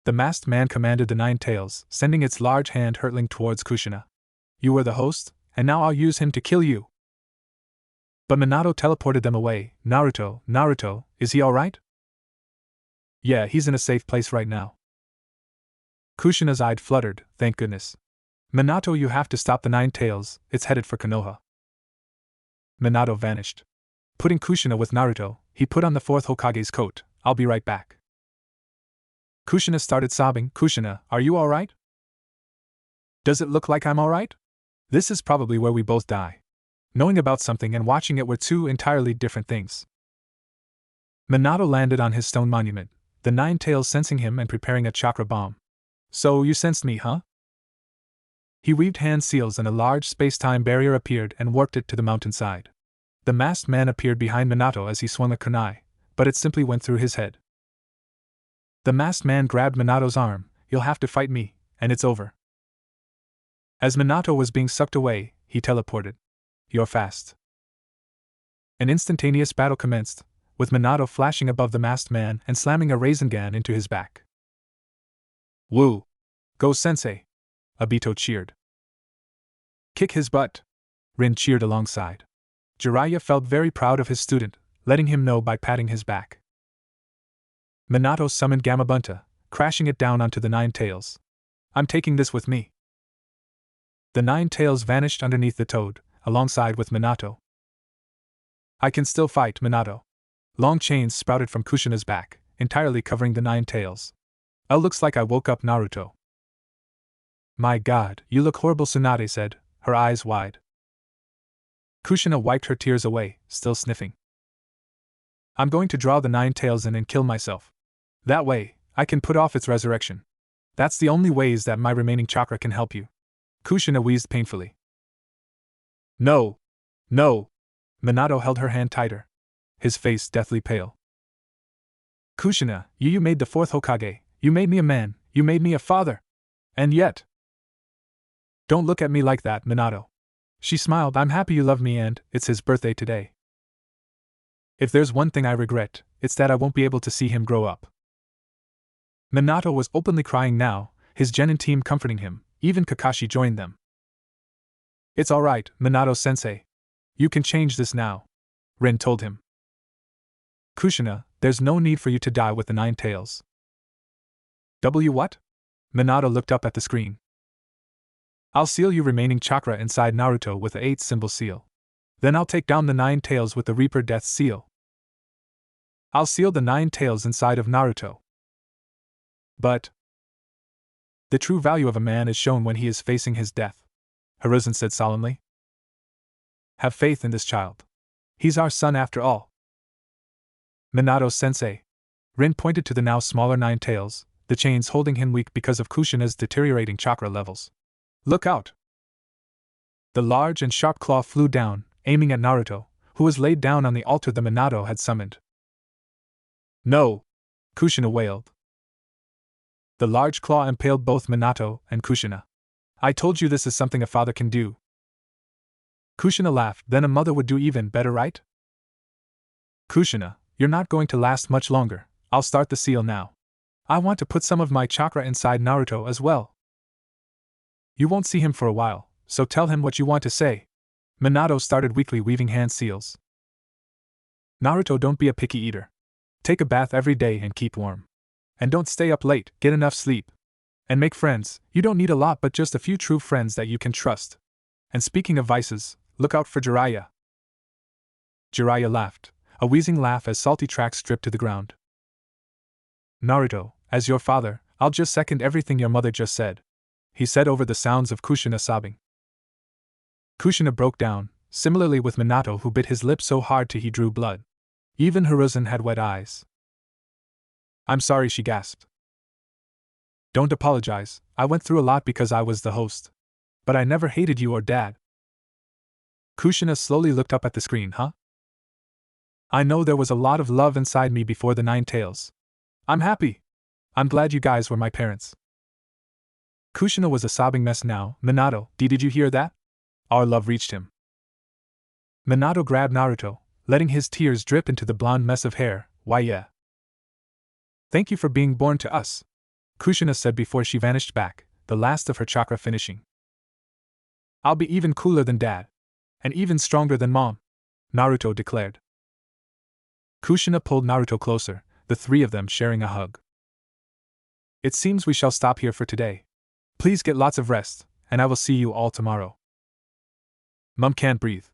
The masked man commanded the Nine Tails, sending its large hand hurtling towards Kushina. You were the host, and now I'll use him to kill you. But Minato teleported them away. Naruto, is he alright? Yeah, he's in a safe place right now. Kushina's eye fluttered, thank goodness. Minato, you have to stop the Nine Tails, it's headed for Konoha. Minato vanished. Putting Kushina with Naruto, he put on the fourth Hokage's coat. I'll be right back. Kushina started sobbing. Kushina, are you alright? Does it look like I'm alright? This is probably where we both die. Knowing about something and watching it were two entirely different things. Minato landed on his stone monument, the Nine Tails sensing him and preparing a chakra bomb. So you sensed me, huh? He weaved hand seals and a large space-time barrier appeared and warped it to the mountainside. The masked man appeared behind Minato as he swung a kunai, but it simply went through his head. The masked man grabbed Minato's arm. You'll have to fight me, and it's over. As Minato was being sucked away, he teleported. You're fast. An instantaneous battle commenced, with Minato flashing above the masked man and slamming a Rasengan into his back. Woo! Go sensei! Obito cheered. Kick his butt! Rin cheered alongside. Jiraiya felt very proud of his student, letting him know by patting his back. Minato summoned Gamabunta, crashing it down onto the Nine Tails. I'm taking this with me. The Nine Tails vanished underneath the toad, alongside with Minato. I can still fight, Minato. Long chains sprouted from Kushina's back, entirely covering the Nine Tails. Looks like I woke up Naruto. My god, you look horrible, Tsunade said, her eyes wide. Kushina wiped her tears away, still sniffing. I'm going to draw the Nine Tails in and kill myself. That way, I can put off its resurrection. That's the only ways that my remaining chakra can help you. Kushina wheezed painfully. No! No! Minato held her hand tighter, his face deathly pale. Kushina, you made the fourth Hokage, you made me a man, you made me a father. And yet… Don't look at me like that, Minato. She smiled. I'm happy you love me and it's his birthday today. If there's one thing I regret, it's that I won't be able to see him grow up. Minato was openly crying now, his genin team comforting him, even Kakashi joined them. It's alright, Minato-sensei. You can change this now, Rin told him. Kushina, there's no need for you to die with the Nine Tails. What? Minato looked up at the screen. I'll seal you remaining chakra inside Naruto with the 8-symbol seal. Then I'll take down the Nine Tails with the Reaper Death seal. I'll seal the Nine Tails inside of Naruto. But the true value of a man is shown when he is facing his death, Hiruzen said solemnly. Have faith in this child. He's our son after all. Minato-sensei. Rin pointed to the now smaller Nine Tails, the chains holding him weak because of Kushina's deteriorating chakra levels. Look out! The large and sharp claw flew down, aiming at Naruto, who was laid down on the altar the Minato had summoned. No! Kushina wailed. The large claw impaled both Minato and Kushina. I told you this is something a father can do. Kushina laughed. Then a mother would do even better, right? Kushina, you're not going to last much longer. I'll start the seal now. I want to put some of my chakra inside Naruto as well. You won't see him for a while, so tell him what you want to say. Minato started weakly weaving hand seals. Naruto, don't be a picky eater. Take a bath every day and keep warm. And don't stay up late, get enough sleep. And make friends. You don't need a lot but just a few true friends that you can trust. And speaking of vices, look out for Jiraiya. Jiraiya laughed, a wheezing laugh as salty tracks dripped to the ground. Naruto, as your father, I'll just second everything your mother just said, he said over the sounds of Kushina sobbing. Kushina broke down, similarly with Minato, who bit his lip so hard he drew blood. Even Hiruzen had wet eyes. I'm sorry, she gasped. Don't apologize, I went through a lot because I was the host. But I never hated you or Dad. Kushina slowly looked up at the screen. Huh? I know there was a lot of love inside me before the 9 tails. I'm happy. I'm glad you guys were my parents. Kushina was a sobbing mess now. Minato, did you hear that? Our love reached him. Minato grabbed Naruto, letting his tears drip into the blonde mess of hair. Why yeah. Thank you for being born to us, Kushina said before she vanished back, the last of her chakra finishing. I'll be even cooler than Dad. And even stronger than Mom, Naruto declared. Kushina pulled Naruto closer, the 3 of them sharing a hug. It seems we shall stop here for today. Please get lots of rest, and I will see you all tomorrow. Mom can't breathe.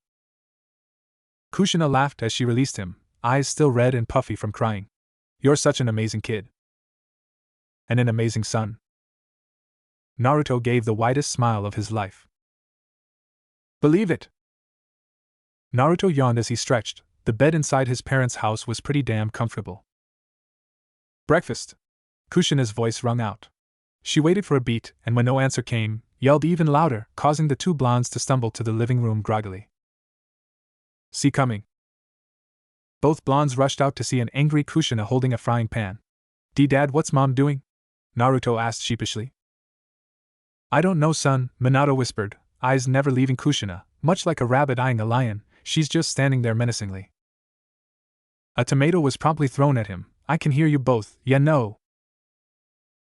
Kushina laughed as she released him, eyes still red and puffy from crying. You're such an amazing kid. And an amazing son. Naruto gave the widest smile of his life. Believe it. Naruto yawned as he stretched. The bed inside his parents' house was pretty damn comfortable. Breakfast! Kushina's voice rung out. She waited for a beat, and when no answer came, yelled even louder, causing the 2 blondes to stumble to the living room groggily. See coming. Both blondes rushed out to see an angry Kushina holding a frying pan. Dad, what's Mom doing? Naruto asked sheepishly. I don't know, son, Minato whispered, eyes never leaving Kushina, much like a rabbit eyeing a lion. She's just standing there menacingly. A tomato was promptly thrown at him. I can hear you both, yeah no.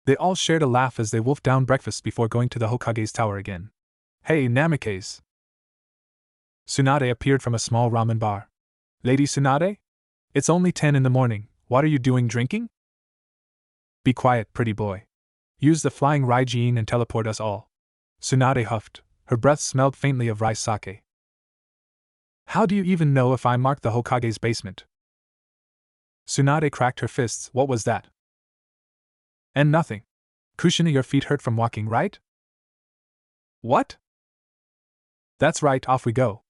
They all shared a laugh as they wolfed down breakfast before going to the Hokage's tower again. Hey, Namikaze. Tsunade appeared from a small ramen bar. Lady Tsunade? It's only 10 in the morning, what are you doing drinking? Be quiet, pretty boy. Use the flying Raijin and teleport us all. Tsunade huffed, her breath smelled faintly of rice sake. How do you even know if I marked the Hokage's basement? Tsunade cracked her fists. What was that? And nothing. Kushina, your feet hurt from walking, right? What? That's right, off we go.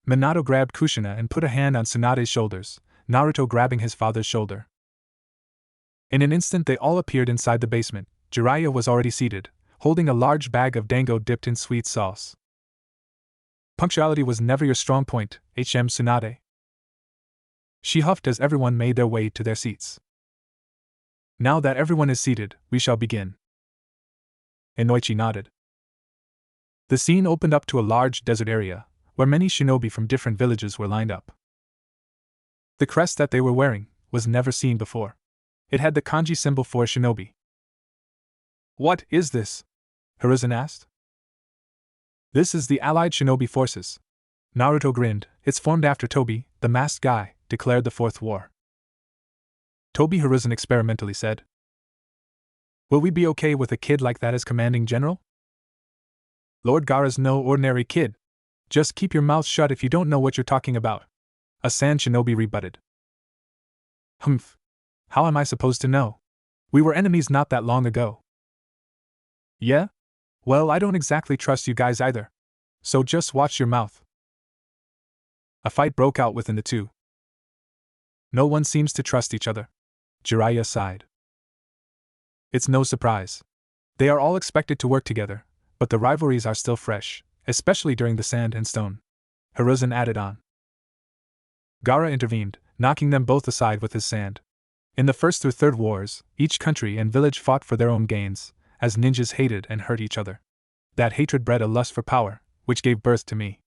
Minato grabbed Kushina and put a hand on Tsunade's shoulders, Naruto grabbing his father's shoulder. In an instant they all appeared inside the basement. Jiraiya was already seated, holding a large bag of dango dipped in sweet sauce. Punctuality was never your strong point, Tsunade. She huffed as everyone made their way to their seats. Now that everyone is seated, we shall begin. Inoichi nodded. The scene opened up to a large desert area, where many shinobi from different villages were lined up. The crest that they were wearing was never seen before. It had the kanji symbol for shinobi. What is this? Hiruzen asked. This is the allied shinobi forces. Naruto grinned. It's formed after Tobi, the masked guy, declared the 4th war. Tobi, Hiruzen experimentally said. Will we be okay with a kid like that as commanding general? Lord Gaara's no ordinary kid. Just keep your mouth shut if you don't know what you're talking about. A sand shinobi rebutted. Humph. How am I supposed to know? We were enemies not that long ago. Yeah? Well, I don't exactly trust you guys either. So just watch your mouth. A fight broke out within the 2. No one seems to trust each other. Jiraiya sighed. It's no surprise. They are all expected to work together, but the rivalries are still fresh, especially during the Sand and Stone. Hiruzen added on. Gaara intervened, knocking them both aside with his sand. In the 1st through 3rd wars, each country and village fought for their own gains, as ninjas hated and hurt each other. That hatred bred a lust for power, which gave birth to me.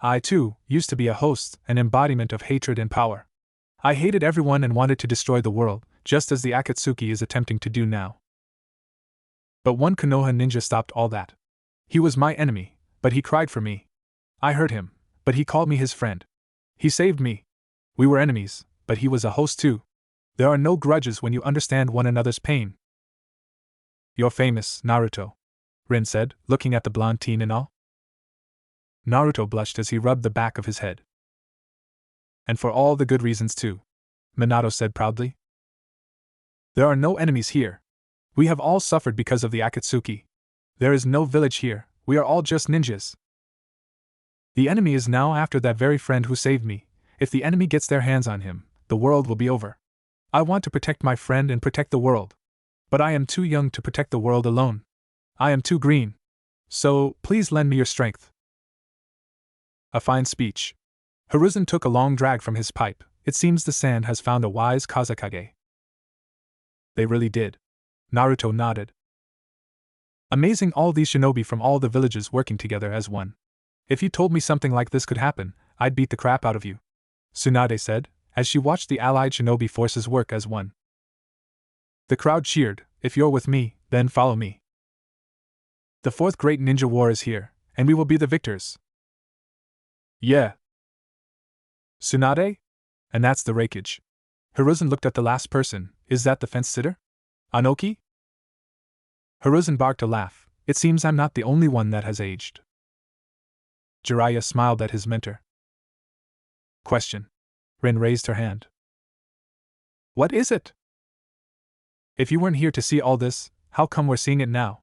I, too, used to be a host, an embodiment of hatred and power. I hated everyone and wanted to destroy the world, just as the Akatsuki is attempting to do now. But one Konoha ninja stopped all that. He was my enemy, but he cried for me. I hurt him, but he called me his friend. He saved me. We were enemies, but he was a host too. There are no grudges when you understand one another's pain. You're famous, Naruto, Rin said, looking at the blonde teen in awe. Naruto blushed as he rubbed the back of his head. And for all the good reasons too, Minato said proudly. There are no enemies here. We have all suffered because of the Akatsuki. There is no village here, we are all just ninjas. The enemy is now after that very friend who saved me. If the enemy gets their hands on him, the world will be over. I want to protect my friend and protect the world. But I am too young to protect the world alone. I am too green. So, please lend me your strength. A fine speech. Hiruzen took a long drag from his pipe. It seems the sand has found a wise Kazekage. They really did. Naruto nodded. Amazing, all these shinobi from all the villages working together as one. If you told me something like this could happen, I'd beat the crap out of you, Tsunade said, as she watched the allied shinobi forces work as one. The crowd cheered. If you're with me, then follow me. The fourth great ninja war is here, and we will be the victors. Yeah. Tsunade? And that's the Raikage. Hiruzen looked at the last person. Is that the fence-sitter? Anoki? Hiruzen barked a laugh. It seems I'm not the only one that has aged. Jiraiya smiled at his mentor. Question. Rin raised her hand. What is it? If you weren't here to see all this, how come we're seeing it now?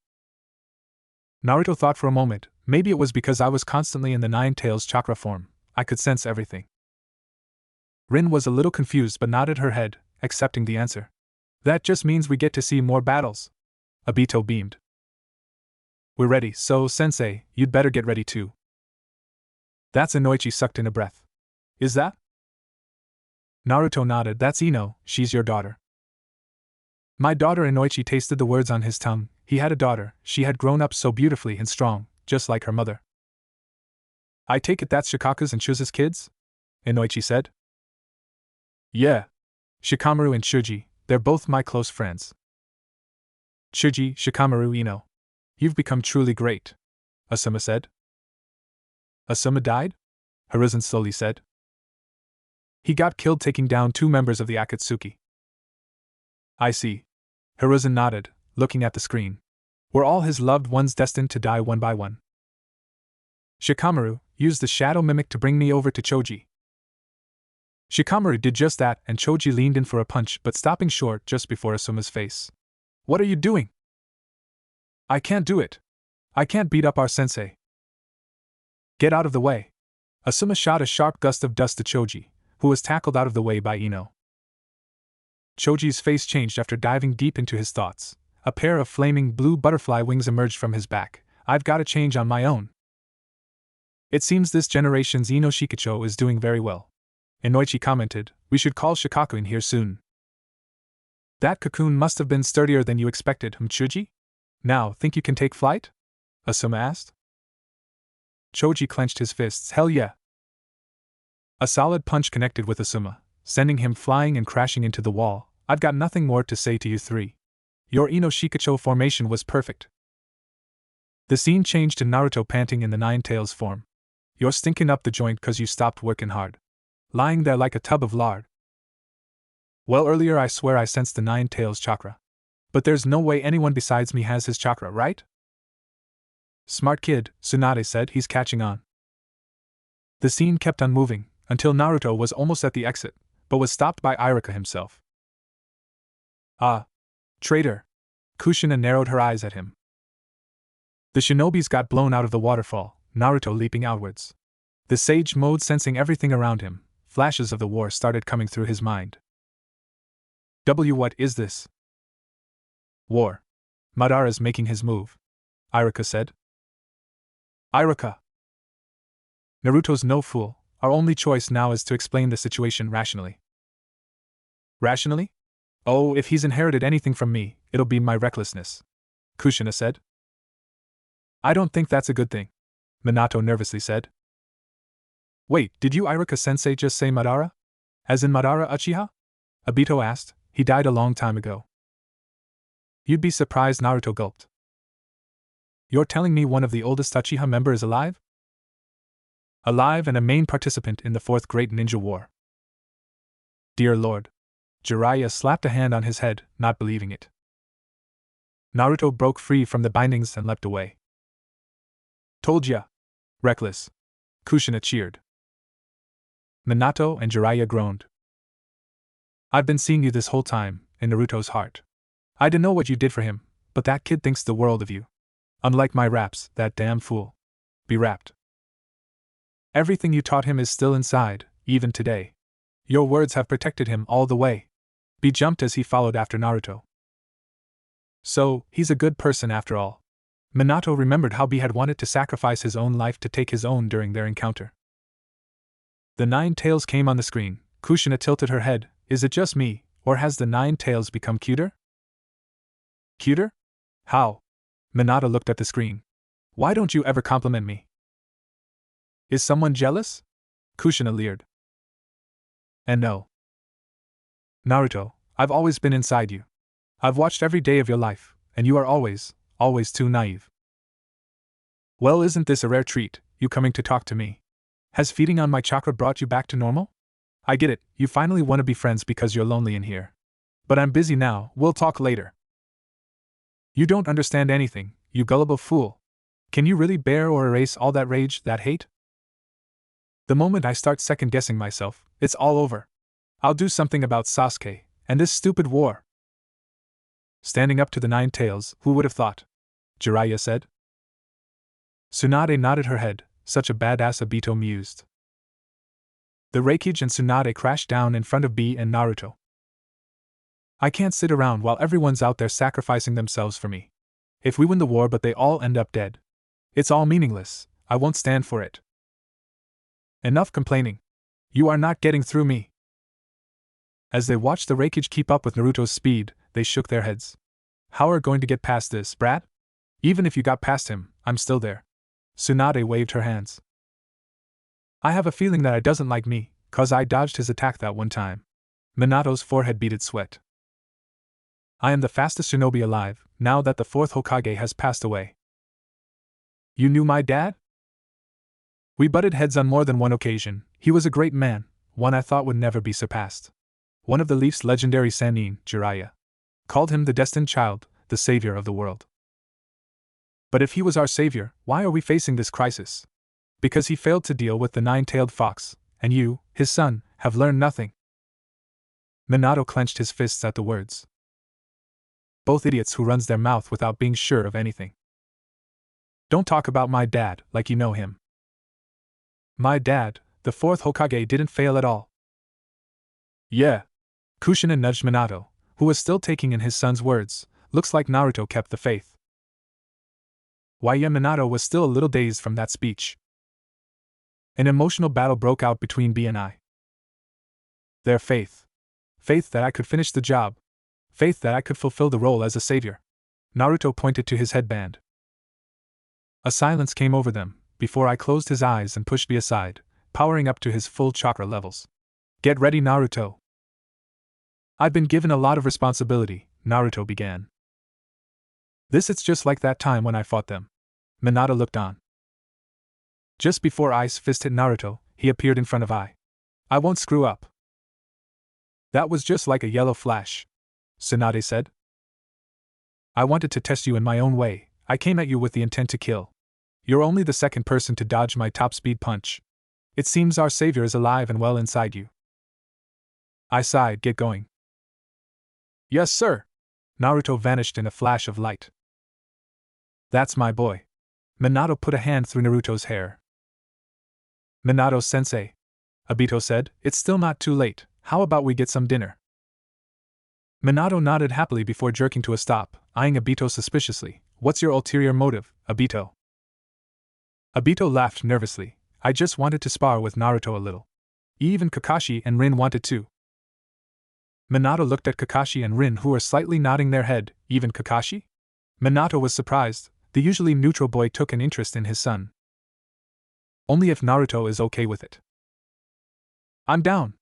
Naruto thought for a moment. Maybe it was because I was constantly in the Nine Tails chakra form. I could sense everything. Rin was a little confused but nodded her head, accepting the answer. That just means we get to see more battles. Obito beamed. We're ready, so sensei, you'd better get ready too. That's Inoichi sucked in a breath. Is that? Naruto nodded. That's Ino, she's your daughter. My daughter. Inoichi tasted the words on his tongue. He had a daughter. She had grown up so beautifully and strong, just like her mother. I take it that's Shikaku's and Chuza's kids? Inoichi said. Yeah. Shikamaru and Shuji, they're both my close friends. Shuji, Shikamaru, Ino. You've become truly great, Asuma said. Asuma died? Hiruzen slowly said. He got killed taking down 2 members of the Akatsuki. I see. Hiruzen nodded, looking at the screen. Were all his loved ones destined to die one by one? Shikamaru used the shadow mimic to bring me over to Choji. Shikamaru did just that, and Choji leaned in for a punch but stopping short just before Asuma's face. What are you doing? I can't do it. I can't beat up our sensei. Get out of the way. Asuma shot a sharp gust of dust to Choji, who was tackled out of the way by Ino. Choji's face changed after diving deep into his thoughts. A pair of flaming blue butterfly wings emerged from his back. I've got to change on my own. It seems this generation's Ino Shikacho is doing very well. Inoichi commented, we should call Shikaku in here soon. That cocoon must have been sturdier than you expected, Chuji? Now, think you can take flight? Asuma asked. Choji clenched his fists. Hell yeah. A solid punch connected with Asuma, sending him flying and crashing into the wall. I've got nothing more to say to you three. Your Ino Shikacho formation was perfect. The scene changed to Naruto panting in the Nine Tails form. You're stinking up the joint 'cause you stopped working hard. Lying there like a tub of lard. Well, earlier I swear I sensed the Nine Tails chakra. But there's no way anyone besides me has his chakra, right? Smart kid, Tsunade said. He's catching on. The scene kept on moving, until Naruto was almost at the exit, but was stopped by Iruka himself. Ah. Traitor. Kushina narrowed her eyes at him. The shinobis got blown out of the waterfall, Naruto leaping outwards. The sage mode sensing everything around him, flashes of the war started coming through his mind. What is this? War. Madara's making his move, Iruka said. Iruka. Naruto's no fool. Our only choice now is to explain the situation rationally. Rationally? Oh, if he's inherited anything from me, it'll be my recklessness, Kushina said. I don't think that's a good thing, Minato nervously said. Wait, did you Iruka-sensei just say Madara? As in Madara Uchiha? Obito asked. He died a long time ago. You'd be surprised, Naruto gulped. You're telling me one of the oldest Uchiha members is alive? Alive and a main participant in the Fourth Great Ninja War. Dear Lord. Jiraiya slapped a hand on his head, not believing it. Naruto broke free from the bindings and leapt away. Told ya. Reckless. Kushina cheered. Minato and Jiraiya groaned. I've been seeing you this whole time, in Naruto's heart. I don't know what you did for him, but that kid thinks the world of you. Unlike my raps, that damn fool. Be wrapped. Everything you taught him is still inside, even today. Your words have protected him all the way. B jumped as he followed after Naruto. So, he's a good person after all. Minato remembered how B had wanted to sacrifice his own life to take his own during their encounter. The 9 tails came on the screen. Kushina tilted her head. Is it just me, or has the 9 tails become cuter? Cuter? How? Minato looked at the screen. Why don't you ever compliment me? Is someone jealous? Kushina leered. And no. Naruto, I've always been inside you. I've watched every day of your life, and you are always too naive. Well, isn't this a rare treat, you coming to talk to me? Has feeding on my chakra brought you back to normal? I get it, you finally want to be friends because you're lonely in here. But I'm busy now, we'll talk later. You don't understand anything, you gullible fool. Can you really bear or erase all that rage, that hate? The moment I start second-guessing myself, it's all over. I'll do something about Sasuke, and this stupid war. Standing up to the 9 tails, who would have thought? Jiraiya said. Tsunade nodded her head, such a badass, Obito mused. The Reikage and Tsunade crashed down in front of B and Naruto. I can't sit around while everyone's out there sacrificing themselves for me. If we win the war but they all end up dead, it's all meaningless, I won't stand for it. Enough complaining. You are not getting through me. As they watched the Reikage keep up with Naruto's speed, they shook their heads. How are we going to get past this, brat? Even if you got past him, I'm still there. Tsunade waved her hands. I have a feeling that he doesn't like me, 'cause I dodged his attack that one time. Minato's forehead beaded sweat. I am the fastest shinobi alive, now that the 4th Hokage has passed away. You knew my dad? We butted heads on more than one occasion. He was a great man, one I thought would never be surpassed. One of the Leaf's legendary Sannin, Jiraiya, called him the destined child, the savior of the world. But if he was our savior, why are we facing this crisis? Because he failed to deal with the 9-tailed fox, and you, his son, have learned nothing. Minato clenched his fists at the words. Both idiots who runs their mouth without being sure of anything. Don't talk about my dad like you know him. My dad, the 4th Hokage, didn't fail at all. Yeah. Kushina nudged Minato, who was still taking in his son's words. Looks like Naruto kept the faith. Why, yeah, Minato was still a little dazed from that speech. An emotional battle broke out between B and I. Their faith. Faith that I could finish the job. Faith that I could fulfill the role as a savior. Naruto pointed to his headband. A silence came over them, before I closed his eyes and pushed B aside, powering up to his full chakra levels. Get ready, Naruto. I've been given a lot of responsibility, Naruto began. It's just like that time when I fought them. Minato looked on. Just before Ice Fist hit Naruto, he appeared in front of I won't screw up. That was just like a yellow flash, Tsunade said. I wanted to test you in my own way. I came at you with the intent to kill. You're only the second person to dodge my top-speed punch. It seems our savior is alive and well inside you. I sighed. Get going. Yes, sir. Naruto vanished in a flash of light. That's my boy. Minato put a hand through Naruto's hair. Minato-sensei, Obito said, it's still not too late. How about we get some dinner? Minato nodded happily before jerking to a stop, eyeing Obito suspiciously. What's your ulterior motive, Obito? Obito laughed nervously. I just wanted to spar with Naruto a little. Even Kakashi and Rin wanted to. Minato looked at Kakashi and Rin, who were slightly nodding their head. Even Kakashi? Minato was surprised. The usually neutral boy took an interest in his son. Only if Naruto is okay with it. I'm down.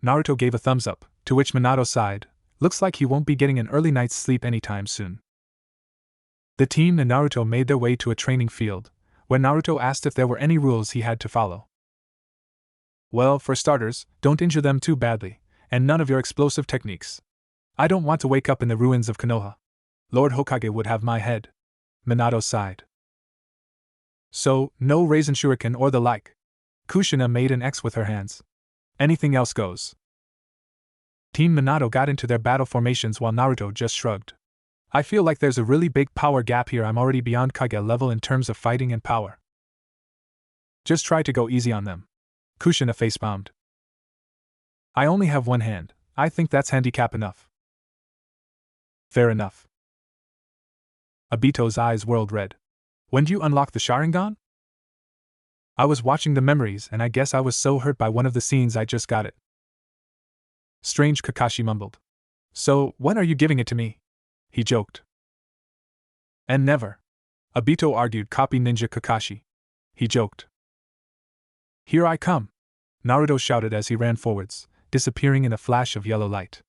Naruto gave a thumbs up, to which Minato sighed. Looks like he won't be getting an early night's sleep anytime soon. The team and Naruto made their way to a training field, where Naruto asked if there were any rules he had to follow. Well, for starters, don't injure them too badly, and none of your explosive techniques. I don't want to wake up in the ruins of Konoha. Lord Hokage would have my head. Minato sighed. So, no Raisin Shuriken or the like. Kushina made an X with her hands. Anything else goes. Team Minato got into their battle formations while Naruto just shrugged. I feel like there's a really big power gap here. I'm already beyond Kage level in terms of fighting and power. Just try to go easy on them. Kushina facepalmed. I only have one hand. I think that's handicap enough. Fair enough. Obito's eyes whirled red. When do you unlock the Sharingan? I was watching the memories and I guess I was so hurt by one of the scenes I just got it. Strange, Kakashi mumbled. So, when are you giving it to me? He joked. And never. Obito argued, copy ninja Kakashi. He joked. Here I come! Naruto shouted as he ran forwards, disappearing in a flash of yellow light.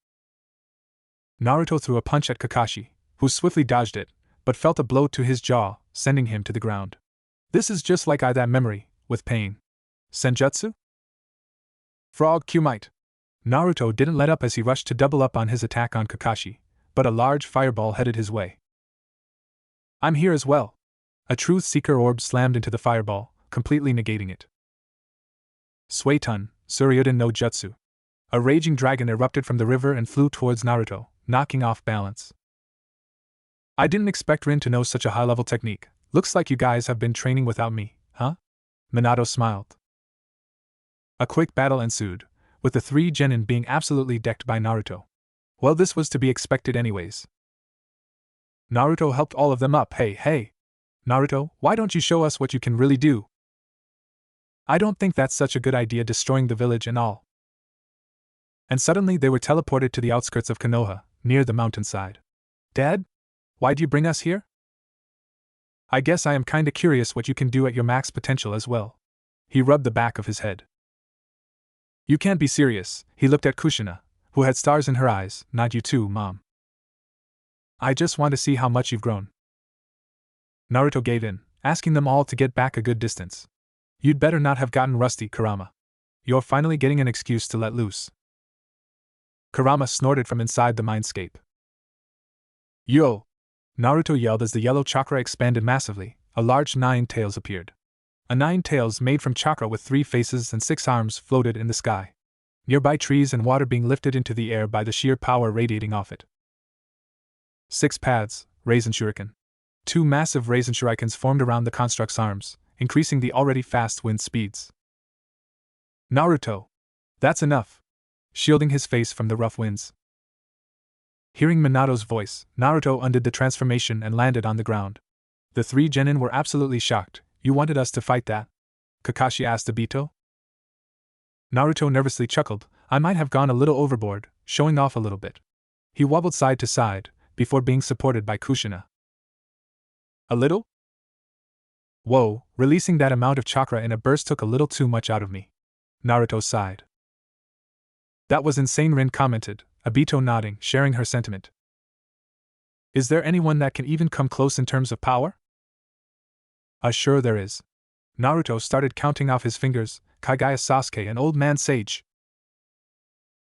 Naruto threw a punch at Kakashi, who swiftly dodged it, but felt a blow to his jaw, sending him to the ground. This is just like that memory, with pain. Senjutsu? Frog Q might. Naruto didn't let up as he rushed to double up on his attack on Kakashi, but a large fireball headed his way. I'm here as well. A Truth Seeker orb slammed into the fireball, completely negating it. Suiton, Suryuden no Jutsu. A raging dragon erupted from the river and flew towards Naruto, knocking off balance. I didn't expect Rin to know such a high-level technique. Looks like you guys have been training without me, huh? Minato smiled. A quick battle ensued, with the three genin being absolutely decked by Naruto. Well, this was to be expected anyways. Naruto helped all of them up. Hey! Naruto, why don't you show us what you can really do? I don't think that's such a good idea, destroying the village and all. And suddenly they were teleported to the outskirts of Konoha, near the mountainside. Dad? Why'd you bring us here? I guess I am kinda curious what you can do at your max potential as well. He rubbed the back of his head. You can't be serious, he looked at Kushina, who had stars in her eyes. Not you too, Mom. I just want to see how much you've grown. Naruto gave in, asking them all to get back a good distance. You'd better not have gotten rusty, Kurama. You're finally getting an excuse to let loose. Kurama snorted from inside the mindscape. Yo! Naruto yelled as the yellow chakra expanded massively. A large 9 tails appeared. A 9 tails made from chakra with 3 faces and 6 arms floated in the sky. Nearby trees and water being lifted into the air by the sheer power radiating off it. 6 paths, Raisin Shuriken. 2 massive Raisin Shurikens formed around the construct's arms, increasing the already fast wind speeds. Naruto! That's enough! Shielding his face from the rough winds. Hearing Minato's voice, Naruto undid the transformation and landed on the ground. The 3 genin were absolutely shocked. You wanted us to fight that? Kakashi asked Obito. Naruto nervously chuckled. I might have gone a little overboard, showing off a little bit. He wobbled side to side, before being supported by Kushina. A little? Whoa, releasing that amount of chakra in a burst took a little too much out of me. Naruto sighed. That was insane, Rin commented, Obito nodding, sharing her sentiment. Is there anyone that can even come close in terms of power? Sure there is. Naruto started counting off his fingers, Kagaya Sasuke and Old Man Sage.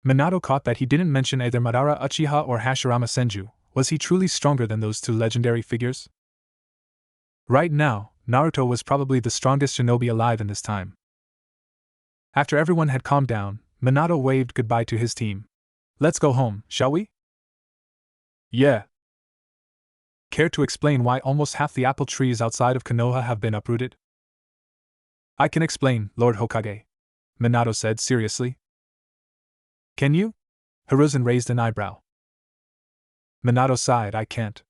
Minato caught that he didn't mention either Madara Uchiha or Hashirama Senju. Was he truly stronger than those 2 legendary figures? Right now, Naruto was probably the strongest shinobi alive in this time. After everyone had calmed down, Minato waved goodbye to his team. Let's go home, shall we? Yeah. Care to explain why almost half the apple trees outside of Konoha have been uprooted? I can explain, Lord Hokage. Minato said seriously. Can you? Hiruzen raised an eyebrow. Minato sighed, I can't.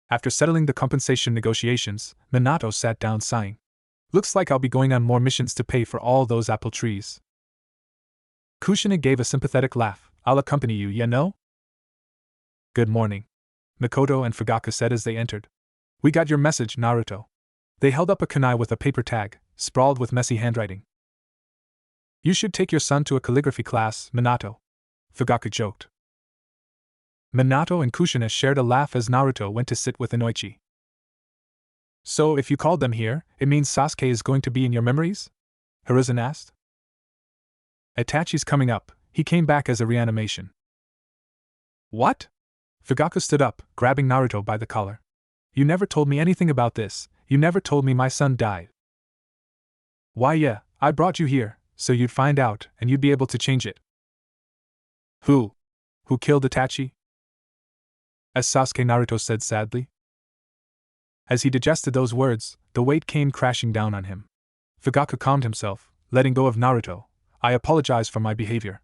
After settling the compensation negotiations, Minato sat down sighing. Looks like I'll be going on more missions to pay for all those apple trees. Kushina gave a sympathetic laugh. I'll accompany you, ya know? Good morning. Mikoto and Fugaku said as they entered. We got your message, Naruto. They held up a kunai with a paper tag, sprawled with messy handwriting. You should take your son to a calligraphy class, Minato. Fugaku joked. Minato and Kushina shared a laugh as Naruto went to sit with Inoichi. So if you called them here, it means Sasuke is going to be in your memories? Hiruzen asked. Itachi's coming up, he came back as a reanimation. What? Fugaku stood up, grabbing Naruto by the collar. You never told me anything about this, you never told me my son died. Why yeah, I brought you here, so you'd find out, and you'd be able to change it. Who killed Itachi? As Sasuke, Naruto said sadly. As he digested those words, the weight came crashing down on him. Fugaku calmed himself, letting go of Naruto. I apologize for my behavior.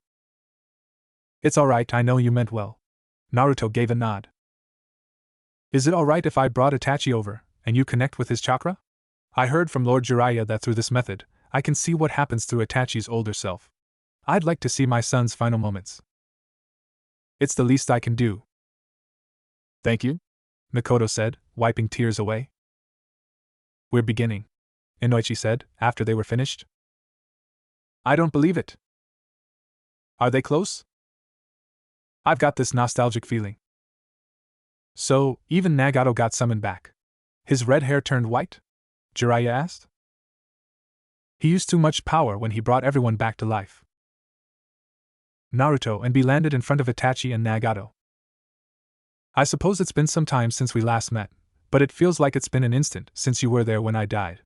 It's alright, I know you meant well. Naruto gave a nod. Is it alright if I brought Itachi over, and you connect with his chakra? I heard from Lord Jiraiya that through this method, I can see what happens through Itachi's older self. I'd like to see my son's final moments. It's the least I can do. Thank you, Mikoto said, wiping tears away. We're beginning, Inoichi said, after they were finished. I don't believe it. Are they close? I've got this nostalgic feeling. So, even Nagato got summoned back. His red hair turned white? Jiraiya asked. He used too much power when he brought everyone back to life. Naruto and B landed in front of Itachi and Nagato. I suppose it's been some time since we last met, but it feels like it's been an instant since you were there when I died.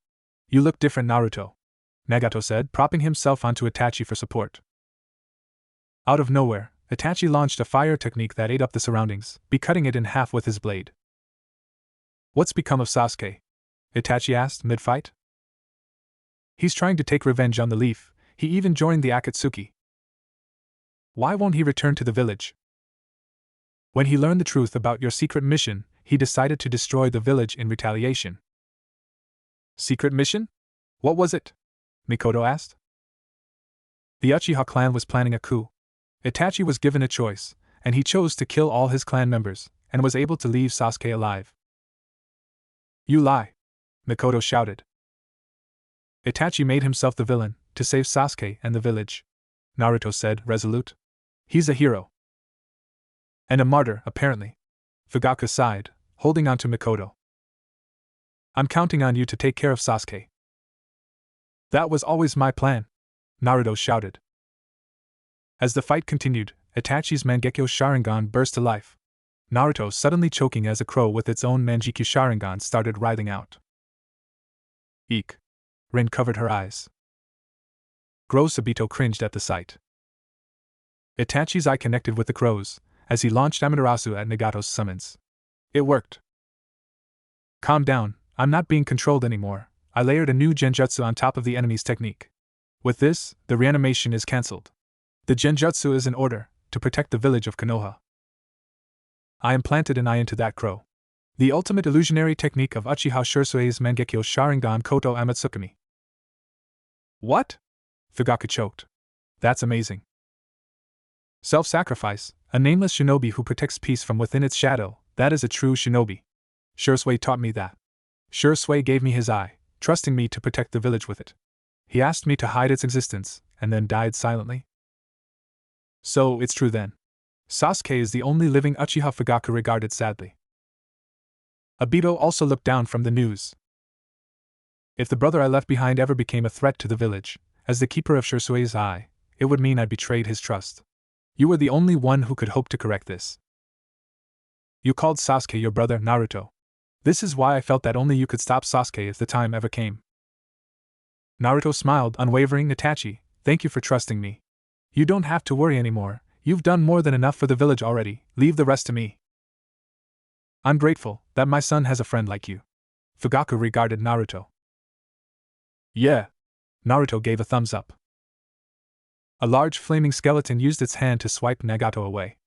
You look different, Naruto, Nagato said, propping himself onto Itachi for support. Out of nowhere, Itachi launched a fire technique that ate up the surroundings, cutting it in half with his blade. What's become of Sasuke? Itachi asked mid-fight. He's trying to take revenge on the Leaf. He even joined the Akatsuki. Why won't he return to the village? When he learned the truth about your secret mission, he decided to destroy the village in retaliation. Secret mission? What was it? Mikoto asked. The Uchiha clan was planning a coup. Itachi was given a choice, and he chose to kill all his clan members, and was able to leave Sasuke alive. You lie! Mikoto shouted. Itachi made himself the villain, to save Sasuke and the village, Naruto said, resolute. He's a hero. And a martyr, apparently. Fugaku sighed, holding on to Mikoto. I'm counting on you to take care of Sasuke. That was always my plan, Naruto shouted. As the fight continued, Itachi's Mangekyo Sharingan burst to life. Naruto suddenly choking as a crow with its own Manjikyu Sharingan started writhing out. Eek! Rin covered her eyes. Gross Obito cringed at the sight. Itachi's eye connected with the crow's, as he launched Amaterasu at Nagato's summons. It worked. Calm down, I'm not being controlled anymore. I layered a new genjutsu on top of the enemy's technique. With this, the reanimation is cancelled. The genjutsu is in order, to protect the village of Konoha. I implanted an eye into that crow. The ultimate illusionary technique of Uchiha Shurisue's Mangekyo Sharingan Koto Amatsukami. What? Fugaku choked. That's amazing. Self-sacrifice, a nameless shinobi who protects peace from within its shadow, that is a true shinobi. Shurisue taught me that. Shurisue gave me his eye, trusting me to protect the village with it. He asked me to hide its existence, and then died silently. So, it's true then. Sasuke is the only living Uchiha, Fugaku regarded sadly. Obito also looked down from the news. If the brother I left behind ever became a threat to the village, as the keeper of Shurisue's eye, it would mean I betrayed his trust. You were the only one who could hope to correct this. You called Sasuke your brother, Naruto. This is why I felt that only you could stop Sasuke if the time ever came. Naruto smiled, unwavering. Itachi, thank you for trusting me. You don't have to worry anymore, you've done more than enough for the village already, leave the rest to me. I'm grateful that my son has a friend like you. Fugaku regarded Naruto. Yeah. Naruto gave a thumbs up. A large flaming skeleton used its hand to swipe Nagato away.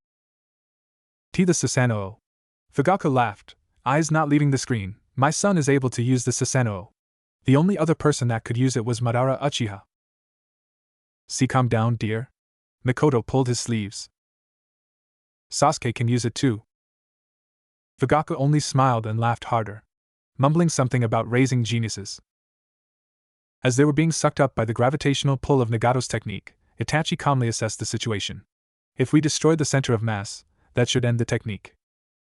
T the Susanoo. Fugaku laughed, eyes not leaving the screen. My son is able to use the Susanoo. The only other person that could use it was Madara Uchiha. See, calm down, dear. Mikoto pulled his sleeves. Sasuke can use it too. Fugaku only smiled and laughed harder, mumbling something about raising geniuses. As they were being sucked up by the gravitational pull of Nagato's technique, Itachi calmly assessed the situation. If we destroy the center of mass, that should end the technique.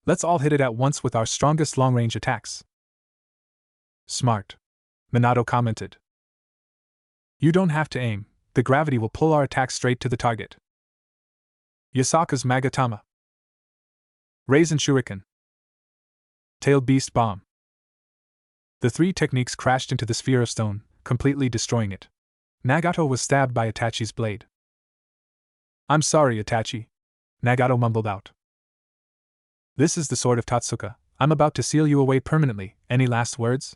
Let's all hit it at once with our strongest long-range attacks. Smart. Minato commented. You don't have to aim, the gravity will pull our attack straight to the target. Yasaka's Magatama. Raisin Shuriken. Tail Beast Bomb. The three techniques crashed into the sphere of stone, completely destroying it. Nagato was stabbed by Itachi's blade. I'm sorry, Itachi. Nagato mumbled out. This is the sword of Tatsuka. I'm about to seal you away permanently. Any last words?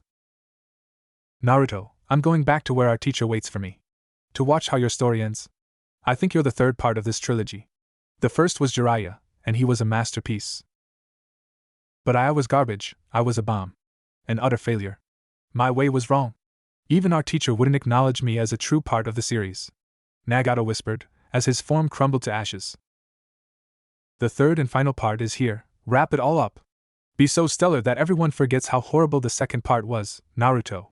Naruto, I'm going back to where our teacher waits for me. To watch how your story ends. I think you're the third part of this trilogy. The first was Jiraiya, and he was a masterpiece. But I was garbage, I was a bomb. An utter failure. My way was wrong. Even our teacher wouldn't acknowledge me as a true part of the series. Nagato whispered, as his form crumbled to ashes. The third and final part is here, wrap it all up. Be so stellar that everyone forgets how horrible the second part was, Naruto.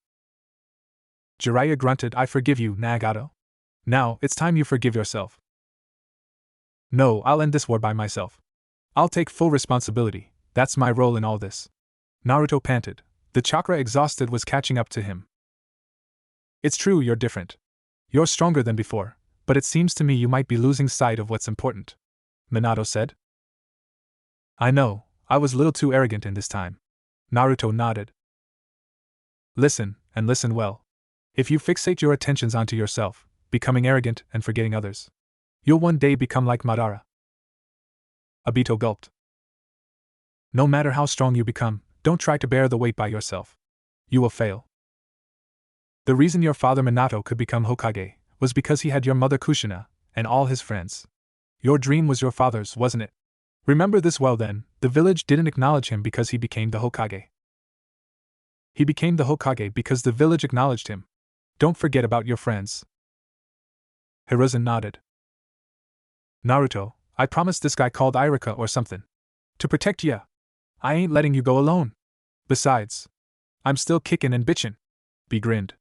Jiraiya grunted, I forgive you, Nagato. Now, it's time you forgive yourself. No, I'll end this war by myself. I'll take full responsibility, that's my role in all this. Naruto panted. The chakra exhausted was catching up to him. It's true you're different. You're stronger than before, but it seems to me you might be losing sight of what's important. Minato said. I know, I was a little too arrogant in this time. Naruto nodded. Listen, and listen well. If you fixate your attentions onto yourself, becoming arrogant and forgetting others, you'll one day become like Madara. Obito gulped. No matter how strong you become, don't try to bear the weight by yourself. You will fail. The reason your father Minato could become Hokage was because he had your mother Kushina and all his friends. Your dream was your father's, wasn't it? Remember this well then, the village didn't acknowledge him because he became the Hokage. He became the Hokage because the village acknowledged him. Don't forget about your friends. Hiruzen nodded. Naruto, I promised this guy called Irika or something. To protect ya. I ain't letting you go alone. Besides, I'm still kickin' and bitchin'. He grinned.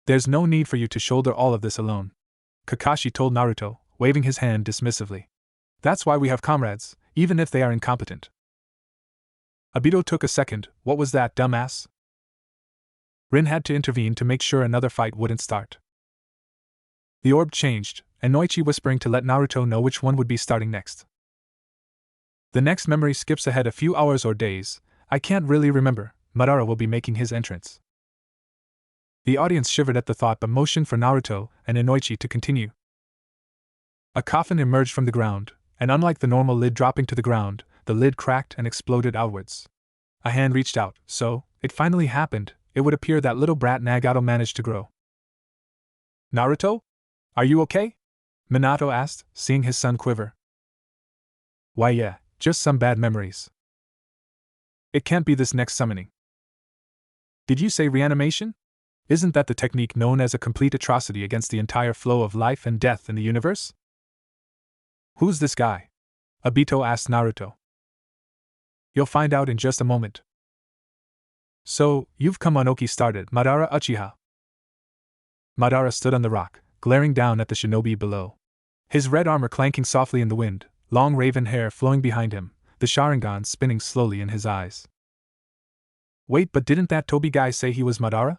There's no need for you to shoulder all of this alone. Kakashi told Naruto, waving his hand dismissively. That's why we have comrades, even if they are incompetent. Obito took a second. What was that, dumbass? Rin had to intervene to make sure another fight wouldn't start. The orb changed, and Noichi whispering to let Naruto know which one would be starting next. The next memory skips ahead a few hours or days. I can't really remember. Madara will be making his entrance. The audience shivered at the thought but motioned for Naruto and Inoichi to continue. A coffin emerged from the ground, and unlike the normal lid dropping to the ground, the lid cracked and exploded outwards. A hand reached out, so, it finally happened, it would appear that little brat Nagato managed to grow. Naruto? Are you okay? Minato asked, seeing his son quiver. Why yeah, just some bad memories. It can't be this next summoning. Did you say reanimation? Isn't that the technique known as a complete atrocity against the entire flow of life and death in the universe? Who's this guy? Obito asked Naruto. You'll find out in just a moment. So, you've come on Oki started, Madara Uchiha. Madara stood on the rock, glaring down at the shinobi below. His red armor clanking softly in the wind, long raven hair flowing behind him, the Sharingan spinning slowly in his eyes. Wait, but didn't that Tobi guy say he was Madara?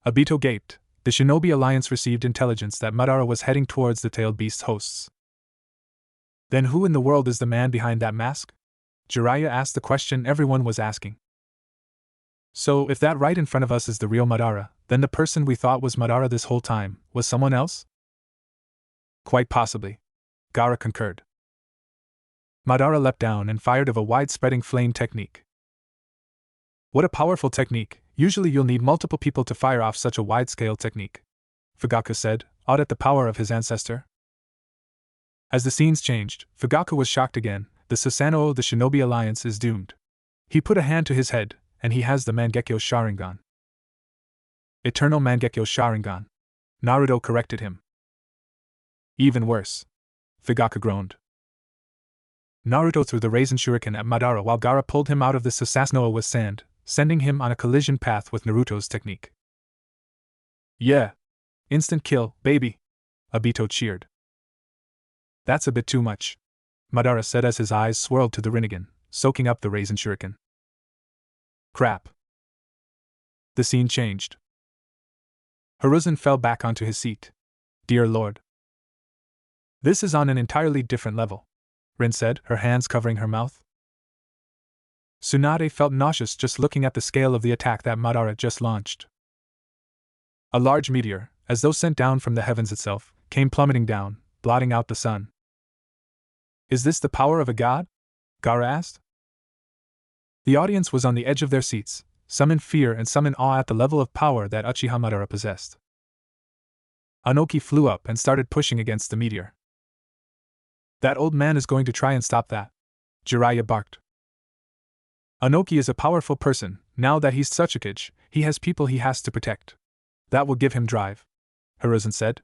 Obito gaped. The Shinobi Alliance received intelligence that Madara was heading towards the tailed beast's hosts. Then who in the world is the man behind that mask? Jiraiya asked the question everyone was asking. So, if that right in front of us is the real Madara, then the person we thought was Madara this whole time was someone else? Quite possibly. Gaara concurred. Madara leapt down and fired of a wide-spreading flame technique. What a powerful technique. Usually you'll need multiple people to fire off such a wide-scale technique. Fugaku said, awed at the power of his ancestor. As the scenes changed, Fugaku was shocked again. The Susanoo of the Shinobi Alliance is doomed. He put a hand to his head, and he has the Mangekyo Sharingan. Eternal Mangekyo Sharingan. Naruto corrected him. Even worse. Fugaku groaned. Naruto threw the Raisin Shuriken at Madara while Gaara pulled him out of the Susanoo with sand, sending him on a collision path with Naruto's technique. Yeah. Instant kill, baby. Obito cheered. That's a bit too much, Madara said as his eyes swirled to the Rinnegan, soaking up the Raisin Shuriken. Crap. The scene changed. Hiruzen fell back onto his seat. Dear Lord. This is on an entirely different level, Rin said, her hands covering her mouth. Tsunade felt nauseous just looking at the scale of the attack that Madara just launched. A large meteor, as though sent down from the heavens itself, came plummeting down, blotting out the sun. Is this the power of a god? Gaara asked. The audience was on the edge of their seats. some in fear and some in awe at the level of power that Uchiha Madara possessed. Anoki flew up and started pushing against the meteor. That old man is going to try and stop that, Jiraiya barked. Anoki is a powerful person. Now that he's Tsuchikage, he has people he has to protect. That will give him drive, Hiruzen said.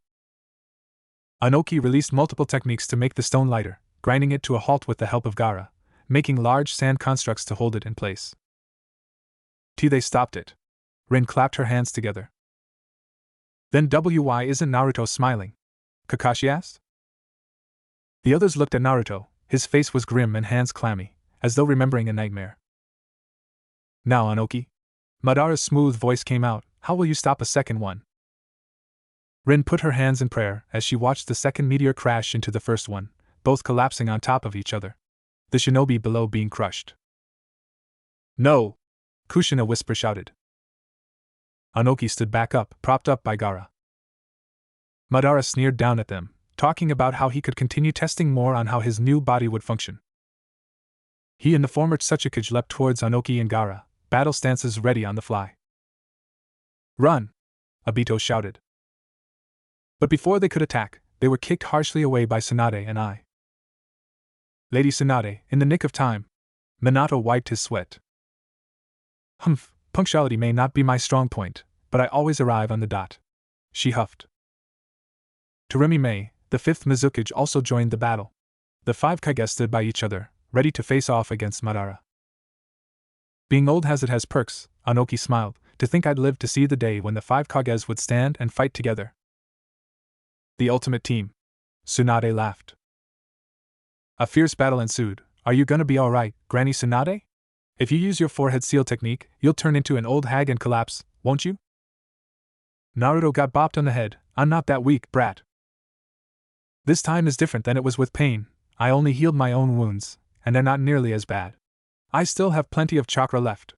Anoki released multiple techniques to make the stone lighter, grinding it to a halt with the help of Gaara, making large sand constructs to hold it in place. They stopped it. Rin clapped her hands together. Then why isn't Naruto smiling? Kakashi asked. The others looked at Naruto. His face was grim and hands clammy, as though remembering a nightmare. Now, Anoki. Madara's smooth voice came out, how will you stop a second one? Rin put her hands in prayer as she watched the second meteor crash into the first one, both collapsing on top of each other. The shinobi below being crushed. No! Kushina whisper shouted. Anoki stood back up, propped up by Gaara. Madara sneered down at them, talking about how he could continue testing more on how his new body would function. He and the former Tsuchikage leapt towards Anoki and Gaara, battle stances ready on the fly. Run! Obito shouted. But before they could attack, they were kicked harshly away by Tsunade and I. Lady Tsunade, in the nick of time. Minato wiped his sweat. Humph, punctuality may not be my strong point, but I always arrive on the dot. She huffed. Torimi Mei, the fifth Mizukage, also joined the battle. The five Kage stood by each other, ready to face off against Madara. Being old has perks, Anoki smiled, to think I'd live to see the day when the five Kages would stand and fight together. The ultimate team. Tsunade laughed. A fierce battle ensued. Are you gonna be alright, Granny Tsunade? If you use your forehead seal technique, you'll turn into an old hag and collapse, won't you? Naruto got bopped on the head. I'm not that weak, brat. This time is different than it was with pain. I only healed my own wounds, and they're not nearly as bad. I still have plenty of chakra left.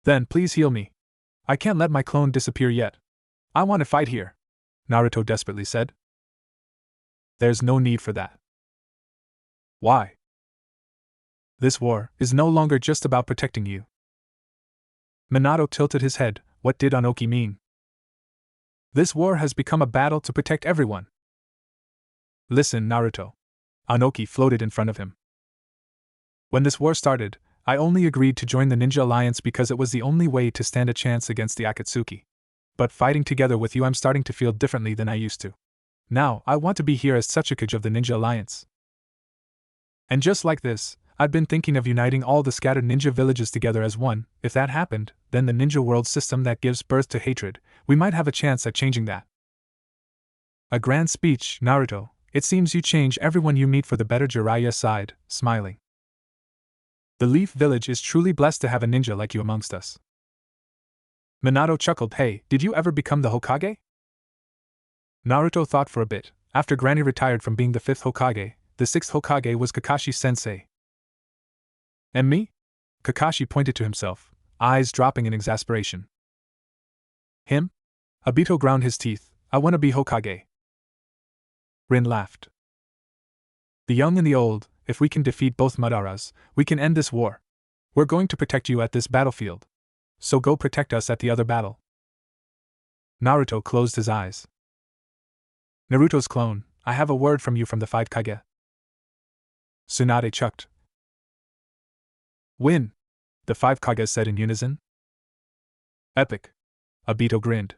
Then please heal me. I can't let my clone disappear yet. I want to fight here, Naruto desperately said. There's no need for that. Why? This war is no longer just about protecting you. Minato tilted his head. What did Anoki mean? This war has become a battle to protect everyone. Listen, Naruto. Anoki floated in front of him. When this war started, I only agreed to join the Ninja Alliance because it was the only way to stand a chance against the Akatsuki. But fighting together with you, I'm starting to feel differently than I used to. Now, I want to be here as Tsuchikage of the Ninja Alliance. And just like this, I'd been thinking of uniting all the scattered ninja villages together as one. If that happened, then the ninja world system that gives birth to hatred, we might have a chance at changing that. A grand speech, Naruto. It seems you change everyone you meet for the better, Jiraiya sighed, smiling. The Leaf Village is truly blessed to have a ninja like you amongst us. Minato chuckled. Hey, did you ever become the Hokage? Naruto thought for a bit. After Granny retired from being the fifth Hokage, the sixth Hokage was Kakashi-sensei. And me? Kakashi pointed to himself, eyes dropping in exasperation. Him? Obito ground his teeth. I want to be Hokage. Rin laughed. The young and the old, if we can defeat both Madaras, we can end this war. We're going to protect you at this battlefield. So go protect us at the other battle. Naruto closed his eyes. Naruto's clone, I have a word from you from the five Kage. Tsunade chucked. Win, the five Kage said in unison. Epic. Obito grinned.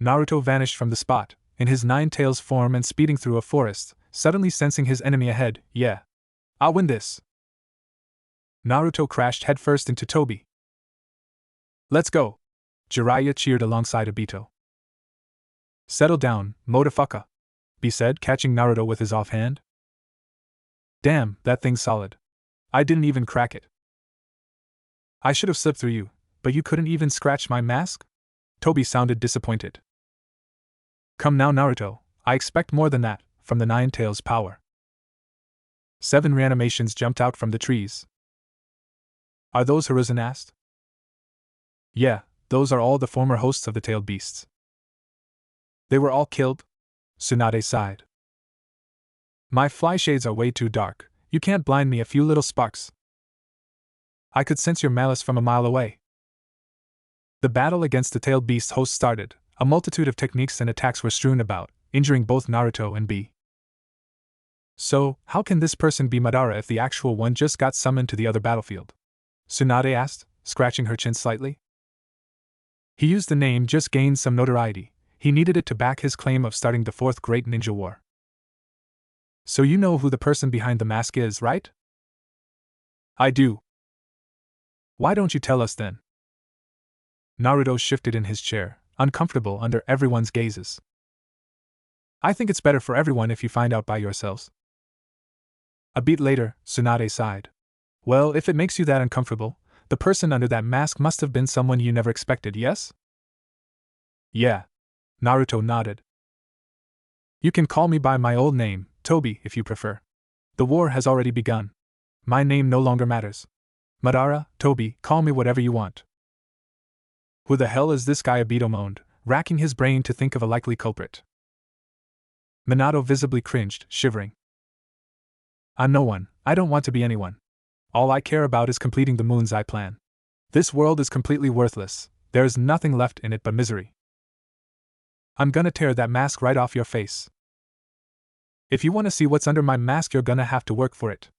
Naruto vanished from the spot, in his nine tails form and speeding through a forest, suddenly sensing his enemy ahead. Yeah. I'll win this. Naruto crashed headfirst into Tobi. Let's go. Jiraiya cheered alongside Obito. Settle down, motherfucker, B said, catching Naruto with his offhand. Damn, that thing's solid. I didn't even crack it. I should have slipped through you, but you couldn't even scratch my mask? Tobi sounded disappointed. Come now, Naruto, I expect more than that, from the Nine Tails' power. 7 reanimations jumped out from the trees. Are those Hiruzen asked? Yeah, those are all the former hosts of the tailed beasts. They were all killed? Tsunade sighed. My fly shades are way too dark, you can't blind me a few little sparks. I could sense your malice from a mile away. The battle against the tailed beast host started. A multitude of techniques and attacks were strewn about, injuring both Naruto and B. So, how can this person be Madara if the actual one just got summoned to the other battlefield? Tsunade asked, scratching her chin slightly. He used the name just gained some notoriety. He needed it to back his claim of starting the fourth great ninja war. So you know who the person behind the mask is, right? I do. Why don't you tell us then? Naruto shifted in his chair, uncomfortable under everyone's gazes. I think it's better for everyone if you find out by yourselves. A beat later, Tsunade sighed. Well, if it makes you that uncomfortable, the person under that mask must have been someone you never expected, yes? Yeah. Naruto nodded. You can call me by my old name, Toby, if you prefer. The war has already begun. My name no longer matters. Madara, Toby, call me whatever you want. Who the hell is this guy? Obito moaned, racking his brain to think of a likely culprit. Minato visibly cringed, shivering. I'm no one. I don't want to be anyone. All I care about is completing the Moon's Eye plan. This world is completely worthless. There is nothing left in it but misery. I'm gonna tear that mask right off your face. If you want to see what's under my mask, you're gonna have to work for it.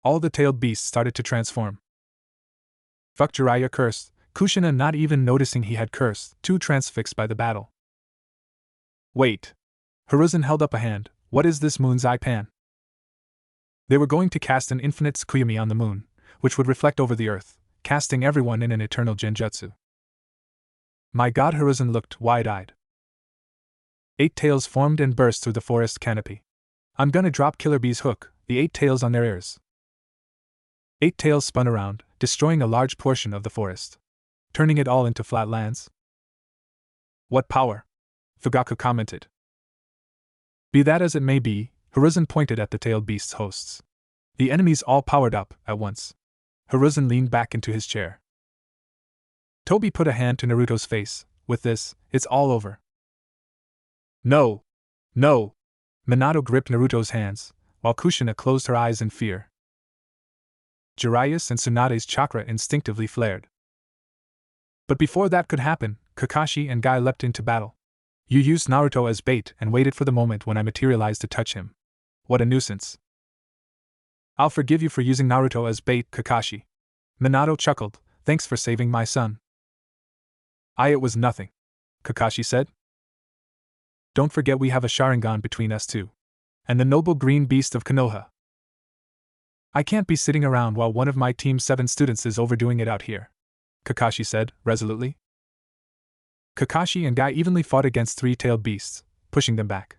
All the tailed beasts started to transform. Fuck, Jiraiya cursed, Kushina not even noticing he had cursed, too transfixed by the battle. Wait. Hiruzen held up a hand. What is this Moon's Eye pan? They were going to cast an infinite Tsukuyomi on the moon, which would reflect over the earth, casting everyone in an eternal genjutsu. My god, Hiruzen looked wide-eyed. 8 tails formed and burst through the forest canopy. I'm gonna drop Killer Bee's hook, the 8 tails on their ears. 8 tails spun around, destroying a large portion of the forest, turning it all into flat lands. What power? Fugaku commented. Be that as it may be, Hiruzen pointed at the tailed beast's hosts. The enemies all powered up at once. Hiruzen leaned back into his chair. Toby put a hand to Naruto's face. With this, it's all over. No! No! Minato gripped Naruto's hands, while Kushina closed her eyes in fear. Jiraiya's and Tsunade's chakra instinctively flared. But before that could happen, Kakashi and Guy leapt into battle. You used Naruto as bait and waited for the moment when I materialized to touch him. What a nuisance. I'll forgive you for using Naruto as bait, Kakashi. Minato chuckled, thanks for saving my son. It was nothing, Kakashi said. Don't forget we have a Sharingan between us too. And the noble green beast of Konoha. I can't be sitting around while one of my Team 7 students is overdoing it out here, Kakashi said, resolutely. Kakashi and Guy evenly fought against 3-tailed beasts, pushing them back.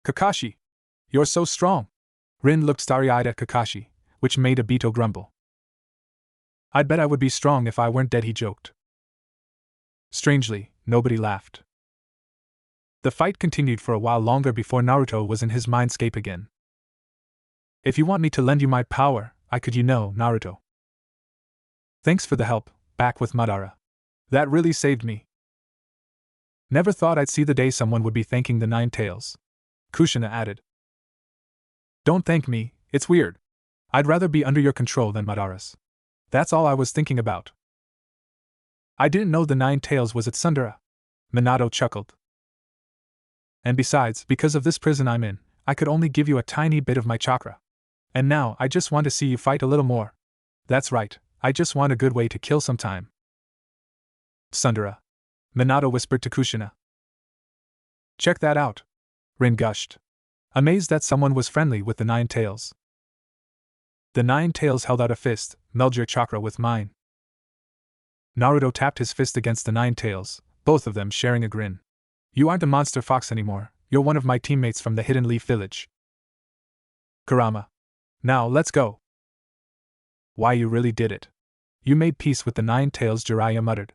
Kakashi! You're so strong! Rin looked starry-eyed at Kakashi, which made Obito grumble. I'd bet I would be strong if I weren't dead, he joked. Strangely, nobody laughed. The fight continued for a while longer before Naruto was in his mindscape again. If you want me to lend you my power, I could, Naruto. Thanks for the help, back with Madara. That really saved me. Never thought I'd see the day someone would be thanking the 9 tails. Kushina added. Don't thank me, it's weird. I'd rather be under your control than Madara's. That's all I was thinking about. I didn't know the 9 tails was at Sundara. Minato chuckled. And besides, because of this prison I'm in, I could only give you a tiny bit of my chakra. And now, I just want to see you fight a little more. That's right, I just want a good way to kill some time. Sundara. Minato whispered to Kushina. Check that out. Rin gushed, amazed that someone was friendly with the 9 tails. The 9 tails held out a fist. Meld your chakra with mine. Naruto tapped his fist against the 9 tails, both of them sharing a grin. You aren't a monster fox anymore, you're one of my teammates from the Hidden Leaf Village. Kurama. Now let's go. Why, you really did it. You made peace with the 9 tails, Jiraiya muttered.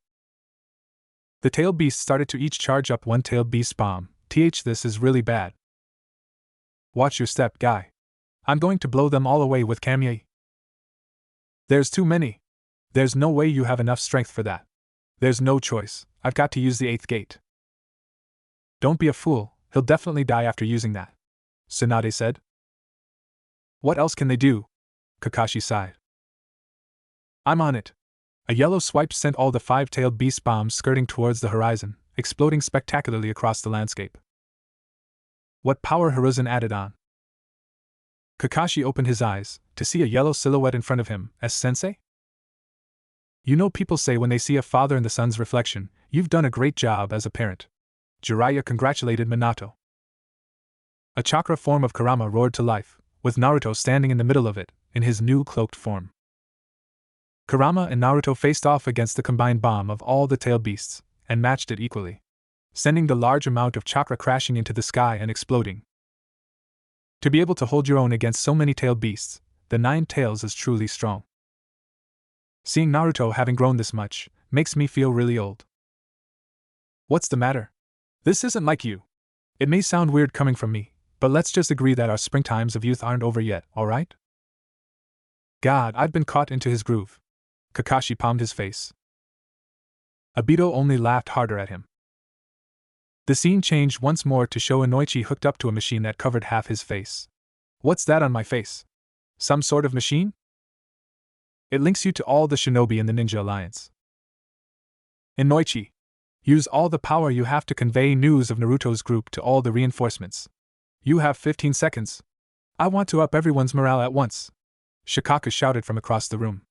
The tailed beasts started to each charge up one tailed beast bomb. This is really bad. Watch your step, Guy. I'm going to blow them all away with Kamei. There's too many. There's no way you have enough strength for that. There's no choice, I've got to use the 8th gate. Don't be a fool, he'll definitely die after using that, Tsunade said. What else can they do? Kakashi sighed. I'm on it. A yellow swipe sent all the five-tailed beast bombs skirting towards the horizon, exploding spectacularly across the landscape. What power Hiruzen added on. Kakashi opened his eyes, to see a yellow silhouette in front of him, as sensei? You know, people say when they see a father in the son's reflection, you've done a great job as a parent. Jiraiya congratulated Minato. A chakra form of Kurama roared to life, with Naruto standing in the middle of it, in his new cloaked form. Kurama and Naruto faced off against the combined bomb of all the tail beasts, and matched it equally, sending the large amount of chakra crashing into the sky and exploding. To be able to hold your own against so many tailed beasts, the 9 tails is truly strong. Seeing Naruto having grown this much, makes me feel really old. What's the matter? This isn't like you. It may sound weird coming from me, but let's just agree that our springtimes of youth aren't over yet, alright? God, I've been caught into his groove. Kakashi palmed his face. Obito only laughed harder at him. The scene changed once more to show Inoichi hooked up to a machine that covered half his face. What's that on my face? Some sort of machine? It links you to all the shinobi in the Ninja Alliance. Inoichi, use all the power you have to convey news of Naruto's group to all the reinforcements. You have 15 seconds. I want to up everyone's morale at once. Shikaka shouted from across the room.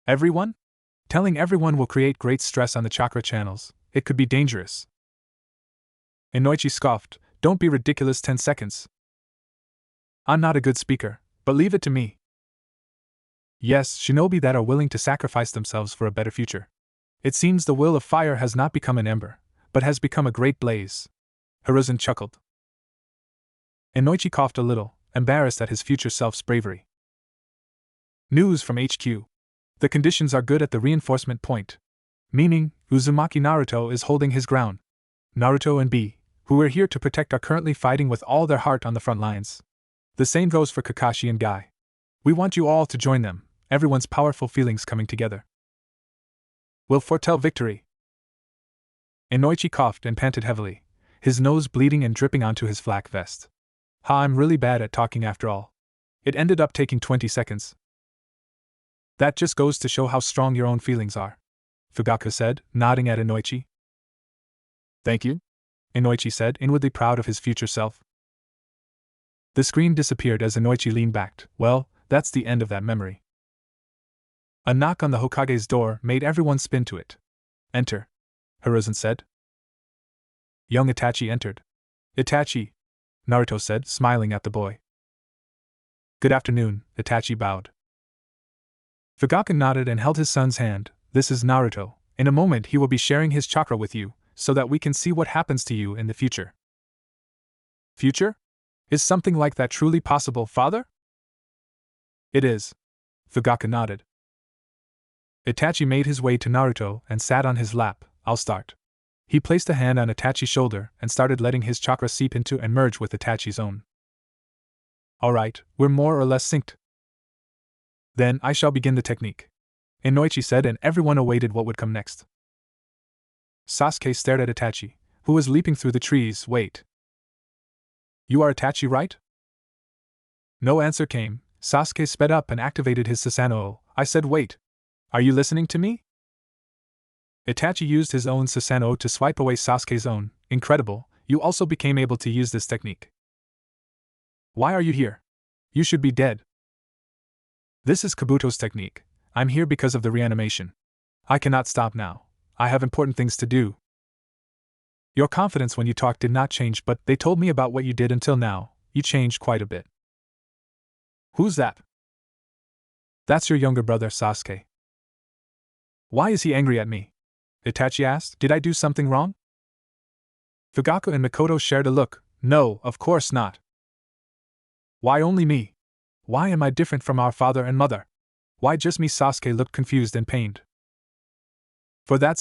Everyone? Telling everyone will create great stress on the chakra channels. It could be dangerous. Inoichi scoffed, don't be ridiculous. 10 seconds. I'm not a good speaker, but leave it to me. Yes, shinobi that are willing to sacrifice themselves for a better future. It seems the will of fire has not become an ember, but has become a great blaze. Hiruzen chuckled. Inoichi coughed a little, embarrassed at his future self's bravery. News from HQ. The conditions are good at the reinforcement point. Meaning, Uzumaki Naruto is holding his ground. Naruto and B, who are here to protect, are currently fighting with all their heart on the front lines. The same goes for Kakashi and Guy. We want you all to join them, everyone's powerful feelings coming together. Will foretell victory. Inoichi coughed and panted heavily, his nose bleeding and dripping onto his flak vest. I'm really bad at talking after all. It ended up taking 20 seconds. That just goes to show how strong your own feelings are, Fugaku said, nodding at Inoichi. Thank you, Inoichi said, inwardly proud of his future self. The screen disappeared as Inoichi leaned back. Well, that's the end of that memory. A knock on the Hokage's door made everyone spin to it. Enter, Hiruzen said. Young Itachi entered. Itachi, Naruto said, smiling at the boy. Good afternoon, Itachi bowed. Fugaku nodded and held his son's hand. This is Naruto. In a moment he will be sharing his chakra with you, so that we can see what happens to you in the future. Future? Is something like that truly possible, father? It is. Fugaku nodded. Itachi made his way to Naruto and sat on his lap. I'll start. He placed a hand on Itachi's shoulder and started letting his chakra seep into and merge with Itachi's own. Alright, we're more or less synced. Then I shall begin the technique, Inoichi said, and everyone awaited what would come next. Sasuke stared at Itachi, who was leaping through the trees. Wait. You are Itachi, right? No answer came. Sasuke sped up and activated his Susanoo. I said wait. Are you listening to me? Itachi used his own Susanoo to swipe away Sasuke's own. Incredible, you also became able to use this technique. Why are you here? You should be dead. This is Kabuto's technique. I'm here because of the reanimation. I cannot stop now. I have important things to do. Your confidence when you talked did not change, but they told me about what you did until now. You changed quite a bit. Who's that? That's your younger brother, Sasuke. Why is he angry at me? Itachi asked. Did I do something wrong? Fugaku and Mikoto shared a look. No, of course not. Why only me? Why am I different from our father and mother? Why just me? Sasuke looked confused and pained. For that's